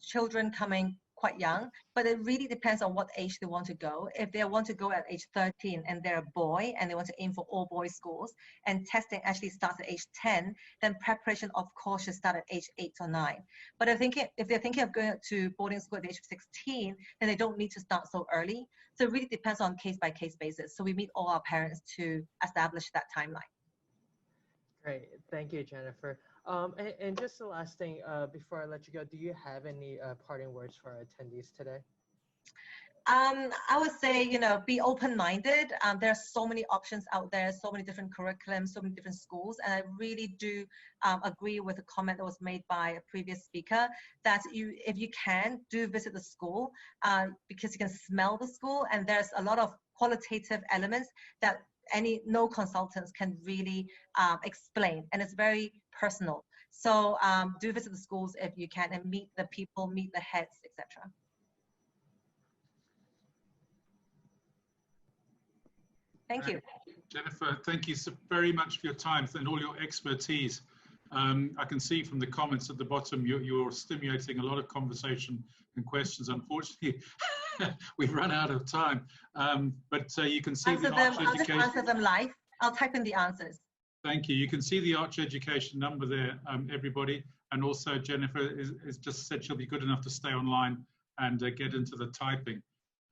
children coming quite young, but it really depends on what age they want to go. If they want to go at age 13 and they're a boy and they want to aim for all boys schools and testing actually starts at age 10, then preparation of course should start at age 8 or 9. But if they're thinking of going to boarding school at the age of 16, then they don't need to start so early. So it really depends on case-by-case basis. So we meet all our parents to establish that timeline. Great, thank you, Jennifer. And just the last thing before I let you go, do you have any parting words for our attendees today? I would say, you know, be open-minded. There are so many options out there, so many different curriculums, so many different schools. And I really do agree with the comment that was made by a previous speaker that if you can, do visit the school because you can smell the school. And there's a lot of qualitative elements that no consultants can really explain, and it's very personal. So do visit the schools if you can and meet the people, meet the heads, etc. Thank you. Jennifer, thank you so very much for your time and all your expertise. I can see from the comments at the bottom you're stimulating a lot of conversation and questions. Unfortunately, we've run out of time, but you can see the Arch Education. I'll answer them live. I'll type in the answers. Thank you. You can see the Arch Education number there, everybody. And also Jennifer is just said she'll be good enough to stay online and get into the typing.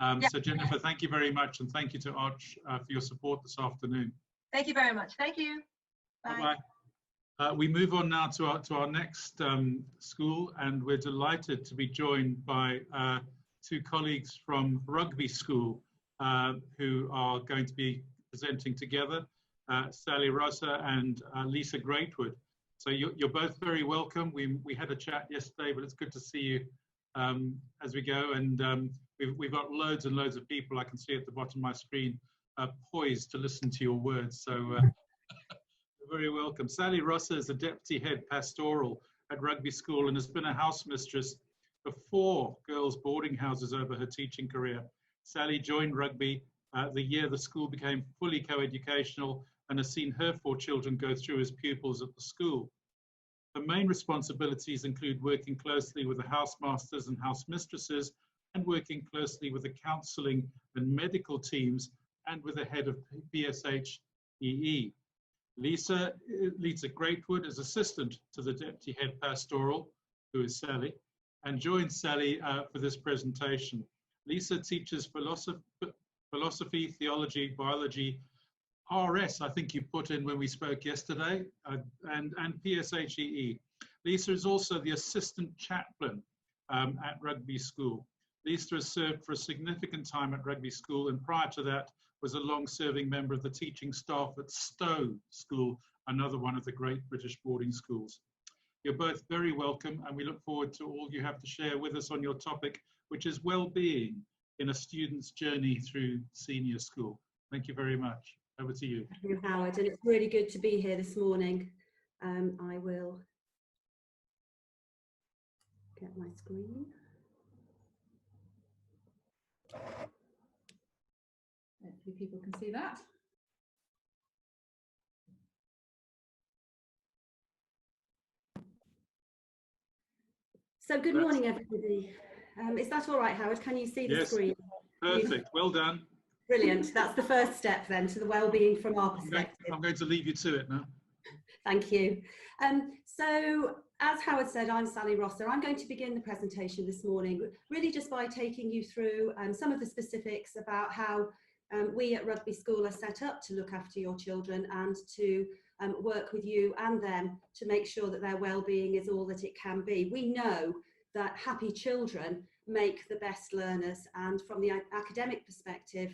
Yeah. So Jennifer, thank you very much. And thank you to Arch for your support this afternoon. Thank you very much. Thank you. Bye. Bye-bye. We move on now to our next school, and we're delighted to be joined by 2 colleagues from Rugby School who are going to be presenting together, Sally Rosser and Lisa Greatwood. So you're both very welcome. We had a chat yesterday, but it's good to see you as we go. And we've got loads and loads of people I can see at the bottom of my screen poised to listen to your words. So you're very welcome. Sally Rosser is the Deputy Head Pastoral at Rugby School and has been a house mistress for 4 girls' boarding houses over her teaching career. Sally joined Rugby the year the school became fully co-educational and has seen her 4 children go through as pupils at the school. Her main responsibilities include working closely with the housemasters and house mistresses and working closely with the counselling and medical teams and with the head of PSHEE. Lisa Greatwood is assistant to the Deputy Head Pastoral, who is Sally, and joined Sally for this presentation. Lisa teaches philosophy, theology, biology, RS, I think you put in when we spoke yesterday, and PSHEE. Lisa is also the assistant chaplain at Rugby School. Lisa has served for a significant time at Rugby School, and prior to that was a long-serving member of the teaching staff at Stowe School, another one of the great British boarding schools. You're both very welcome, and we look forward to all you have to share with us on your topic, which is well-being in a student's journey through senior school. Thank you very much. Over to you. Thank you, Howard, and it's really good to be here this morning. I will get my screen. Hopefully people can see that. So good morning, everybody. Is that all right, Howard? Can you see the screen? Perfect. Well done. Brilliant. That's the first step then to the well-being from our perspective. I'm going to leave you to it now. Thank you. So as Howard said, I'm Sally Rosser. I'm going to begin the presentation this morning really just by taking you through some of the specifics about how we at Rugby School are set up to look after your children and to work with you and them to make sure that their well-being is all that it can be. We know that happy children make the best learners, and from the academic perspective,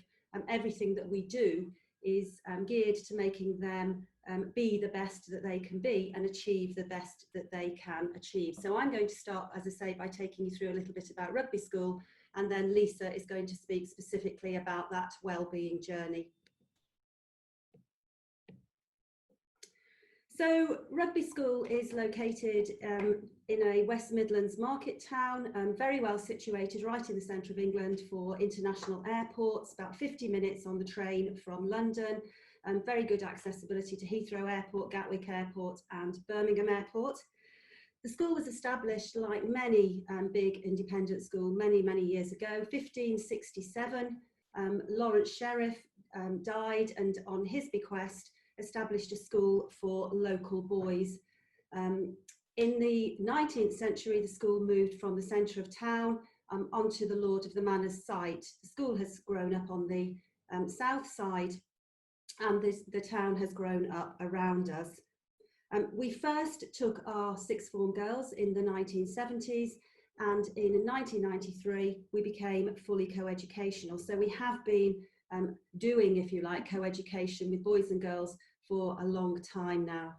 everything that we do is geared to making them be the best that they can be and achieve the best that they can achieve. So I'm going to start, as I say, by taking you through a little bit about Rugby School, and then Lisa is going to speak specifically about that well-being journey. So Rugby School is located in a West Midlands market town, very well situated right in the centre of England for international airports, about 50 minutes on the train from London, very good accessibility to Heathrow Airport, Gatwick Airport and Birmingham Airport. The school was established, like many big independent schools, many years ago, 1567. Lawrence Sheriff died, and on his bequest established a school for local boys. In the 19th century, the school moved from the centre of town onto the Lord of the Manor's site. The school has grown up on the south side, and the town has grown up around us. We first took our sixth form girls in the 1970s, and in 1993 we became fully co-educational. So we have been doing, if you like, co-education with boys and girls for a long time now.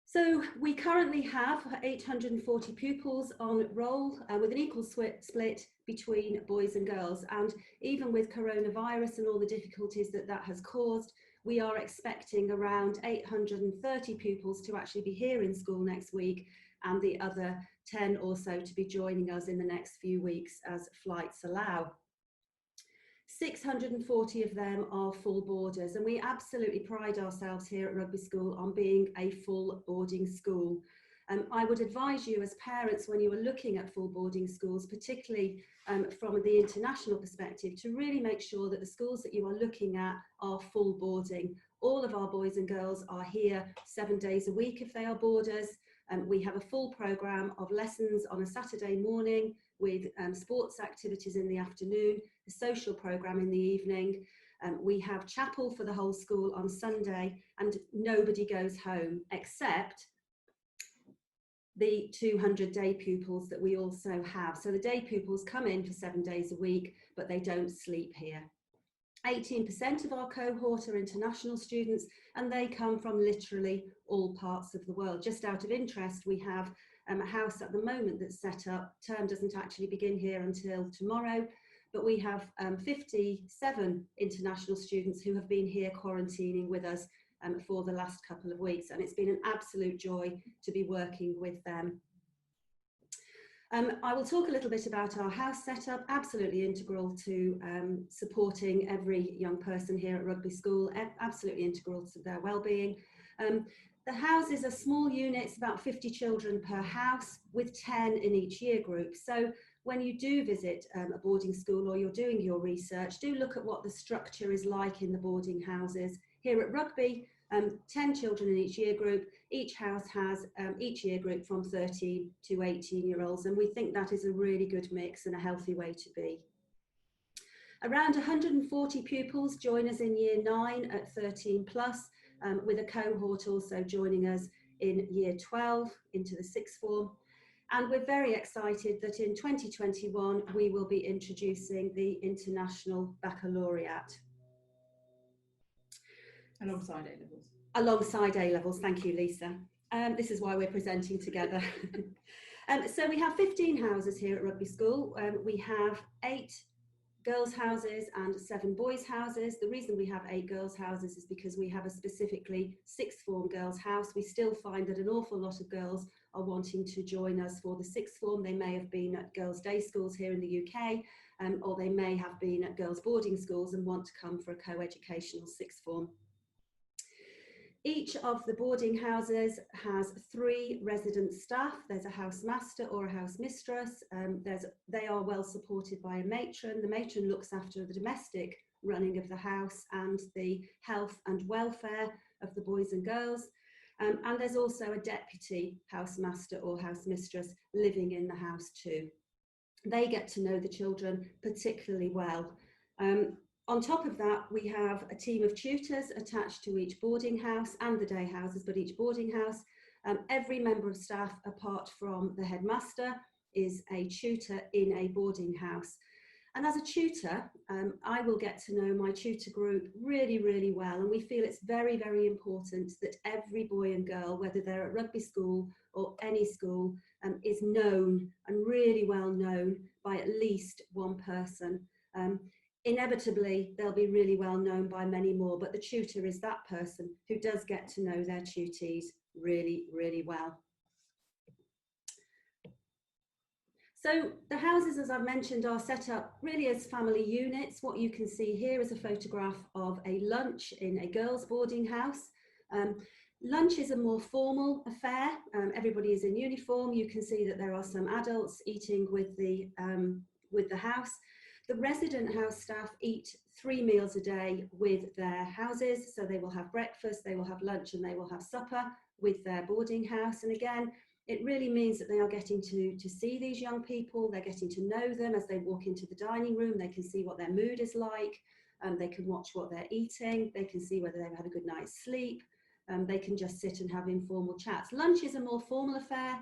So we currently have 840 pupils on roll with an equal split between boys and girls, and even with coronavirus and all the difficulties that that has caused, we are expecting around 830 pupils to actually be here in school next week, and the other 10 or so to be joining us in the next few weeks as flights allow. 640 of them are full boarders, and we absolutely pride ourselves here at Rugby School on being a full boarding school. I would advise you as parents, when you are looking at full boarding schools, particularly from the international perspective, to really make sure that the schools that you are looking at are full boarding. All of our boys and girls are here 7 days a week if they are boarders. We have a full programme of lessons on a Saturday morning with sports activities in the afternoon, a social programme in the evening. We have chapel for the whole school on Sunday, and nobody goes home except the 200 day pupils that we also have. So the day pupils come in for 7 days a week, but they don't sleep here. 18% of our cohort are international students, and they come from literally all parts of the world. Just out of interest, we have a house at the moment that's set up. Term doesn't actually begin here until tomorrow, but we have 57 international students who have been here quarantining with us for the last couple of weeks, and it's been an absolute joy to be working with them. I will talk a little bit about our house setup, absolutely integral to supporting every young person here at Rugby School, absolutely integral to their well-being. The houses are small units, about 50 children per house, with 10 in each year group. So when you do visit a boarding school or you're doing your research, do look at what the structure is like in the boarding houses. Here at Rugby, 10 children in each year group. Each house has each year group from 13 to 18-year-olds, and we think that is a really good mix and a healthy way to be. Around 140 pupils join us in year 9 at 13 plus, with a cohort also joining us in year 12 into the sixth form. And we're very excited that in 2021, we will be introducing the International Baccalaureate. Alongside A-levels. Alongside A-levels, thank you, Lisa. This is why we're presenting together. So we have 15 houses here at Rugby School. We have 8 girls' houses and 7 boys' houses. The reason we have 8 girls' houses is because we have a specifically sixth form girls' house. We still find that an awful lot of girls are wanting to join us for the sixth form. They may have been at girls' day schools here in the UK, or they may have been at girls' boarding schools and want to come for a co-educational sixth form. Each of the boarding houses has 3 resident staff. There's a house master or a house mistress. They are well supported by a matron. The matron looks after the domestic running of the house and the health and welfare of the boys and girls. And there's also a deputy house master or house mistress living in the house too. They get to know the children particularly well. On top of that, we have a team of tutors attached to each boarding house and the day houses, but each boarding house. Every member of staff, apart from the headmaster, is a tutor in a boarding house. And as a tutor, I will get to know my tutor group really, really well. And we feel it's very, very important that every boy and girl, whether they're at Rugby School or any school, is known and really well known by at least one person. Inevitably, they'll be really well known by many more, but the tutor is that person who does get to know their tutees really, really well. So the houses, as I've mentioned, are set up really as family units. What you can see here is a photograph of a lunch in a girls' boarding house. Lunch is a more formal affair. Everybody is in uniform. You can see that there are some adults eating with the house. The resident house staff eat 3 meals a day with their houses. So they will have breakfast, they will have lunch, and they will have supper with their boarding house. And again, it really means that they are getting to see these young people. They're getting to know them as they walk into the dining room. They can see what their mood is like. They can watch what they're eating. They can see whether they've had a good night's sleep. They can just sit and have informal chats. Lunch is a more formal affair.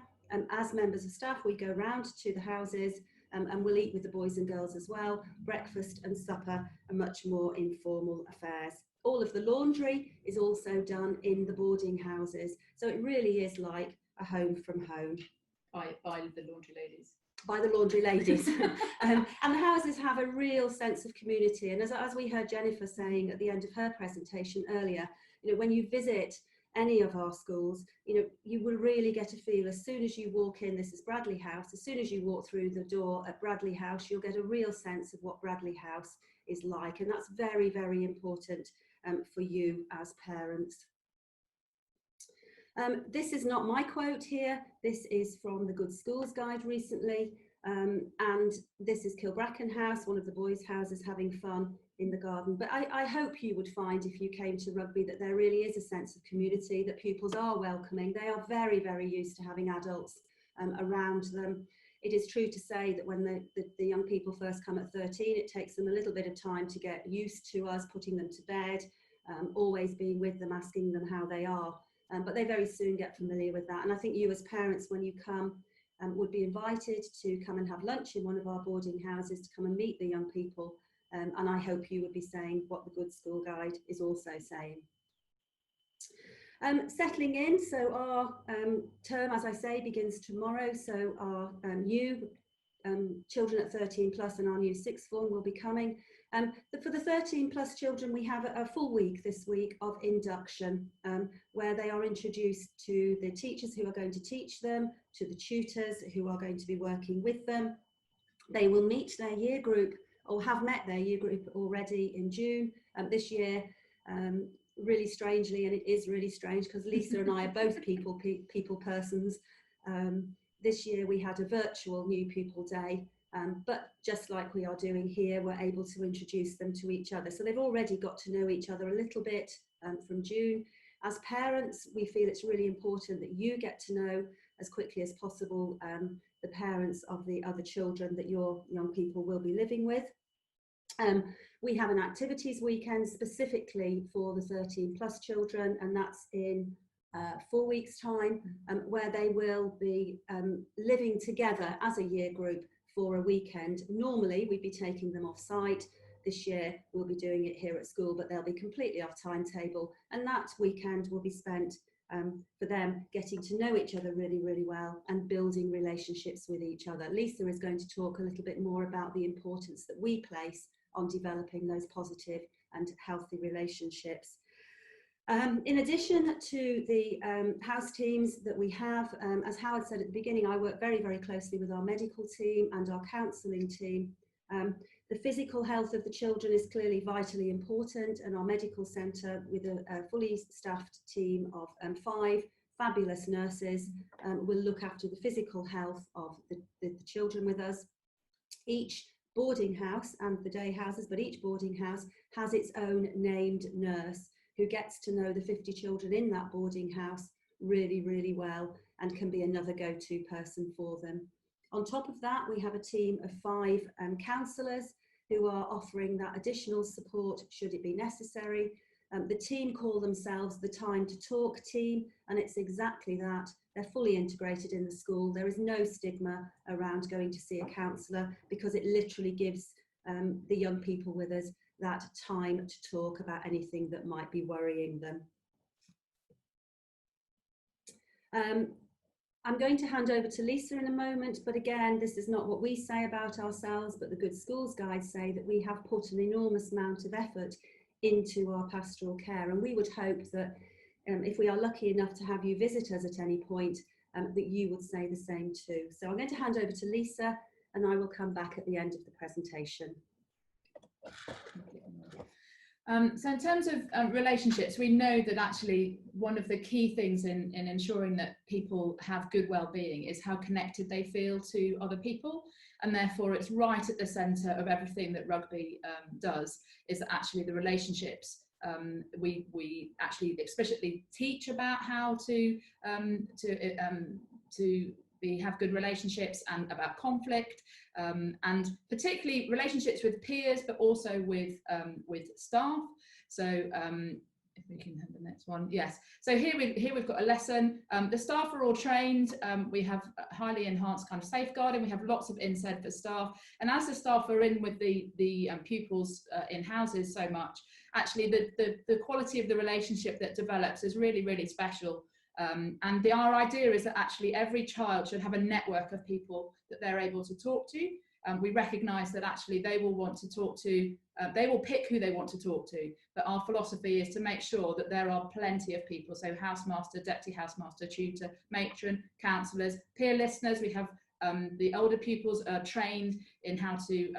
As members of staff, we go round to the houses and we'll eat with the boys and girls as well. Breakfast and supper are much more informal affairs. All of the laundry is also done in the boarding houses. So it really is like a home from home. By the laundry ladies. By the laundry ladies. And the houses have a real sense of community. And as we heard Jennifer saying at the end of her presentation earlier, you know, when you visit any of our schools, you know, you will really get a feel as soon as you walk in. This is Bradley House. As soon as you walk through the door at Bradley House, you'll get a real sense of what Bradley House is like. And that's very, very important for you as parents. This is not my quote here. This is from the Good Schools Guide recently. And this is Kilbracken House, one of the boys' houses, having fun in the garden. But I hope you would find, if you came to Rugby, that there really is a sense of community, that pupils are welcoming. They are very, very used to having adults around them. It is true to say that when the young people first come at 13, it takes them a little bit of time to get used to us, putting them to bed, always being with them, asking them how they are. But they very soon get familiar with that. And I think you as parents, when you come, would be invited to come and have lunch in one of our boarding houses, to come and meet the young people. And I hope you would be saying what the Good School Guide is also saying. Settling in, so our term, as I say, begins tomorrow. So our new children at 13 plus and our new sixth form will be coming. For the 13 plus children, we have a full week this week of induction, where they are introduced to the teachers who are going to teach them, to the tutors who are going to be working with them. They will meet their year group, or have met their year group already in June. This year, really strangely, and it is really strange because Lisa and I are both people persons. This year we had a virtual new pupil day, but just like we are doing here, we're able to introduce them to each other. So they've already got to know each other a little bit from June. As parents, we feel it's really important that you get to know as quickly as possible the parents of the other children that your young people will be living with. We have an activities weekend specifically for the 13 plus children, and that's in 4 weeks' time, where they will be living together as a year group for a weekend. Normally we'd be taking them off site. This year we'll be doing it here at school, but they'll be completely off timetable, and that weekend will be spent for them getting to know each other really, really well and building relationships with each other. Lisa is going to talk a little bit more about the importance that we place on developing those positive and healthy relationships. In addition to the house teams that we have, as Howard said at the beginning, I work very, very closely with our medical team and our counselling team. The physical health of the children is clearly vitally important, and our medical centre, with a fully staffed team of 5 fabulous nurses, will look after the physical health of the children with us. Each boarding house, and the day houses, but each boarding house has its own named nurse who gets to know the 50 children in that boarding house really, really well and can be another go-to person for them. On top of that, we have a team of 5 counsellors who are offering that additional support should it be necessary. The team call themselves the Time to Talk team, and it's exactly that. They're fully integrated in the school. There is no stigma around going to see a counsellor, because it literally gives the young people with us that time to talk about anything that might be worrying them. I'm going to hand over to Lisa in a moment, but again, this is not what we say about ourselves, but the Good Schools Guides say that we have put an enormous amount of effort into our pastoral care, and we would hope that if we are lucky enough to have you visit us at any point, that you would say the same too. So I'm going to hand over to Lisa, and I will come back at the end of the presentation. So in terms of relationships, we know that actually one of the key things in ensuring that people have good well-being is how connected they feel to other people, and therefore it's right at the centre of everything that rugby does, is that actually the relationships. We actually explicitly teach about how to have good relationships, and about conflict, and particularly relationships with peers, but also with staff. So if we can have the next one, yes. So here we've got a lesson. The staff are all trained. We have highly enhanced kind of safeguarding. We have lots of instead for staff, and as the staff are in with the pupils in houses so much, actually the quality of the relationship that develops is really, really special. And our idea is that actually every child should have a network of people that they're able to talk to. We recognise that actually they will want to talk to, they will pick who they want to talk to, but our philosophy is to make sure that there are plenty of people, so housemaster, deputy housemaster, tutor, matron, counsellors, peer listeners. We have the older pupils are trained in how to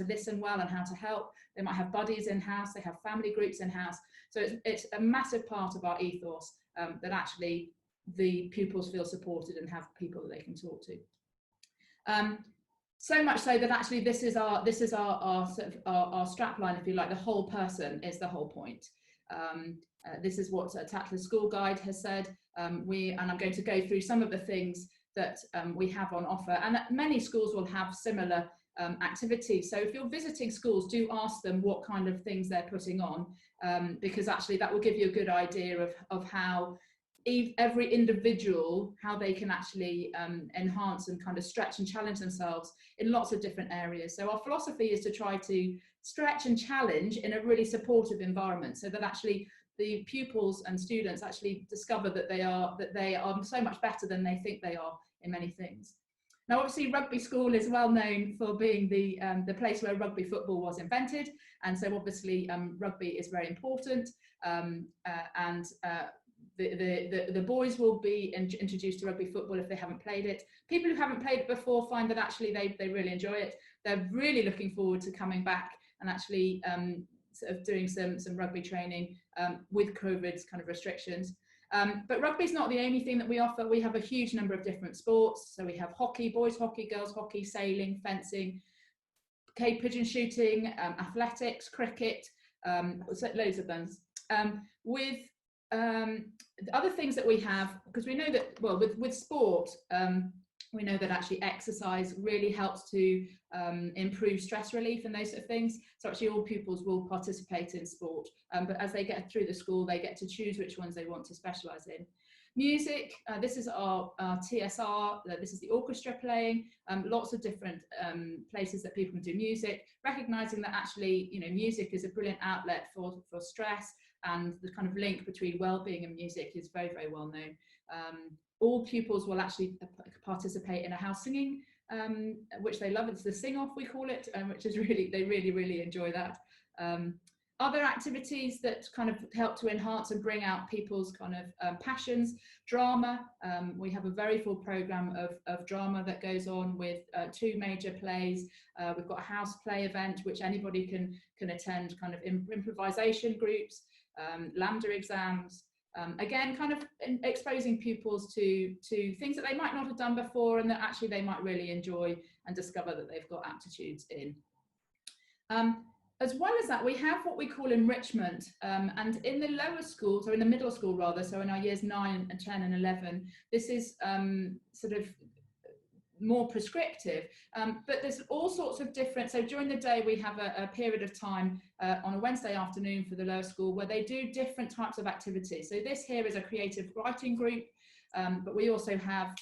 listen well and how to help. They might have buddies in house, they have family groups in house. So it's a massive part of our ethos that actually the pupils feel supported and have people that they can talk to. So much so that actually this is our sort of our strapline, if you like. The whole person is the whole point. This is what Tatler School Guide has said. And I'm going to go through some of the things that we have on offer, and many schools will have similar activities. So if you're visiting schools, do ask them what kind of things they're putting on, because actually that will give you a good idea of how every individual, how they can actually enhance and kind of stretch and challenge themselves in lots of different areas. So our philosophy is to try to stretch and challenge in a really supportive environment, so that actually the pupils and students actually discover that they are so much better than they think they are in many things. Now, obviously, Rugby School is well known for being the place where rugby football was invented, and so obviously rugby is very important. The boys will be introduced to rugby football if they haven't played it. People who haven't played it before find that actually they really enjoy it. They're really looking forward to coming back and actually sort of doing some rugby training with COVID's kind of restrictions. But rugby is not the only thing that we offer. We have a huge number of different sports. So we have hockey, boys hockey, girls hockey, sailing, fencing, cave pigeon shooting, athletics, cricket, loads of them. With the other things that we have, because we know that, well, with sport, We know that actually exercise really helps to improve stress relief and those sort of things. So actually all pupils will participate in sport, but as they get through the school, they get to choose which ones they want to specialise in. Music, this is our TSR, this is the orchestra playing, lots of different places that people can do music, recognising that actually, you know, music is a brilliant outlet for stress, and the kind of link between well-being and music is very, very well known. All pupils will actually participate in a house singing, which they love. It's the sing-off, we call it, which is really, they really, really enjoy that. Other activities that kind of help to enhance and bring out people's kind of passions, drama. We have a very full programme of drama that goes on with 2 major plays. We've got a house play event, which anybody can attend, kind of improvisation groups, Lambda exams. Again, kind of exposing pupils to things that they might not have done before and that actually they might really enjoy and discover that they've got aptitudes in. As well as that, we have what we call enrichment, and in the lower schools, or in the middle school rather, so in our years 9 and 10 and 11, this is sort of more prescriptive, but there's all sorts of different, so during the day we have a period of time on a Wednesday afternoon for the lower school where they do different types of activities. So this here is a creative writing group, but we also have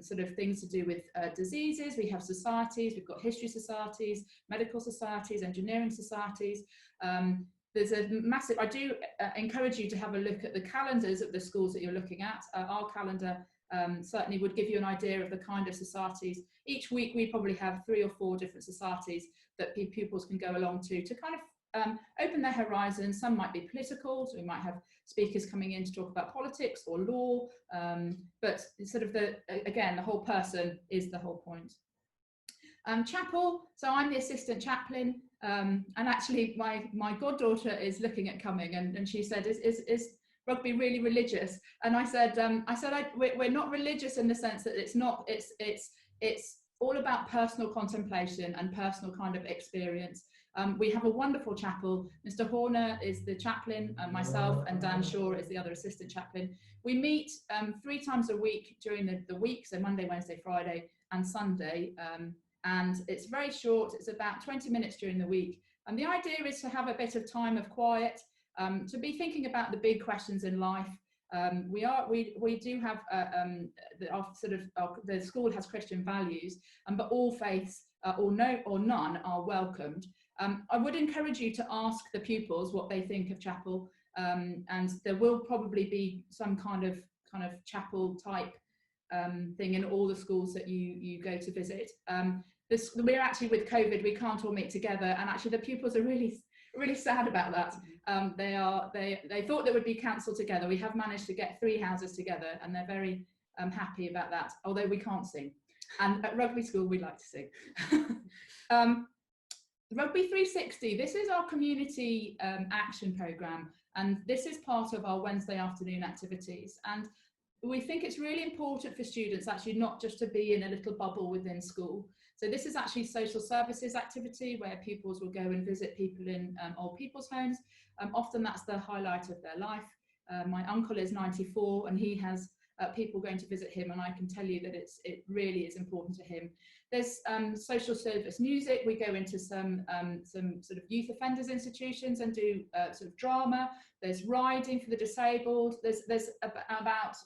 sort of things to do with diseases. We have societies, we've got history societies, medical societies, engineering societies. There's a massive, I do encourage you to have a look at the calendars of the schools that you're looking at. Our calendar certainly would give you an idea of the kind of societies. Each week we probably have 3 or 4 different societies that pupils can go along to kind of open their horizons. Some might be political, so we might have speakers coming in to talk about politics or law, but sort of again, the whole person is the whole point. Chapel, so I'm the assistant chaplain, and actually my goddaughter is looking at coming, and she said, is Rugby really religious? And I said, we're not religious in the sense that it's not, it's all about personal contemplation and personal kind of experience. We have a wonderful chapel. Mr. Horner is the chaplain, myself and Dan Shaw is the other assistant chaplain. We meet 3 times a week during the week, so Monday, Wednesday, Friday and Sunday, and it's very short. It's about 20 minutes during the week, and the idea is to have a bit of time of quiet, to be thinking about the big questions in life. We do have the school has Christian values, but all faiths or none are welcomed. I would encourage you to ask the pupils what they think of chapel, and there will probably be some kind of chapel type thing in all the schools that you go to visit. We're actually, with COVID, we can't all meet together, and actually the pupils are really sad about that. They thought they would be cancelled together. We have managed to get 3 houses together, and they're very happy about that, although we can't sing. And at Rugby School, we like to sing. Rugby 360, this is our community action programme, and this is part of our Wednesday afternoon activities. And we think it's really important for students actually not just to be in a little bubble within school. So this is actually social services activity where pupils will go and visit people in old people's homes. Often that's the highlight of their life. My uncle is 94 and he has people going to visit him, and I can tell you that it really is important to him. There's social service music. We go into some sort of youth offenders institutions and do sort of drama. There's riding for the disabled. There's about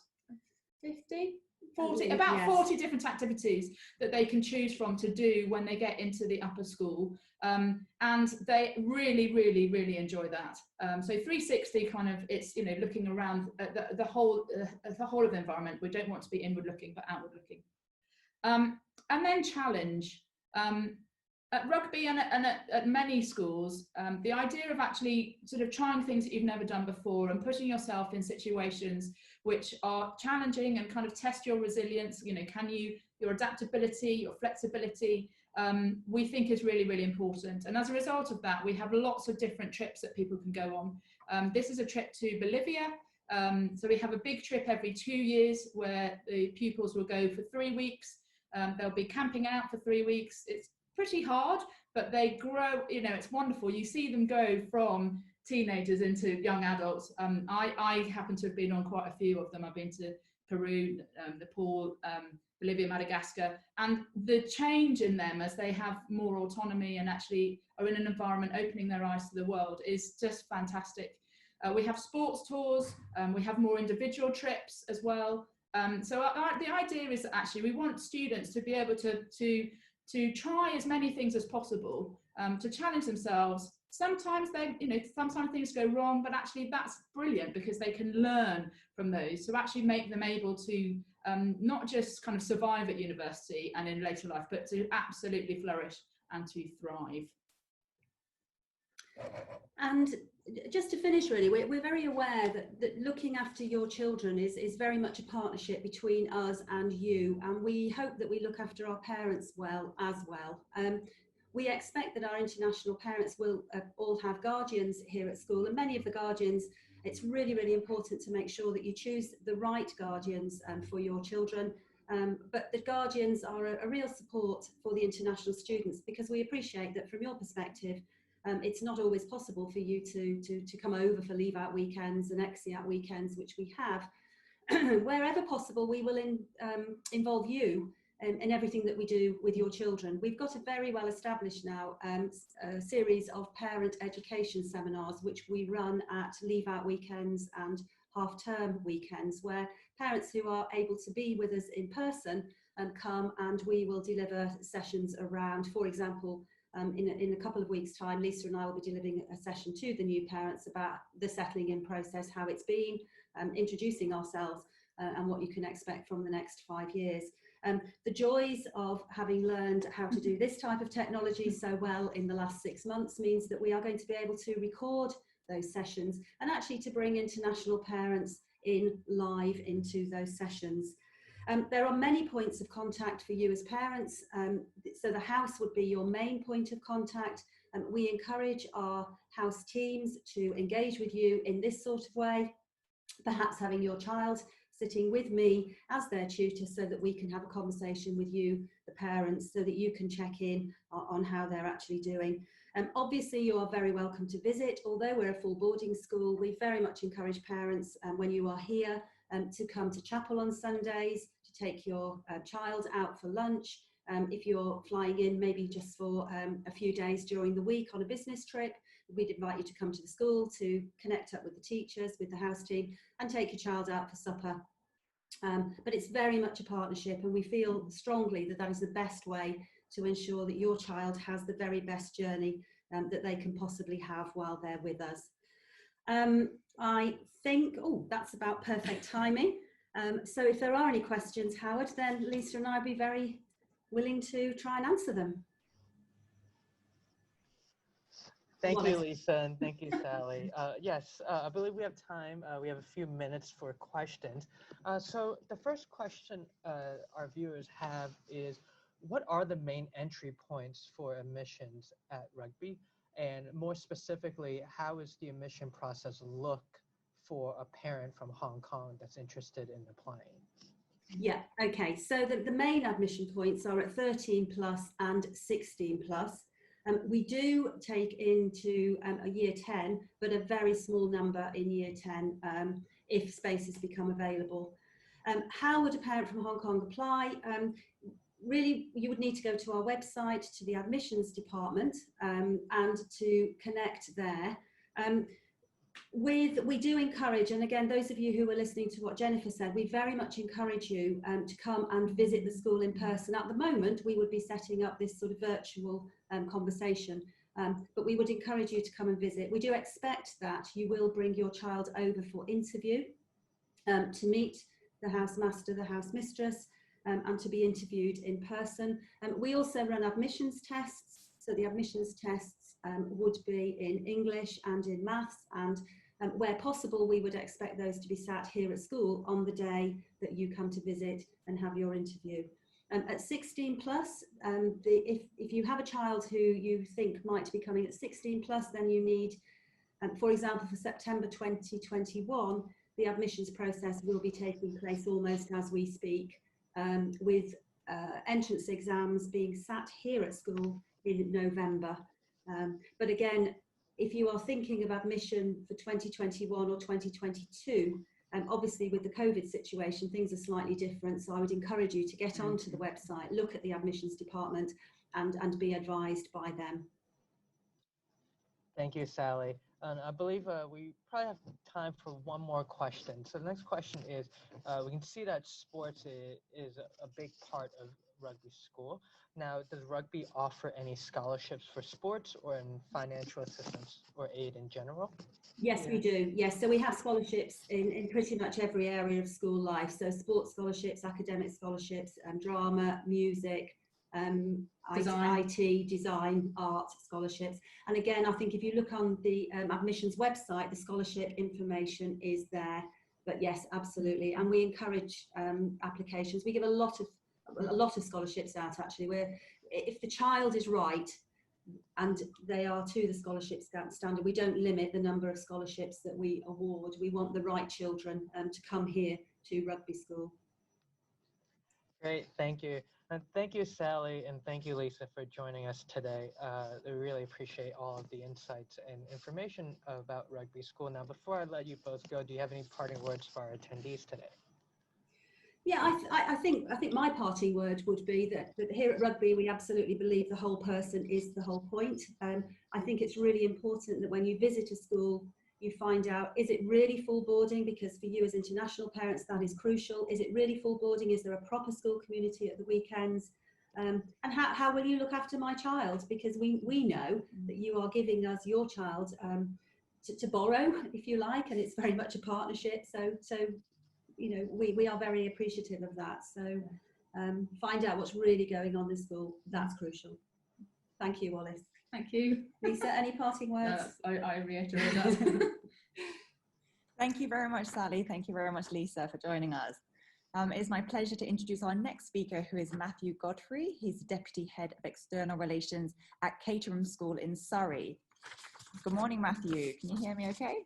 40 different activities that they can choose from to do when they get into the upper school, and they really enjoy that. So 360 kind of, it's, you know, looking around at the whole of the environment. We don't want to be inward looking but outward looking. And then challenge. At Rugby and at many schools, the idea of actually sort of trying things that you've never done before and putting yourself in situations which are challenging and kind of test your resilience, you know, your adaptability, your flexibility, we think is really important. And as a result of that, we have lots of different trips that people can go on. This is a trip to Bolivia. So we have a big trip every 2 years where the pupils will go for 3 weeks. They'll be camping out for 3 weeks. It's pretty hard, but they grow, you know, it's wonderful. You see them go from teenagers into young adults. I happen to have been on quite a few of them. I've been to Peru, Nepal, Bolivia, Madagascar, and the change in them as they have more autonomy and actually are in an environment opening their eyes to the world is just fantastic. We have sports tours, we have more individual trips as well. So the idea is that actually we want students to be able to try as many things as possible, to challenge themselves. Sometimes sometimes things go wrong, but actually that's brilliant because they can learn from those to actually make them able to not just kind of survive at university and in later life, but to absolutely flourish and to thrive. And just to finish, really, we're very aware that looking after your children is very much a partnership between us and you, and we hope that we look after our parents well as well. We expect that our international parents will all have guardians here at school, and many of the guardians, it's really, really important to make sure that you choose the right guardians for your children. But the guardians are a real support for the international students, because we appreciate that from your perspective, it's not always possible for you to come over for leave out weekends and exi out weekends, which we have. Wherever possible, we will involve you in everything that we do with your children. We've got a very well established now a series of parent education seminars, which we run at leave out weekends and half-term weekends, where parents who are able to be with us in person come, and we will deliver sessions around, for example, in a couple of weeks' time, Lisa and I will be delivering a session to the new parents about the settling in process, how it's been, introducing ourselves and what you can expect from the next 5 years. The joys of having learned how to do this type of technology so well in the last 6 months means that we are going to be able to record those sessions and actually to bring international parents in live into those sessions. There are many points of contact for you as parents, so the house would be your main point of contact. We encourage our house teams to engage with you in this sort of way, perhaps having your child sitting with me as their tutor so that we can have a conversation with you, the parents, so that you can check in on how they're actually doing. Obviously, you are very welcome to visit. Although we're a full boarding school, we very much encourage parents when you are here to come to chapel on Sundays, to take your child out for lunch. If you're flying in maybe just for a few days during the week on a business trip, we'd invite you to come to the school to connect up with the teachers, with the house team, and take your child out for supper. But it's very much a partnership, and we feel strongly that that is the best way to ensure that your child has the very best journey that they can possibly have while they're with us. I think, that's about perfect timing. So if there are any questions, Howard, then Lisa and I will be very willing to try and answer them. Thank you, Lisa, and thank you, Sally. Yes, I believe we have time. We have a few minutes for questions. So the first question our viewers have is, what are the main entry points for admissions at Rugby? And more specifically, how is the admission process look for a parent from Hong Kong that's interested in applying? Yeah, okay. So the main admission points are at 13 plus and 16 plus. We do take into a year 10, but a very small number in year 10 if spaces become available. How would a parent from Hong Kong apply? Really, you would need to go to our website, to the admissions department, and to connect there. We do encourage, and again, those of you who are listening to what Jennifer said, we very much encourage you to come and visit the school in person. At the moment, we would be setting up this sort of virtual conversation, but we would encourage you to come and visit. We do expect that you will bring your child over for interview, to meet the housemaster, the housemistress, and to be interviewed in person. We also run admissions tests, so the admissions tests would be in English and in maths, and where possible we would expect those to be sat here at school on the day that you come to visit and have your interview. At 16 plus, if you have a child who you think might be coming at 16 plus, then you need, for example, for September 2021, the admissions process will be taking place almost as we speak, with entrance exams being sat here at school in November. But again, if you are thinking of admission for 2021 or 2022, Obviously, with the COVID situation, things are slightly different. So I would encourage you to get onto the website, look at the admissions department, and be advised by them. Thank you, Sally. And I believe we probably have time for one more question. So the next question is, we can see that sports is a big part of Rugby School. Now, does Rugby offer any scholarships for sports or in financial assistance or aid in general? Yes, we do. Yes, so we have scholarships in pretty much every area of school life. So sports scholarships, academic scholarships, drama, music, Design. IT, design, art scholarships. And again, I think if you look on the admissions website, the scholarship information is there. But yes, absolutely. And we encourage applications. We give a lot of scholarships out, actually, where if the child is right and they are to the scholarship standard, we don't limit the number of scholarships that we award. We want the right children to come here to Rugby School. Great, thank you. And thank you, Sally, and thank you, Lisa, for joining us today. I really appreciate all of the insights and information about Rugby School. Now, before I let you both go, do you have any parting words for our attendees today? Yeah, I think my parting word would be that here at Rugby, we absolutely believe the whole person is the whole point. I think it's really important that when you visit a school, you find out, is it really full boarding? Because for you as international parents, that is crucial. Is it really full boarding? Is there a proper school community at the weekends? And how will you look after my child? Because we know that you are giving us your child to borrow, if you like, and it's very much a partnership. So you know, we are very appreciative of that. So find out what's really going on in school. That's crucial. Thank you, Wallace. Thank you. Lisa, any parting words? I reiterate that. Thank you very much, Sally. Thank you very much, Lisa, for joining us. It is my pleasure to introduce our next speaker, who is Matthew Godfrey. He's Deputy Head of External Relations at Caterham School in Surrey. Good morning, Matthew. Can you hear me okay?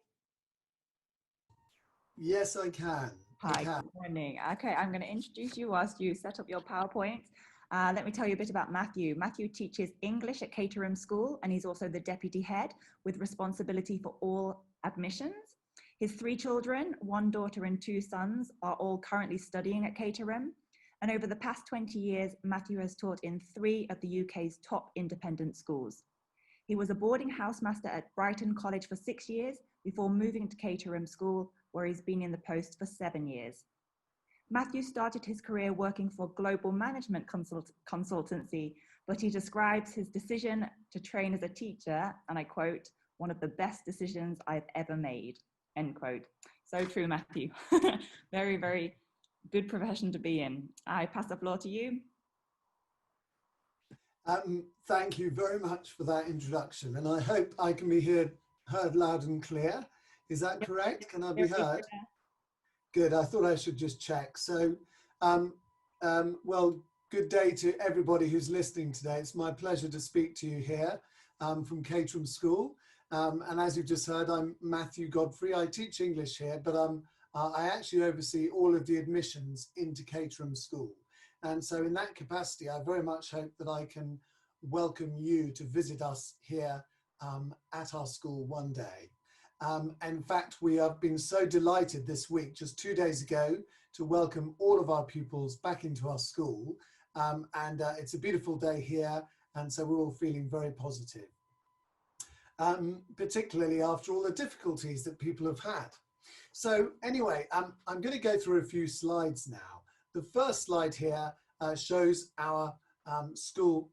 Yes, I can. Hi, good morning. Okay, I'm going to introduce you whilst you set up your PowerPoint. Let me tell you a bit about Matthew. Matthew teaches English at Caterham School, and he's also the Deputy Head with responsibility for all admissions. His 3 children, 1 daughter and 2 sons, are all currently studying at Caterham. And over the past 20 years, Matthew has taught in 3 of the UK's top independent schools. He was a boarding housemaster at Brighton College for 6 years before moving to Caterham School, where he's been in the post for 7 years. Matthew started his career working for Global Management Consultancy, but he describes his decision to train as a teacher, and I quote, "one of the best decisions I've ever made," end quote. So true, Matthew. Very, very good profession to be in. I pass the floor to you. Thank you very much for that introduction, and I hope I can be heard loud and clear. Is that correct? Can I be heard? Good. I thought I should just check. So, well, good day to everybody who's listening today. It's my pleasure to speak to you here from Caterham School. And as you've just heard, I'm Matthew Godfrey. I teach English here, but I actually oversee all of the admissions into Caterham School. And so in that capacity, I very much hope that I can welcome you to visit us here at our school one day. In fact, we have been so delighted this week, just 2 days ago, to welcome all of our pupils back into our school. It's a beautiful day here, and so we're all feeling very positive, particularly after all the difficulties that people have had. So anyway, I'm going to go through a few slides now. The first slide here shows our school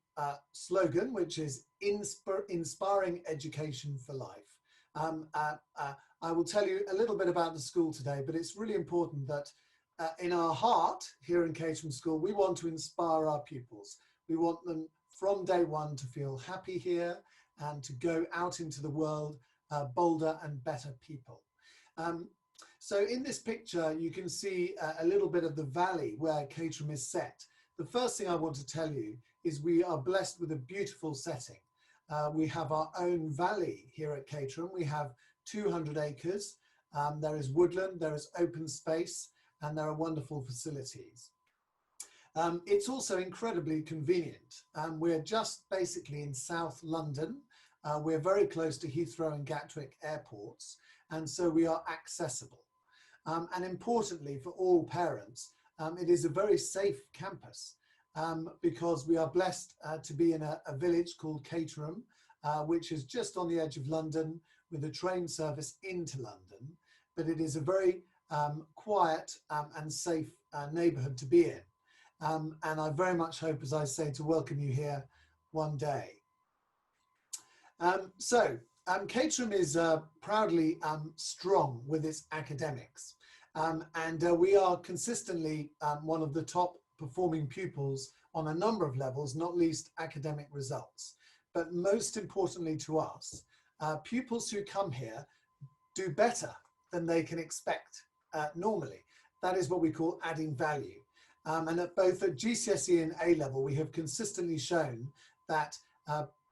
slogan, which is Inspiring Education for Life. I will tell you a little bit about the school today, but it's really important that in our heart here in Caterham School, we want to inspire our pupils. We want them from day one to feel happy here and to go out into the world bolder and better people. So in this picture, you can see a little bit of the valley where Caterham is set. The first thing I want to tell you is we are blessed with a beautiful setting. We have our own valley here at Caterham. We have 200 acres. There is woodland, there is open space, and there are wonderful facilities. It's also incredibly convenient. We're just basically in South London. We're very close to Heathrow and Gatwick airports, and so we are accessible. And importantly for all parents, it is a very safe campus because we are blessed to be in a village called Caterham, which is just on the edge of London with a train service into London. But it is a very quiet and safe neighbourhood to be in. And I very much hope, as I say, to welcome you here one day. Caterham is proudly strong with its academics. And we are consistently one of the top performing pupils on a number of levels, not least academic results. But most importantly to us, pupils who come here do better than they can expect normally. That is what we call adding value. And at both at GCSE and A level, we have consistently shown that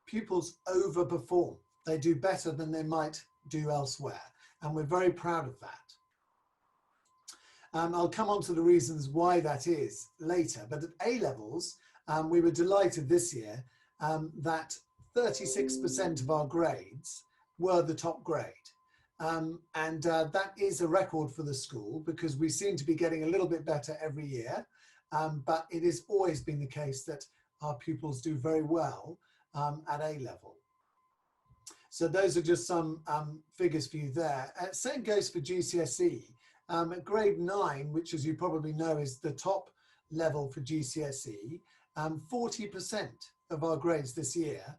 pupils overperform. They do better than they might do elsewhere. And we're very proud of that. I'll come on to the reasons why that is later, but at A levels, we were delighted this year that 36% of our grades were the top grade. That is a record for the school because we seem to be getting a little bit better every year, but it has always been the case that our pupils do very well at A level. So those are just some figures for you there. Same goes for GCSE. At grade 9, which as you probably know is the top level for GCSE, 40% of our grades this year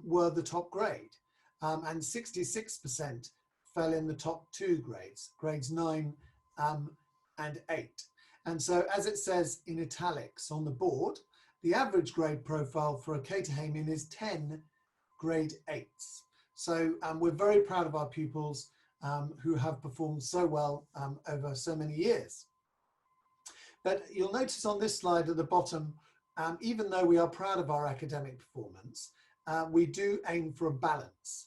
were the top grade, and 66% fell in the top 2 grades, grades 9 and 8. And so as it says in italics on the board, the average grade profile for a Caterhamian is 10 grade 8s. So we're very proud of our pupils who have performed so well over so many years. But you'll notice on this slide at the bottom, even though we are proud of our academic performance, we do aim for a balance.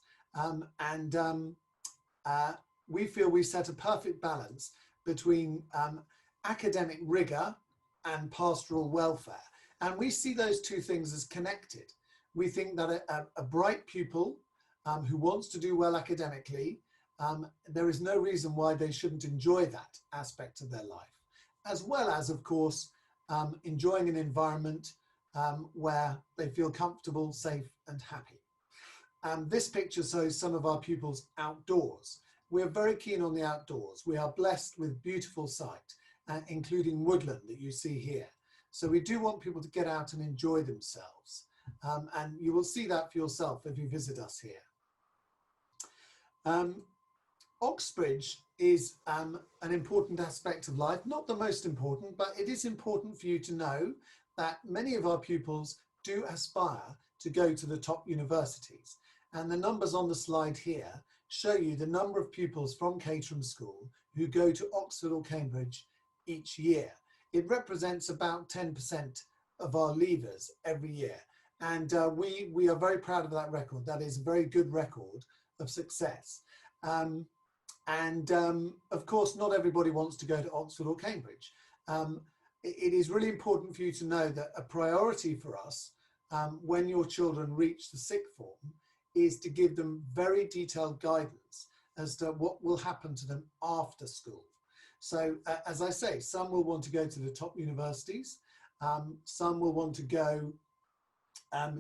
We feel we set a perfect balance between academic rigour and pastoral welfare. And we see those two things as connected. We think that a bright pupil who wants to do well academically, there is no reason why they shouldn't enjoy that aspect of their life, as well as, of course, enjoying an environment where they feel comfortable, safe and happy. This picture shows some of our pupils outdoors. We're very keen on the outdoors. We are blessed with beautiful sight, including woodland that you see here. So we do want people to get out and enjoy themselves. And you will see that for yourself if you visit us here. Oxbridge is an important aspect of life, not the most important, but it is important for you to know that many of our pupils do aspire to go to the top universities. And the numbers on the slide here show you the number of pupils from Caterham School who go to Oxford or Cambridge each year. It represents about 10% of our leavers every year. And we are very proud of that record. That is a very good record of success. Of course, not everybody wants to go to Oxford or Cambridge. It is really important for you to know that a priority for us when your children reach the sixth form is to give them very detailed guidance as to what will happen to them after school. So as I say, some will want to go to the top universities, some will want to go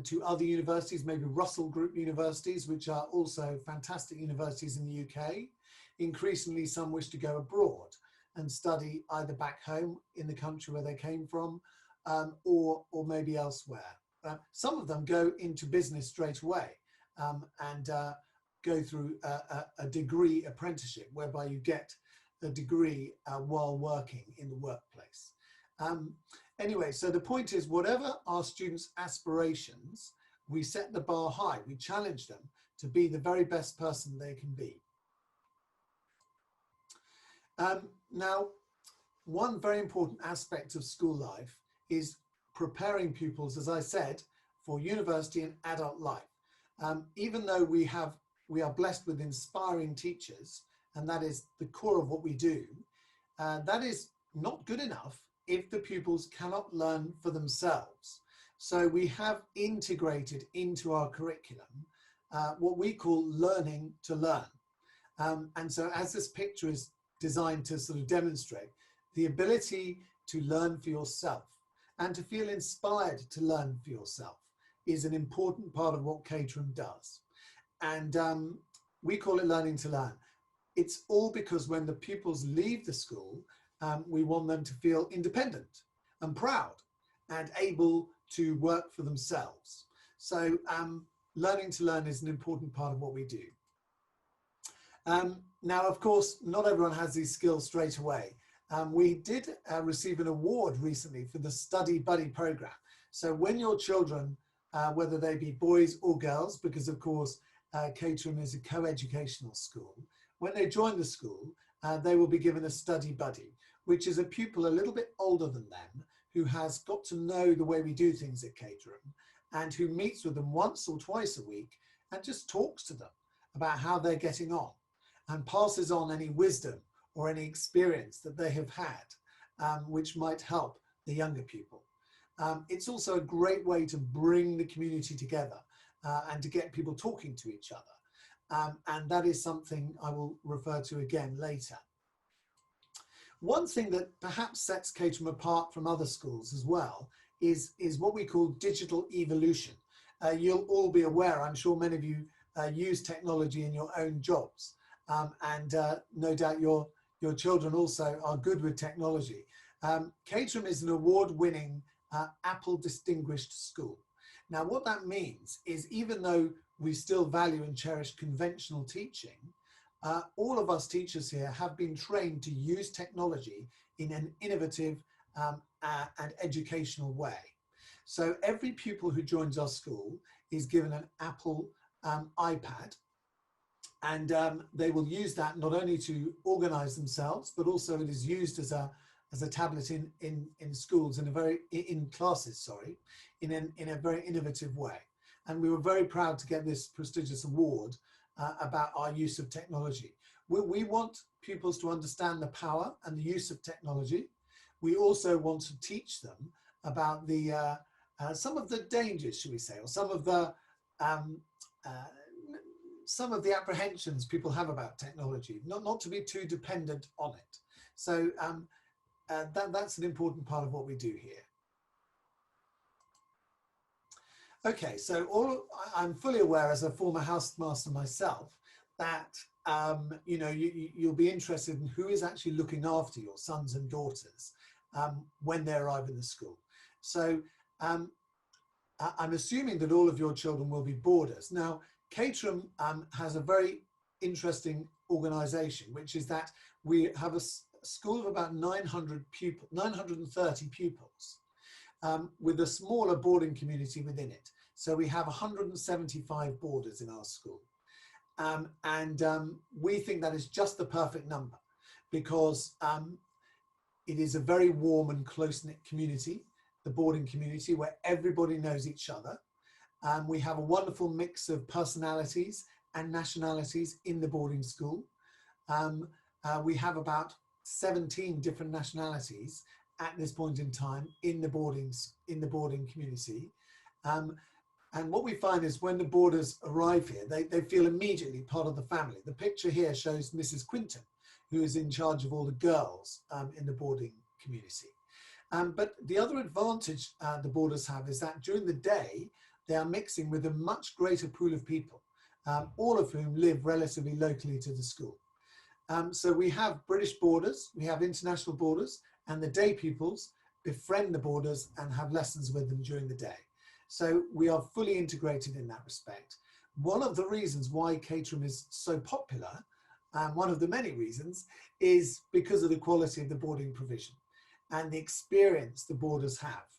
to other universities, maybe Russell Group universities, which are also fantastic universities in the UK. Increasingly, some wish to go abroad and study either back home in the country where they came from or maybe elsewhere. Some of them go into business straight away and go through a degree apprenticeship whereby you get a degree while working in the workplace. Anyway, so the point is, whatever our students' aspirations, we set the bar high. We challenge them to be the very best person they can be. Now, one very important aspect of school life is preparing pupils, as I said, for university and adult life. Even though we are blessed with inspiring teachers, and that is the core of what we do, that is not good enough if the pupils cannot learn for themselves. So we have integrated into our curriculum what we call learning to learn. And so as this picture is designed to sort of demonstrate the ability to learn for yourself and to feel inspired to learn for yourself is an important part of what Caterham does. And we call it learning to learn. It's all because when the pupils leave the school, we want them to feel independent and proud and able to work for themselves. So learning to learn is an important part of what we do. Now, of course, not everyone has these skills straight away. We did receive an award recently for the Study Buddy program. So when your children, whether they be boys or girls, because of course Caterham is a co-educational school, when they join the school, they will be given a study buddy, which is a pupil a little bit older than them who has got to know the way we do things at Caterham and who meets with them once or twice a week and just talks to them about how they're getting on and passes on any wisdom or any experience that they have had, which might help the younger people. It's also a great way to bring the community together and to get people talking to each other. And that is something I will refer to again later. One thing that perhaps sets Caterham apart from other schools as well is what we call digital evolution. You'll all be aware, I'm sure many of you use technology in your own jobs, and no doubt your children also are good with technology. Caterham is an award-winning Apple Distinguished School. Now what that means is even though we still value and cherish conventional teaching, all of us teachers here have been trained to use technology in an innovative and educational way. So every pupil who joins our school is given an Apple iPad, and they will use that not only to organize themselves, but also it is used as a tablet in schools in classes, in a very innovative way. And we were very proud to get this prestigious award about our use of technology. We want pupils to understand the power and the use of technology. We also want to teach them about the some of the dangers, should we say, or some of the apprehensions people have about technology, not to be too dependent on it. So that's an important part of what we do here. Okay, so I'm fully aware as a former housemaster myself that you'll be interested in who is actually looking after your sons and daughters when they arrive in the school. So I'm assuming that all of your children will be boarders. Now, Caterham has a very interesting organisation, which is that we have a school of about 930 pupils. With a smaller boarding community within it. So we have 175 boarders in our school. We think that is just the perfect number because it is a very warm and close-knit community, the boarding community, where everybody knows each other. We have a wonderful mix of personalities and nationalities in the boarding school. We have about 17 different nationalities at this point in time in the boarding community. And what we find is when the boarders arrive here, they feel immediately part of the family. The picture here shows Mrs. Quinton, who is in charge of all the girls in the boarding community. But the other advantage the boarders have is that during the day, they are mixing with a much greater pool of people, all of whom live relatively locally to the school. So we have British boarders, we have international boarders, and the day pupils befriend the boarders and have lessons with them during the day. So we are fully integrated in that respect. One of the reasons why Caterham is so popular, and one of the many reasons, is because of the quality of the boarding provision and the experience the boarders have.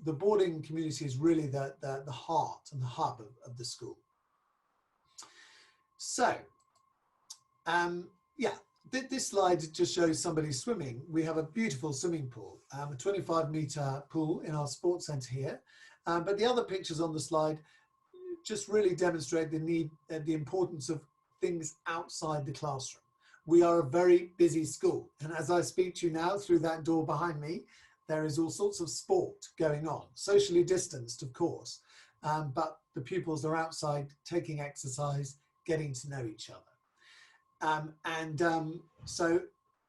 The boarding community is really the heart and the hub of the school. So, yeah. This slide just shows somebody swimming. We have a beautiful swimming pool, a 25-metre pool in our sports centre here. But the other pictures on the slide just really demonstrate the need, the importance of things outside the classroom. We are a very busy school. And as I speak to you now through that door behind me, there is all sorts of sport going on, socially distanced, of course. But the pupils are outside taking exercise, getting to know each other. So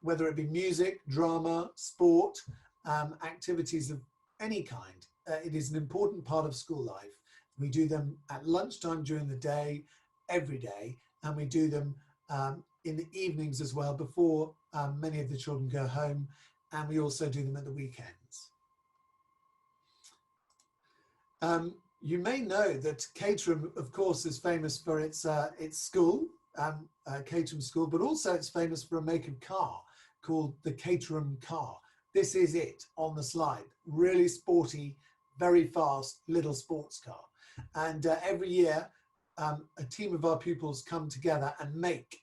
whether it be music, drama, sport, activities of any kind, it is an important part of school life. We do them at lunchtime during the day, every day, and we do them in the evenings as well before many of the children go home, and we also do them at the weekends. You may know that Caterham, of course, is famous for its school, Caterham School, but also it's famous for a make of car called the Caterham car. This is it on the slide. Really sporty, very fast little sports car. And every year, a team of our pupils come together and make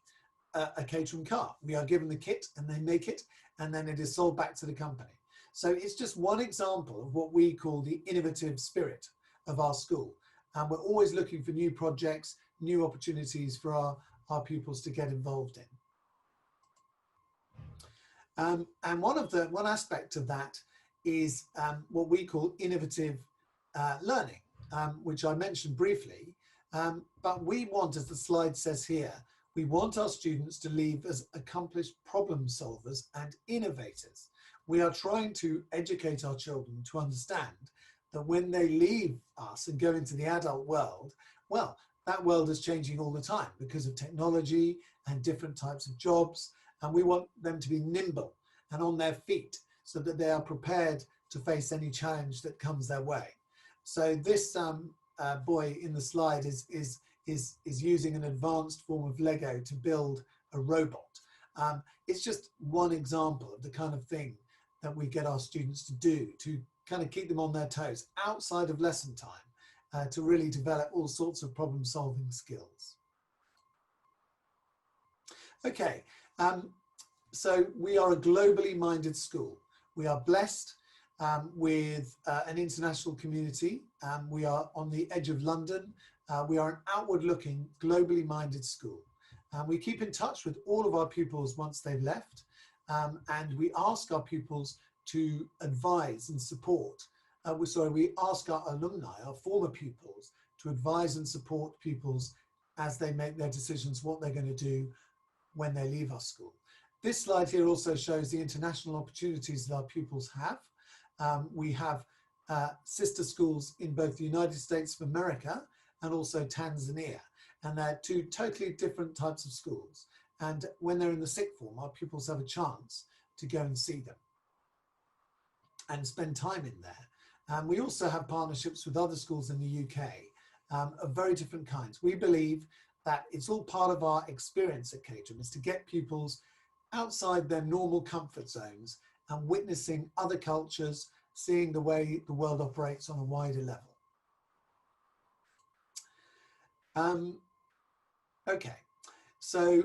a Caterham car. We are given the kit and they make it, and then it is sold back to the company. So it's just one example of what we call the innovative spirit of our school. And we're always looking for new projects, new opportunities for our pupils to get involved in. And one aspect of that is what we call innovative learning, which I mentioned briefly. But we want, as the slide says here, we want our students to leave as accomplished problem solvers and innovators. We are trying to educate our children to understand that when they leave us and go into the adult world, well, that world is changing all the time because of technology and different types of jobs. And we want them to be nimble and on their feet so that they are prepared to face any challenge that comes their way. So this boy in the slide is using an advanced form of Lego to build a robot. It's just one example of the kind of thing that we get our students to do to kind of keep them on their toes outside of lesson time, to really develop all sorts of problem solving skills. Okay, so we are a globally minded school. We are blessed with an international community. We are on the edge of London. We are an outward looking, globally minded school. We keep in touch with all of our pupils once they've left, and we ask our pupils to advise and support. We ask our alumni, our former pupils, to advise and support pupils as they make their decisions what they're going to do when they leave our school. This slide here also shows the international opportunities that our pupils have. We have sister schools in both the United States of America and also Tanzania. And they're two totally different types of schools. And when they're in the sixth form, our pupils have a chance to go and see them and spend time in there. We also have partnerships with other schools in the UK of very different kinds. We believe that it's all part of our experience at Caterham is to get pupils outside their normal comfort zones and witnessing other cultures, seeing the way the world operates on a wider level. Okay, so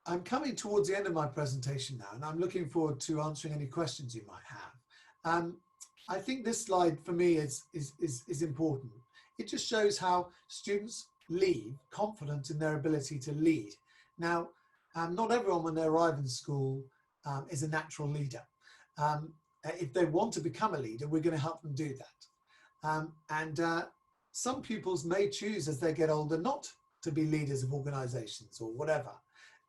I'm coming towards the end of my presentation now, and I'm looking forward to answering any questions you might have. I think this slide for me is important. It just shows how students leave confident in their ability to lead. Now, not everyone when they arrive in school is a natural leader. If they want to become a leader, we're going to help them do that. Some pupils may choose as they get older not to be leaders of organizations or whatever,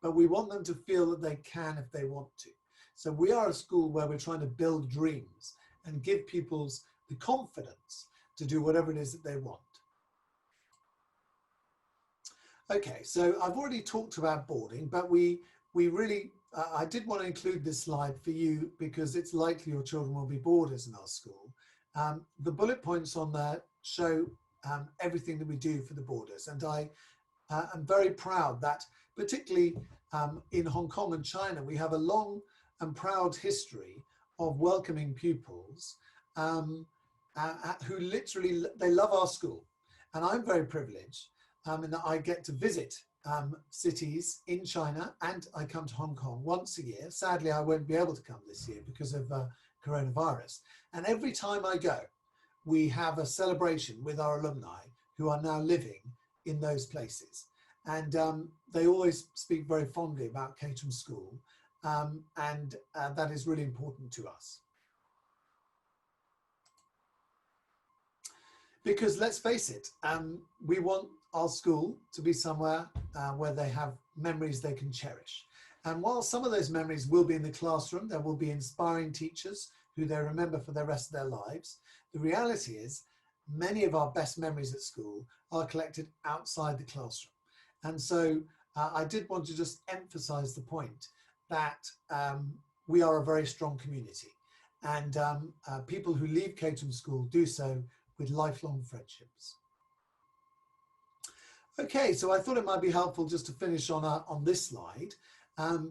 but we want them to feel that they can if they want to. So we are a school where we're trying to build dreams and give pupils the confidence to do whatever it is that they want. Okay, so I've already talked about boarding, but we really, I did want to include this slide for you because it's likely your children will be boarders in our school. The bullet points on there show everything that we do for the boarders, and I am very proud that particularly in Hong Kong and China, we have a long and proud history of welcoming pupils who literally, they love our school. And I'm very privileged in that I get to visit cities in China, and I come to Hong Kong once a year. Sadly, I won't be able to come this year because of coronavirus. And every time I go, we have a celebration with our alumni who are now living in those places. And they always speak very fondly about Caterham School, and that is really important to us. Because let's face it, we want our school to be somewhere where they have memories they can cherish. And while some of those memories will be in the classroom, there will be inspiring teachers who they remember for the rest of their lives. The reality is many of our best memories at school are collected outside the classroom. And so I did want to just emphasize the point that we are a very strong community, and people who leave Caterham School do so with lifelong friendships. Okay, so I thought it might be helpful just to finish on this slide,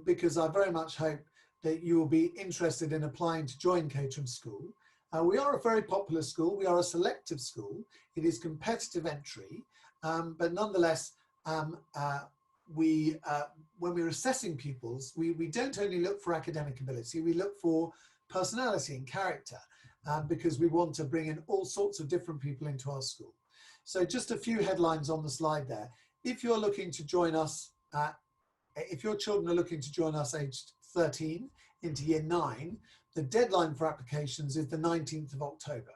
because I very much hope that you will be interested in applying to join Caterham School. We are a very popular school. We are a selective school. It is competitive entry, but nonetheless, when we're assessing pupils, we don't only look for academic ability, we look for personality and character, because we want to bring in all sorts of different people into our school. So just a few headlines on the slide there. If you're looking to join us, if your children are looking to join us aged 13 into year 9, the deadline for applications is the 19th of October.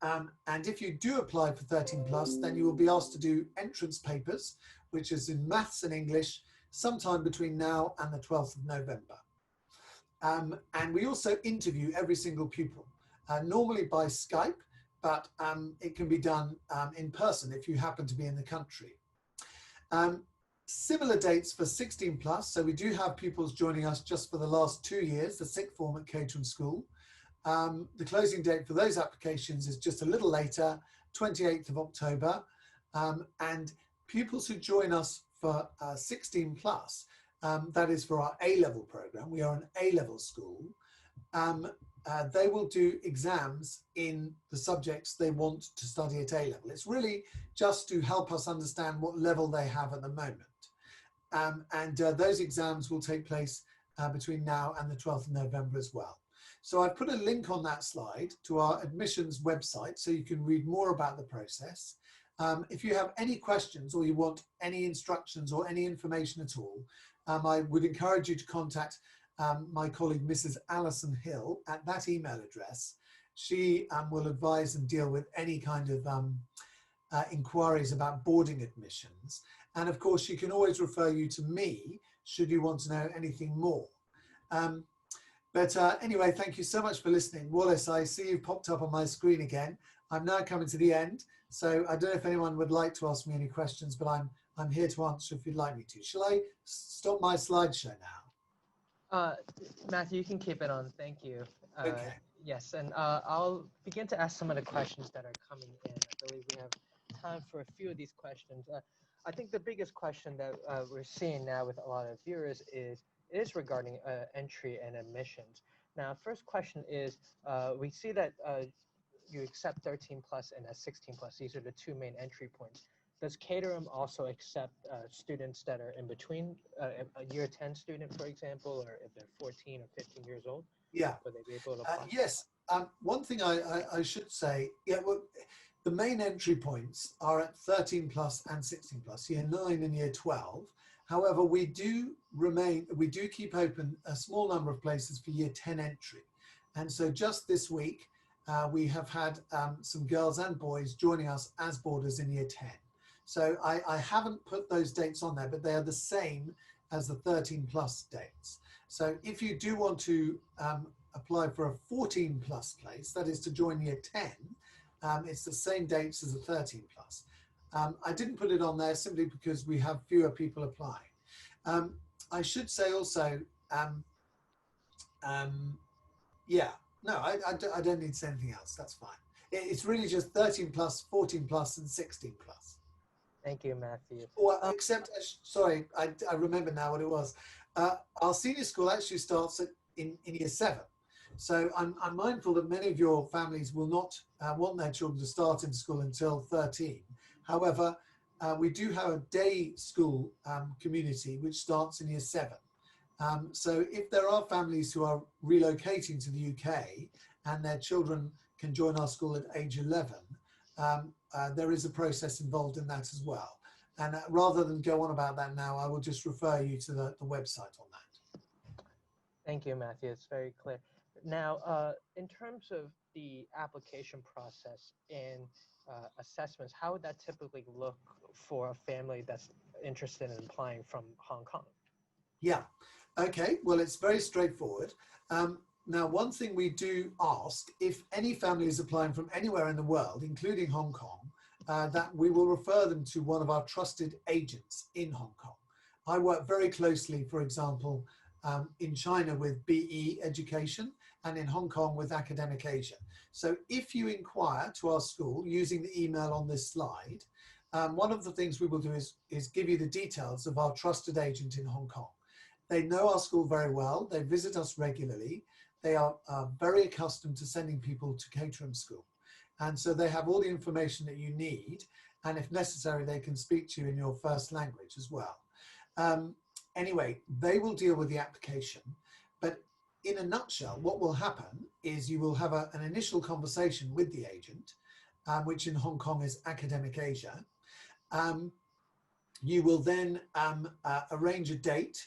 And if you do apply for 13 plus, then you will be asked to do entrance papers, which is in maths and English, sometime between now and the 12th of November. And we also interview every single pupil, normally by Skype, but it can be done in person if you happen to be in the country. Similar dates for 16 plus, so we do have pupils joining us just for the last 2 years, the sixth form at Caterham School. The closing date for those applications is just a little later, 28th of October. And pupils who join us for 16 plus, that is for our A-level program, we are an A-level school, they will do exams in the subjects they want to study at A-level. It's really just to help us understand what level they have at the moment. And those exams will take place between now and the 12th of November as well. So I've put a link on that slide to our admissions website so you can read more about the process. If you have any questions or you want any instructions or any information at all, I would encourage you to contact my colleague, Mrs. Alison Hill, at that email address. She will advise and deal with any kind of inquiries about boarding admissions. And of course, she can always refer you to me should you want to know anything more. But anyway, thank you so much for listening. Wallace, I see you popped up on my screen again. I'm now coming to the end. So I don't know if anyone would like to ask me any questions, but I'm here to answer if you'd like me to. Shall I stop my slideshow now? Matthew, you can keep it on. Thank you. Okay. Yes, and I'll begin to ask some of the questions that are coming in. I believe we have time for a few of these questions. I think the biggest question that we're seeing now with a lot of viewers is regarding entry and admissions. Now, first question is, we see that you accept 13 plus and 16 plus. These are the two main entry points. Does Caterham also accept students that are in between, a year 10 student, for example, or if they're 14 or 15 years old? Yeah. Would they be able to apply? Yes. One thing I should say, yeah, well, the main entry points are at 13 plus and 16 plus, year 9 and year 12. However, we do keep open a small number of places for year 10 entry. And so just this week, we have had some girls and boys joining us as boarders in year 10. So I haven't put those dates on there, but they are the same as the 13 plus dates. So if you do want to apply for a 14 plus place, that is to join year 10, it's the same dates as a 13 plus. I didn't put it on there simply because we have fewer people applying. I should say also, yeah, no, I don't need to say anything else. That's fine. It's really just 13 plus, 14 plus, and 16 plus. Thank you, Matthew. Well, except, sorry, I remember now what it was. Our senior school actually starts in year 7. So I'm mindful that many of your families will not want their children to start in school until 13. However, we do have a day school community which starts in year 7. So if there are families who are relocating to the UK and their children can join our school at age 11, there is a process involved in that as well. And rather than go on about that now, I will just refer you to the website on that. Thank you, Matthew. It's very clear. Now, in terms of the application process and assessments, how would that typically look for a family that's interested in applying from Hong Kong? Yeah. Okay. Well, it's very straightforward. Now, one thing we do ask, if any family is applying from anywhere in the world, including Hong Kong, that we will refer them to one of our trusted agents in Hong Kong. I work very closely, for example, in China with BE Education and in Hong Kong with Academic Asia. So if you inquire to our school using the email on this slide, one of the things we will do is give you the details of our trusted agent in Hong Kong. They know our school very well. They visit us regularly. They are very accustomed to sending people to Caterham School. And so they have all the information that you need. And if necessary, they can speak to you in your first language as well. Anyway, they will deal with the application. But in a nutshell, what will happen is you will have an initial conversation with the agent, which in Hong Kong is Academic Asia. You will then arrange a date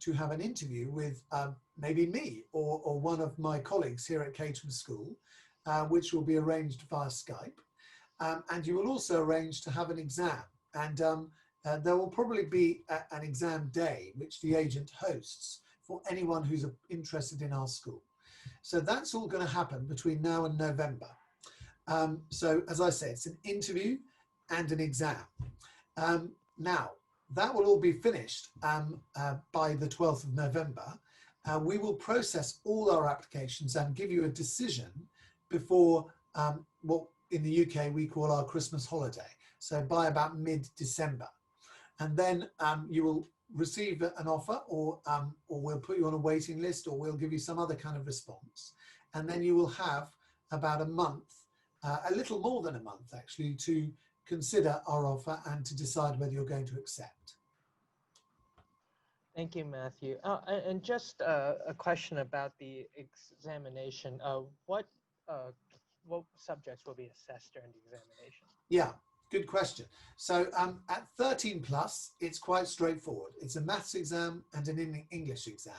to have an interview with maybe me or one of my colleagues here at Caterham School, which will be arranged via Skype. And you will also arrange to have an exam. And there will probably be an exam day, which the agent hosts for anyone who's interested in our school. So that's all going to happen between now and November. So as I say, it's an interview and an exam. Now, that will all be finished by the 12th of November. We will process all our applications and give you a decision before what in the UK we call our Christmas holiday. So by about mid-December. And then you will receive an offer or we'll put you on a waiting list or we'll give you some other kind of response. And then you will have about a month, a little more than a month actually, to consider our offer and to decide whether you're going to accept. Thank you, Matthew. And just a question about the examination. What subjects will be assessed during the examination? Yeah, good question. So at 13 plus, it's quite straightforward. It's a maths exam and an English exam.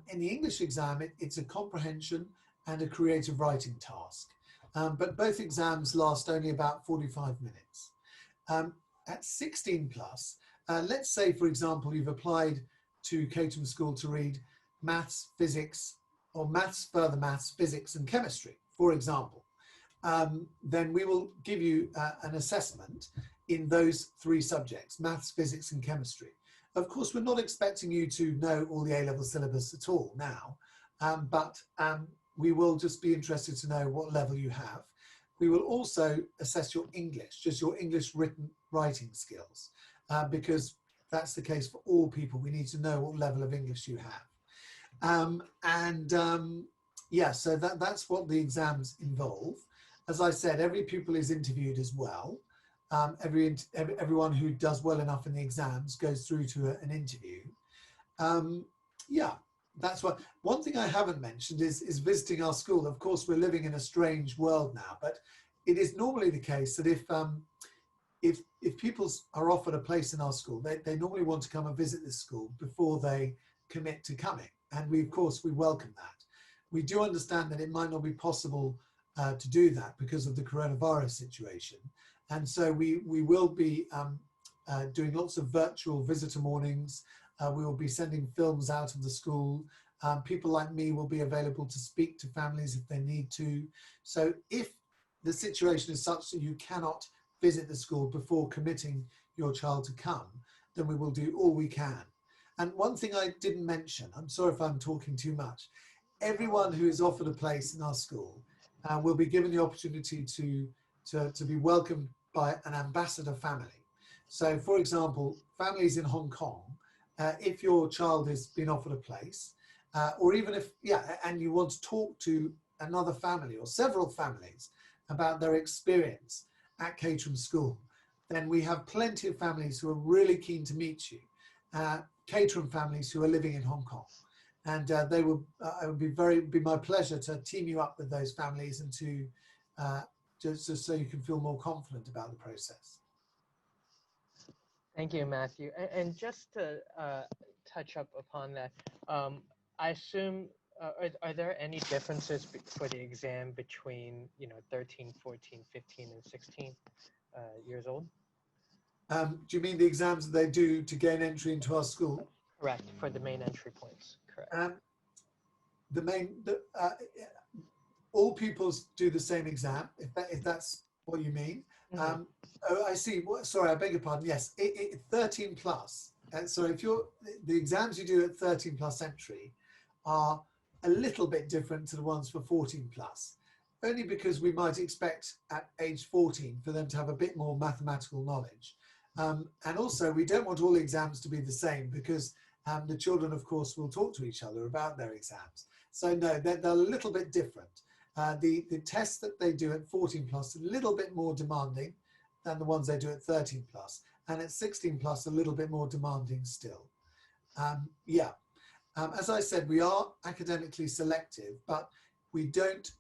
In the English exam, it's a comprehension and a creative writing task. But both exams last only about 45 minutes. At 16 plus, let's say, for example, you've applied to Caterham School to read maths, physics, or maths, further maths, physics and chemistry, for example. Then we will give you an assessment in those three subjects, maths, physics and chemistry. Of course, we're not expecting you to know all the A-level syllabus at all now, but we will just be interested to know what level you have. We will also assess your English, just your English writing skills, because that's the case for all people. We need to know what level of English you have. Yeah, so that's what the exams involve. As I said, every pupil is interviewed as well. Everyone who does well enough in the exams goes through to an interview. Yeah, that's what. One thing I haven't mentioned is visiting our school. Of course, we're living in a strange world now, but it is normally the case that if people are offered a place in our school, they normally want to come and visit this school before they commit to coming. And we, of course, we welcome that. We do understand that it might not be possible to do that because of the coronavirus situation. And so we will be doing lots of virtual visitor mornings. We will be sending films out of the school. People like me will be available to speak to families if they need to. So if the situation is such that you cannot visit the school before committing your child to come, then we will do all we can. And one thing I didn't mention, I'm sorry if I'm talking too much, everyone who is offered a place in our school will be given the opportunity to be welcomed by an ambassador family. So for example, families in Hong Kong, if your child has been offered a place, or even if, and you want to talk to another family or several families about their experience at Caterham School, then we have plenty of families who are really keen to meet you, Caterham families who are living in Hong Kong. And it would be my pleasure to team you up with those families and to just so you can feel more confident about the process. Thank you, Matthew. And just to touch up upon that, I assume, are there any differences for the exam between, 13, 14, 15, and 16 years old? Do you mean the exams that they do to gain entry into our school? Correct, for the main entry points, correct. All pupils do the same exam, if that's what you mean. Mm-hmm. Oh, I see. Sorry, I beg your pardon. Yes, 13 plus. So if the exams you do at 13 plus entry are a little bit different to the ones for 14 plus, only because we might expect at age 14 for them to have a bit more mathematical knowledge. And also we don't want all exams to be the same, because the children, of course, will talk to each other about their exams. So no, they're a little bit different. The tests that they do at 14 plus are a little bit more demanding than the ones they do at 13 plus, and at 16 plus a little bit more demanding still. As I said, we are academically selective, but we don't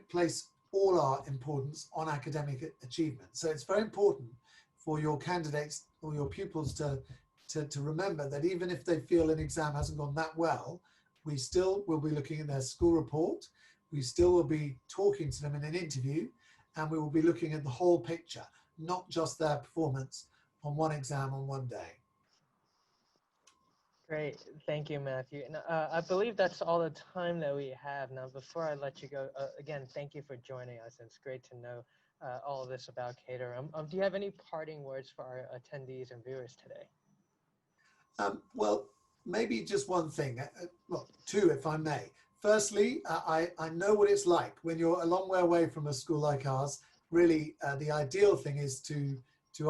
place all our importance on academic achievement. So it's very important for your candidates or your pupils to remember that even if they feel an exam hasn't gone that well, we still will be looking at their school report, we still will be talking to them in an interview, and we will be looking at the whole picture, not just their performance on one exam on one day. Great, thank you, Matthew. And, I believe that's all the time that we have. Now, before I let you go, again, thank you for joining us. It's great to know all of this about Caterham. Do you have any parting words for our attendees and viewers today? Well, maybe just one thing, well, two, if I may. Firstly, I know what it's like when you're a long way away from a school like ours. Really, the ideal thing is to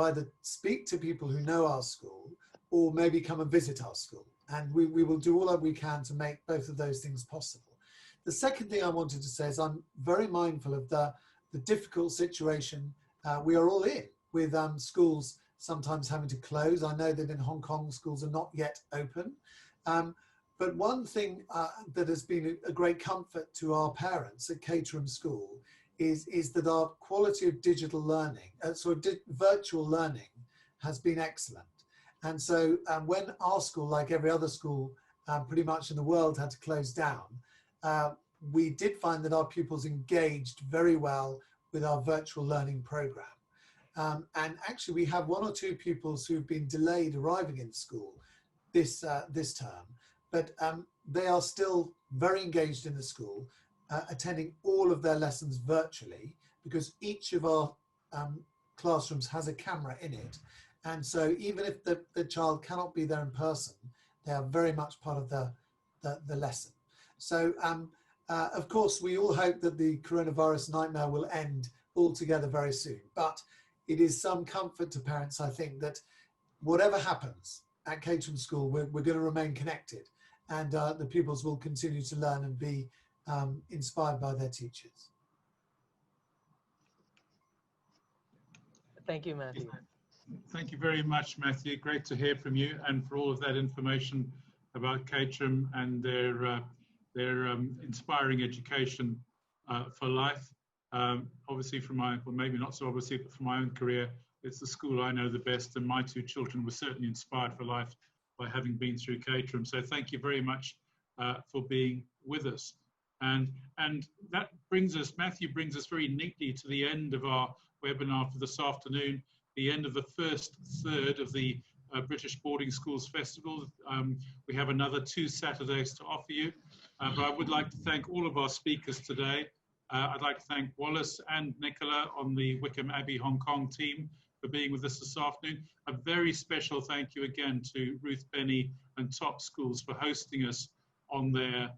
either speak to people who know our school or maybe come and visit our school. And we will do all that we can to make both of those things possible. The second thing I wanted to say is I'm very mindful of the difficult situation we are all in, with schools sometimes having to close. I know that in Hong Kong schools are not yet open. But one thing that has been a great comfort to our parents at Caterham School is that our quality of digital learning, virtual learning, has been excellent. And so when our school, like every other school pretty much in the world, had to close down, we did find that our pupils engaged very well with our virtual learning program. And actually we have one or two pupils who've been delayed arriving in school this term, but they are still very engaged in the school, attending all of their lessons virtually, because each of our classrooms has a camera in it. And so even if the child cannot be there in person, they are very much part of the lesson. So of course, we all hope that the coronavirus nightmare will end altogether very soon, but it is some comfort to parents, I think, that whatever happens at Caterham School, we're going to remain connected, and the pupils will continue to learn and be inspired by their teachers. Thank you, Matthew. Thank you very much, Matthew. Great to hear from you, and for all of that information about Caterham and their inspiring education for life. Obviously, from my, well, maybe not so obviously, but from my own career, it's the school I know the best, and my two children were certainly inspired for life by having been through Caterham. So thank you very much for being with us. And that brings us, Matthew brings us very neatly to the end of our webinar for this afternoon, the end of the first third of the British Boarding Schools Festival. We have another 2 Saturdays to offer you, but I would like to thank all of our speakers today. I'd like to thank Wallace and Nicola on the Wycombe Abbey Hong Kong team for being with us this afternoon. A very special thank you again to Ruth Benny and Top Schools for hosting us on their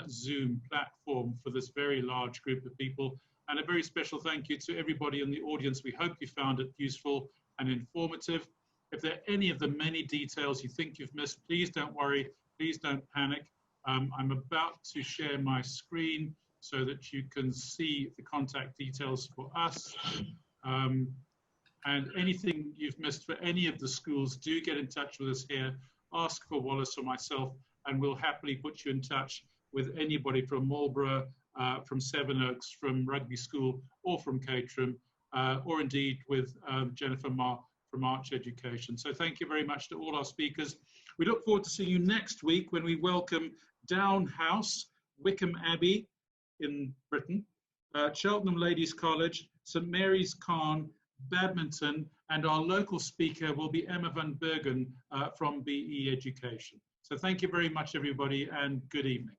Zoom platform for this very large group of people. And a very special thank you to everybody in the audience. We hope you found it useful and informative. If there are any of the many details you think you've missed, please don't worry, please don't panic. I'm about to share my screen so that you can see the contact details for us. And anything you've missed for any of the schools, do get in touch with us here, ask for Wallace or myself, and we'll happily put you in touch with anybody from Marlborough, from Sevenoaks, from Rugby School, or from Caterham, or indeed with Jennifer Marr from Arch Education. So thank you very much to all our speakers. We look forward to seeing you next week when we welcome Down House, Wycombe Abbey in Britain, Cheltenham Ladies College, St Mary's Cairn, badminton, and our local speaker will be Emma van Bergen from BE Education. So thank you very much, everybody, and good evening.